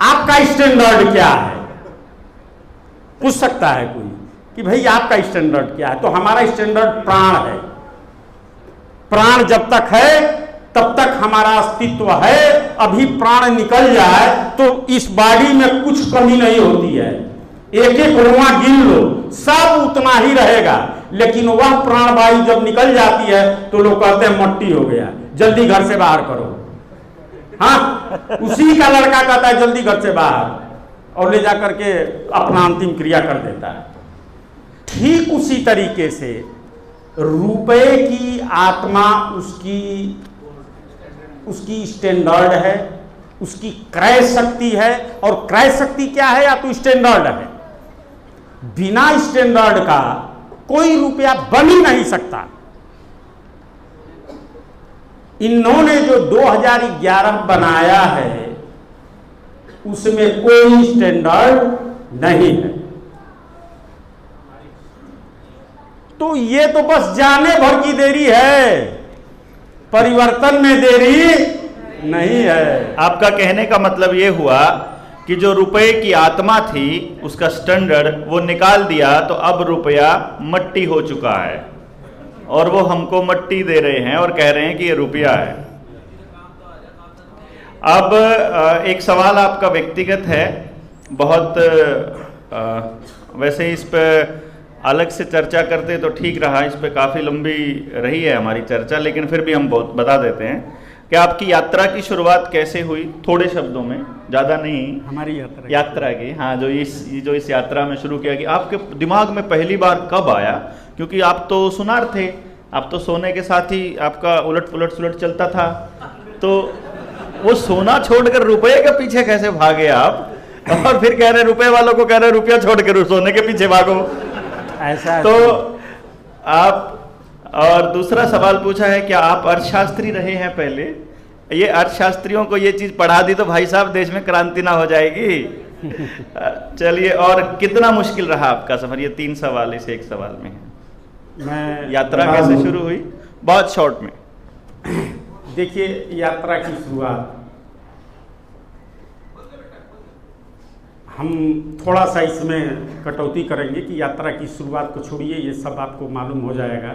आपका स्टैंडर्ड क्या है? पूछ सकता है कोई कि भाई आपका स्टैंडर्ड क्या है? तो हमारा स्टैंडर्ड प्राण है। प्राण जब तक है तब तक हमारा अस्तित्व है। अभी प्राण निकल जाए तो इस बॉडी में कुछ कमी नहीं होती है, एक एक रोआ गिन लो, सब उतना ही रहेगा। लेकिन वह प्राणवायु जब निकल जाती है तो लोग कहते हैं मट्टी हो गया, जल्दी घर से बाहर करो। हाँ, उसी का लड़का कहता है जल्दी घर से बाहर, और ले जाकर के अपना अंतिम क्रिया कर देता है। ठीक उसी तरीके से रुपए की आत्मा उसकी स्टैंडर्ड है, उसकी क्रय शक्ति है। और क्रय शक्ति क्या है? या तो स्टैंडर्ड है। बिना स्टैंडर्ड का कोई रुपया बन ही नहीं सकता। इन्होंने जो 2011 बनाया है उसमें कोई स्टैंडर्ड नहीं है। तो ये तो बस जाने भर की देरी है, परिवर्तन में देरी नहीं है। आपका कहने का मतलब ये हुआ कि जो रुपए की आत्मा थी उसका स्टैंडर्ड वो निकाल दिया, तो अब रुपया मट्टी हो चुका है और वो हमको मट्टी दे रहे हैं और कह रहे हैं कि ये रुपया है। अब एक सवाल आपका व्यक्तिगत है, बहुत वैसे इस पर अलग से चर्चा करते तो ठीक रहा, इस पे काफ़ी लंबी रही है हमारी चर्चा, लेकिन फिर भी हम बहुत बता देते हैं कि आपकी यात्रा की शुरुआत कैसे हुई, थोड़े शब्दों में, ज़्यादा नहीं। हमारी यात्रा की, हाँ, जो इस यात्रा में शुरू किया कि आपके दिमाग में पहली बार कब आया? क्योंकि आप तो सुनार थे, आप तो सोने के साथ ही आपका उलट पुलट सुलट चलता था, तो वो सोना छोड़कर रुपये के पीछे कैसे भागे आप? और फिर कह रहे रुपये वालों को कह रहे रुपया छोड़कर सोने के पीछे भागो। ऐसा तो आप, और दूसरा सवाल पूछा है क्या आप अर्थशास्त्री रहे हैं पहले? ये अर्थशास्त्रियों को ये चीज पढ़ा दी तो भाई साहब देश में क्रांति ना हो जाएगी। चलिए, और कितना मुश्किल रहा आपका सफर? ये 3 सवाल इस एक सवाल में है। मैं यात्रा कैसे शुरू हुई, बहुत शॉर्ट में? देखिए, यात्रा की शुरुआत हम थोड़ा सा इसमें कटौती करेंगे कि यात्रा की शुरुआत को छोड़िए, ये सब आपको मालूम हो जाएगा।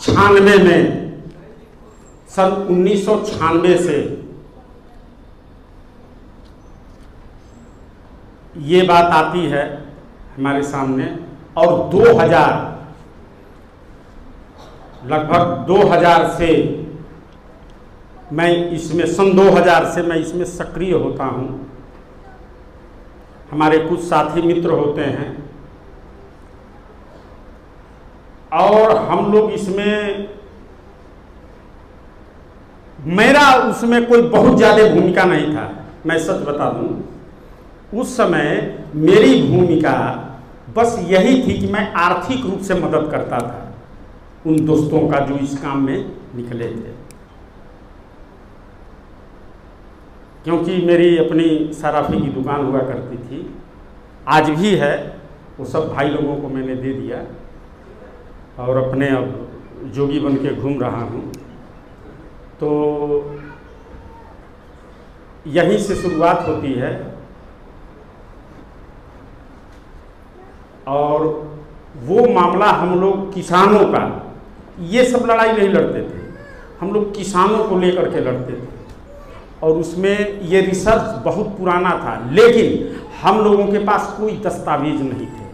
96 में, सन 1996 से ये बात आती है हमारे सामने, और 2000, लगभग 2000 से मैं इसमें, सन 2000 से मैं इसमें सक्रिय होता हूँ। हमारे कुछ साथी मित्र होते हैं और हम लोग इसमें, मेरा उसमें कोई बहुत ज़्यादा भूमिका नहीं था। मैं सच बता दूं, उस समय मेरी भूमिका बस यही थी कि मैं आर्थिक रूप से मदद करता था उन दोस्तों का जो इस काम में निकले थे, क्योंकि मेरी अपनी सराफी की दुकान हुआ करती थी, आज भी है। वो सब भाई लोगों को मैंने दे दिया और अपने अब जोगी बन के घूम रहा हूँ। तो यहीं से शुरुआत होती है और वो मामला हम लोग किसानों का, ये सब लड़ाई नहीं लड़ते थे, हम लोग किसानों को लेकर के लड़ते थे और उसमें ये रिसर्च बहुत पुराना था, लेकिन हम लोगों के पास कोई दस्तावेज नहीं थे।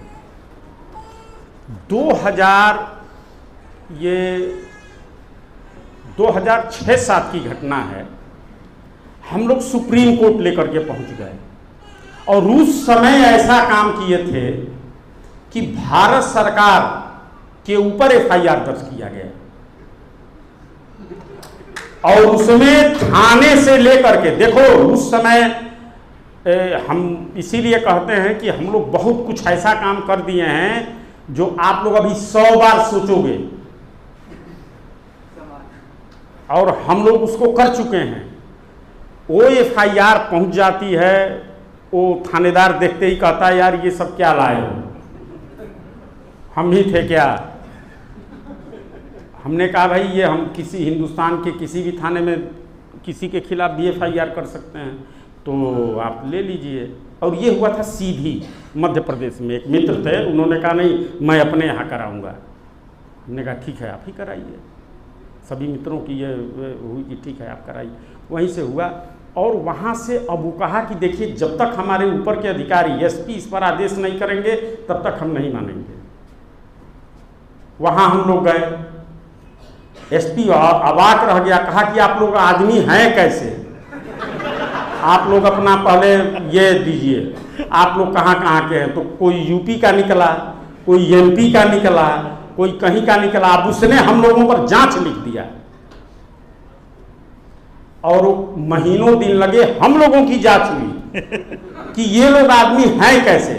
2006-7 की घटना है, हम लोग सुप्रीम कोर्ट लेकर के पहुंच गए और उस समय ऐसा काम किए थे कि भारत सरकार के ऊपर FIR दर्ज किया गया और उसमें थाने से लेकर के, देखो उस समय हम इसीलिए कहते हैं कि हम लोग बहुत कुछ ऐसा काम कर दिए हैं जो आप लोग अभी 100 बार सोचोगे, और हम लोग उसको कर चुके हैं। वो FIR पहुंच जाती है, वो थानेदार देखते ही कहता है यार ये सब क्या लाए हो, हम ही थे क्या? हमने कहा भाई ये हम किसी हिंदुस्तान के किसी भी थाने में किसी के खिलाफ भी FIR कर सकते हैं, तो आप ले लीजिए। और ये हुआ था सीधी मध्य प्रदेश में, एक मित्र थे, उन्होंने कहा नहीं मैं अपने यहाँ कराऊंगा। हमने कहा ठीक है आप ही कराइए, सभी मित्रों की ये हुई कि ठीक है आप कराइए। वहीं से हुआ और वहाँ से अब वो कहा कि देखिए जब तक हमारे ऊपर के अधिकारी SP इस पर आदेश नहीं करेंगे तब तक हम नहीं मानेंगे। वहाँ हम लोग गए, SP अवाक रह गया, कहा कि आप लोग आदमी हैं कैसे, आप लोग अपना पहले ये दीजिए, आप लोग कहाँ कहाँ के हैं। तो कोई यूपी का निकला, कोई MP का निकला, कोई कहीं का निकला। अब उसने हम लोगों पर जांच लिख दिया और महीनों दिन लगे, हम लोगों की जांच हुई कि ये लोग आदमी हैं कैसे।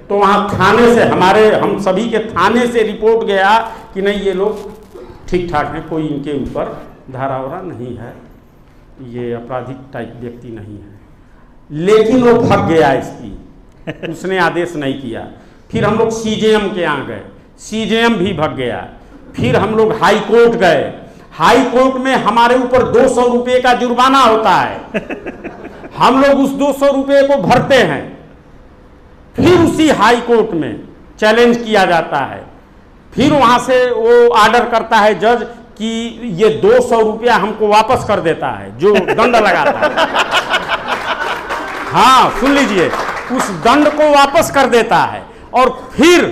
तो वहाँ थाने से हम सभी के थाने से रिपोर्ट गया कि नहीं ये लोग ठीक ठाक हैं, कोई इनके ऊपर धारा वारा नहीं है, ये आपराधिक टाइप व्यक्ति नहीं है। लेकिन वो भाग गया SP, उसने आदेश नहीं किया। फिर हम लोग CJM के यहाँ गए, CJM भी भाग गया। फिर हम लोग हाई कोर्ट गए, हाई कोर्ट में हमारे ऊपर 200 रुपये का जुर्माना होता है, हम लोग उस 200 रुपये को भरते हैं। फिर उसी हाई कोर्ट में चैलेंज किया जाता है, फिर वहां से वो आर्डर करता है जज कि ये 200 रुपया हमको वापस कर देता है जो दंड लगाता है। हाँ सुन लीजिए, उस दंड को वापस कर देता है और फिर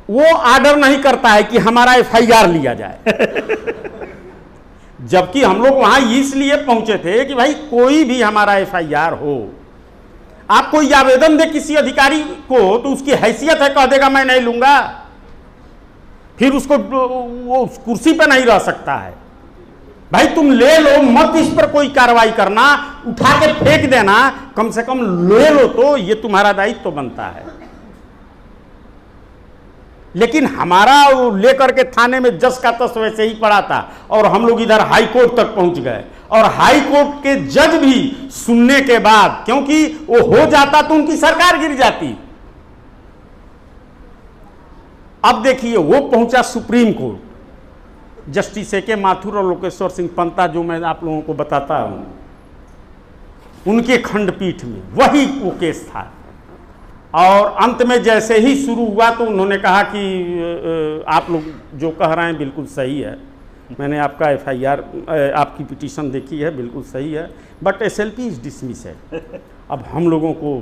वो आर्डर नहीं करता है कि हमारा FIR लिया जाए। जबकि हम लोग वहां इसलिए पहुंचे थे कि भाई कोई भी हमारा FIR हो, आप कोई आवेदन दे किसी अधिकारी को तो उसकी हैसियत है, कह देगा मैं नहीं लूंगा, फिर उसको वो कुर्सी पर नहीं रह सकता है। भाई तुम ले लो, मत इस पर कोई कार्रवाई करना, उठा के फेंक देना, कम से कम ले लो तो ये तुम्हारा दायित्व तो बनता है। लेकिन हमारा वो लेकर के थाने में जस का तस वैसे ही पड़ा था और हम लोग इधर हाई कोर्ट तक पहुंच गए और हाई कोर्ट के जज भी सुनने के बाद, क्योंकि वो हो जाता तो उनकी सरकार गिर जाती। अब देखिए वो पहुंचा supreme court, justice AK Mathur और लोकेश्वर सिंह पंता, जो मैं आप लोगों को बताता हूं। उनके खंडपीठ में, वही वो केस था। और अंत में जैसे ही शुरू हुआ तो उन्होंने कहा कि आप लोग जो कह रहे हैं बिल्कुल सही है, मैंने आपका FIR आपकी पिटीशन देखी है, बिल्कुल सही है, बट SLP इज डिसमिस्ड। अब हम लोगों को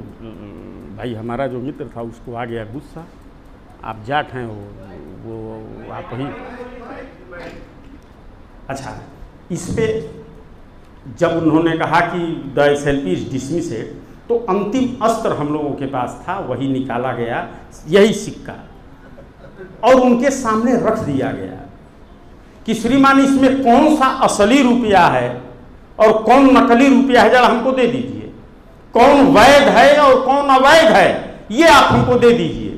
भाई हमारा जो मित्र था उसको आ गया गुस्सा, आप जाट हैं, वो आप ही। अच्छा, इस पे जब उन्होंने कहा कि द SLP इज डिसमिस्ड, तो अंतिम अस्त्र हम लोगों के पास था, वही निकाला गया, यही सिक्का, और उनके सामने रख दिया गया कि श्रीमान इसमें कौन सा असली रुपया है और कौन नकली रुपया है, जरा हमको दे दीजिए, कौन वैध है और कौन अवैध है, ये आप हमको दे दीजिए।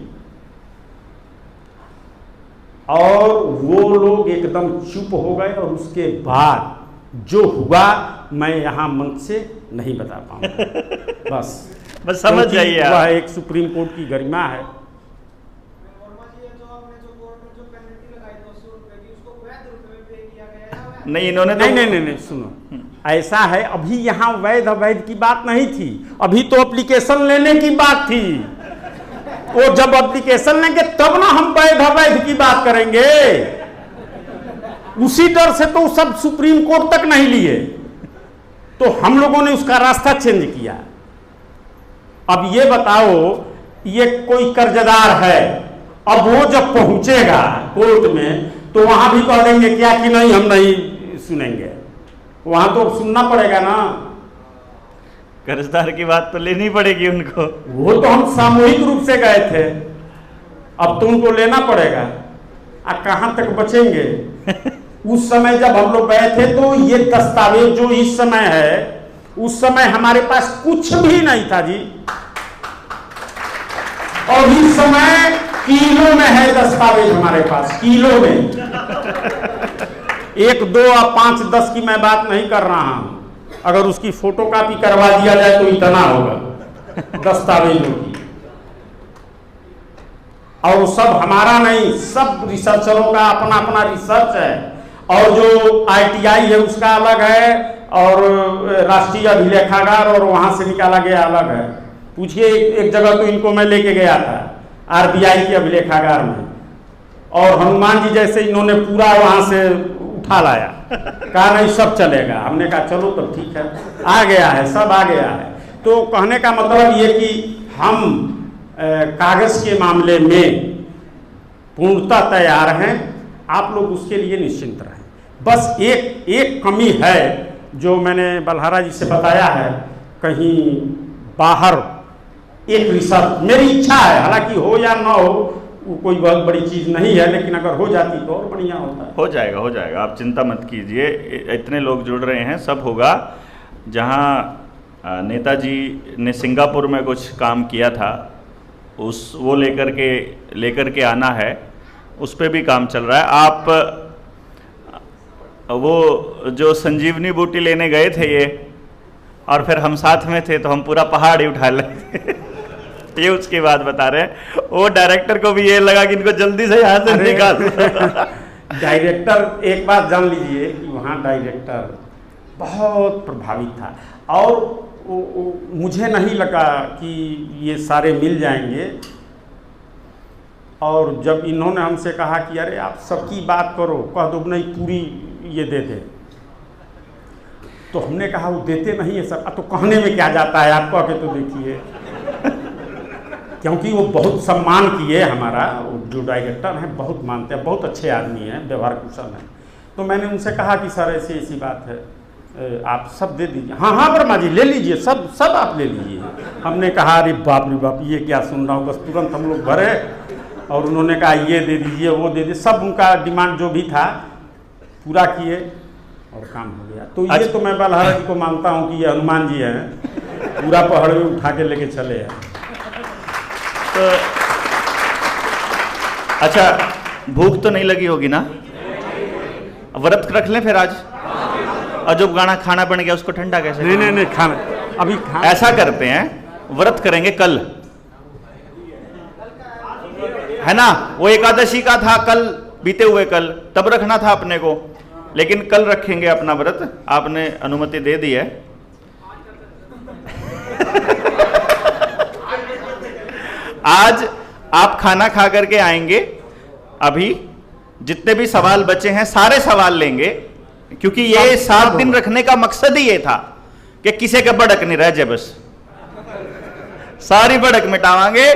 और वो लोग एकदम चुप हो गए, और उसके बाद जो हुआ मैं यहाँ मंच से नहीं बता पाऊंगा। बस समझ जाइए, वह एक सुप्रीम कोर्ट की गरिमा है। नहीं, इन्होंने नहीं, सुनो, ऐसा है, अभी यहाँ वैध अवैध की बात नहीं थी, अभी तो एप्लीकेशन लेने की बात थी। वो जब एप्लीकेशन लेंगे तब ना हम वैध अवैध की बात करेंगे। उसी डर से तो सब सुप्रीम कोर्ट तक नहीं लिए, तो हम लोगों ने उसका रास्ता चेंज किया। अब ये बताओ, ये कोई कर्जदार है, अब वो जब पहुंचेगा कोर्ट में तो वहां भी कह देंगे क्या कि नहीं हम नहीं सुनेंगे, वहां तो सुनना पड़ेगा ना। कर्जदार की बात तो लेनी पड़ेगी उनको। वो तो हम सामूहिक रूप से गए थे, अब तो उनको लेना पड़ेगा। कहां तक बचेंगे? उस समय जब हम लोग गए थे तो ये दस्तावेज जो इस समय है, उस समय हमारे पास कुछ भी नहीं था जी, और इस समय किलो में है दस्तावेज हमारे पास, किलो में। 1, 2 और 5, 10 की मैं बात नहीं कर रहा हूं, अगर उसकी फोटोकॉपी करवा दिया जाए तो इतना होगा दस्तावेजों की। और सब हमारा नहीं, सब रिसर्चरों का अपना अपना रिसर्च है, और जो ITI है उसका अलग है, और राष्ट्रीय अभिलेखागार और वहां से निकाला गया अलग है। पूछिए, एक जगह तो इनको मैं लेके गया था RBI के अभिलेखागार में, और हनुमान जी जैसे इन्होंने पूरा वहां से उठा लाया, कहा नहीं सब चलेगा। हमने कहा चलो तो ठीक है, आ गया है, सब आ गया है। तो कहने का मतलब ये कि हम कागज के मामले में पूर्णतः तैयार हैं, आप लोग उसके लिए निश्चिंत रहें। बस एक कमी है जो मैंने बल्हारा जी से बताया है, कहीं बाहर एक रिसर्च, मेरी इच्छा है, हालांकि हो या ना हो वो कोई बहुत बड़ी चीज़ नहीं है, लेकिन अगर हो जाती तो और बढ़िया होता है। हो जाएगा, आप चिंता मत कीजिए, इतने लोग जुड़ रहे हैं, सब होगा। जहाँ नेताजी ने सिंगापुर में कुछ काम किया था, वो लेकर के आना है, उस पर भी काम चल रहा है। आप वो जो संजीवनी बूटी लेने गए थे ये, और फिर हम साथ में थे तो हम पूरा पहाड़ ही उठा लेते थे। ये उसकी बात बता रहे हैं। वो डायरेक्टर को भी ये लगा कि इनको जल्दी से यहाँ से निकाल। डायरेक्टर, एक बात जान लीजिए कि वहाँ डायरेक्टर बहुत प्रभावित था, और मुझे नहीं लगा कि ये सारे मिल जाएंगे। और जब इन्होंने हमसे कहा कि अरे आप सबकी बात करो, कह दो नहीं पूरी ये दे दे, तो हमने कहा वो देते नहीं है सर। तो कहने में क्या जाता है, आप कह के तो देखिए। क्योंकि वो बहुत सम्मान किए हमारा, जो डायरेक्टर हैं बहुत मानते हैं, बहुत अच्छे आदमी हैं, व्यवहार कुशल हैं। तो मैंने उनसे कहा कि सर ऐसी बात है, आप सब दे दीजिए। हाँ वर्मा जी ले लीजिए, सब आप ले लीजिए। हमने कहा अरे बाप रे बाप, ये क्या सुन रहा हूँ। बस तुरंत हम लोग भरे, और उन्होंने कहा ये दे दीजिए, वो दे दीजिए, सब उनका डिमांड जो भी था पूरा किए, और काम हो गया। तो ये तो मैं बल्हारा जी को मानता हूँ कि ये हनुमान जी हैं, पूरा पहाड़ में उठा के लेके चले हैं। तो अच्छा, भूख तो नहीं लगी होगी ना? व्रत रख लें फिर आज, और जो खाना बन गया उसको ठंडा कैसे? नहीं खाना अभी ऐसा करते हैं, व्रत करेंगे कल, है ना? वो एकादशी का था कल, बीते हुए कल, तब रखना था अपने को, लेकिन कल रखेंगे अपना व्रत। आपने अनुमति दे दी है। आज आप खाना खा करके आएंगे, अभी जितने भी सवाल बचे हैं सारे सवाल लेंगे, क्योंकि ये 7 दिन रखने का मकसद ही ये था कि किसी का भड़क नहीं रह जाए, बस सारी भड़क मिटावांगे,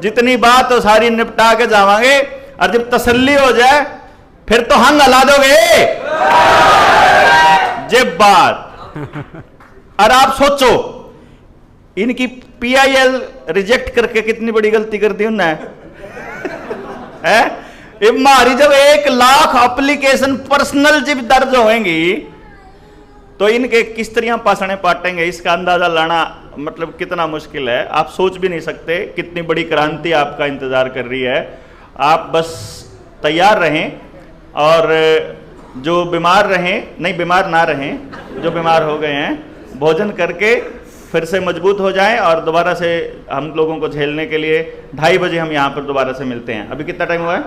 जितनी बात हो सारी निपटा के जावांगे, और जब तसल्ली हो जाए फिर तो हंग हला दोगे जब बात। और आप सोचो इनकी PIL रिजेक्ट करके कितनी बड़ी गलती कर दी उन्होंने है? हमारी जब 1 लाख एप्लीकेशन पर्सनल जब दर्ज होंगी तो इनके किस तरह पासने पाटेंगे, इसका अंदाजा लाना मतलब कितना मुश्किल है। आप सोच भी नहीं सकते कितनी बड़ी क्रांति आपका इंतजार कर रही है। आप बस तैयार रहें, और जो बीमार रहें, नहीं बीमार ना रहें, जो बीमार हो गए हैं भोजन करके फिर से मजबूत हो जाएं, और दोबारा से हम लोगों को झेलने के लिए 2:30 बजे हम यहाँ पर दोबारा से मिलते हैं। अभी कितना टाइम हुआ है?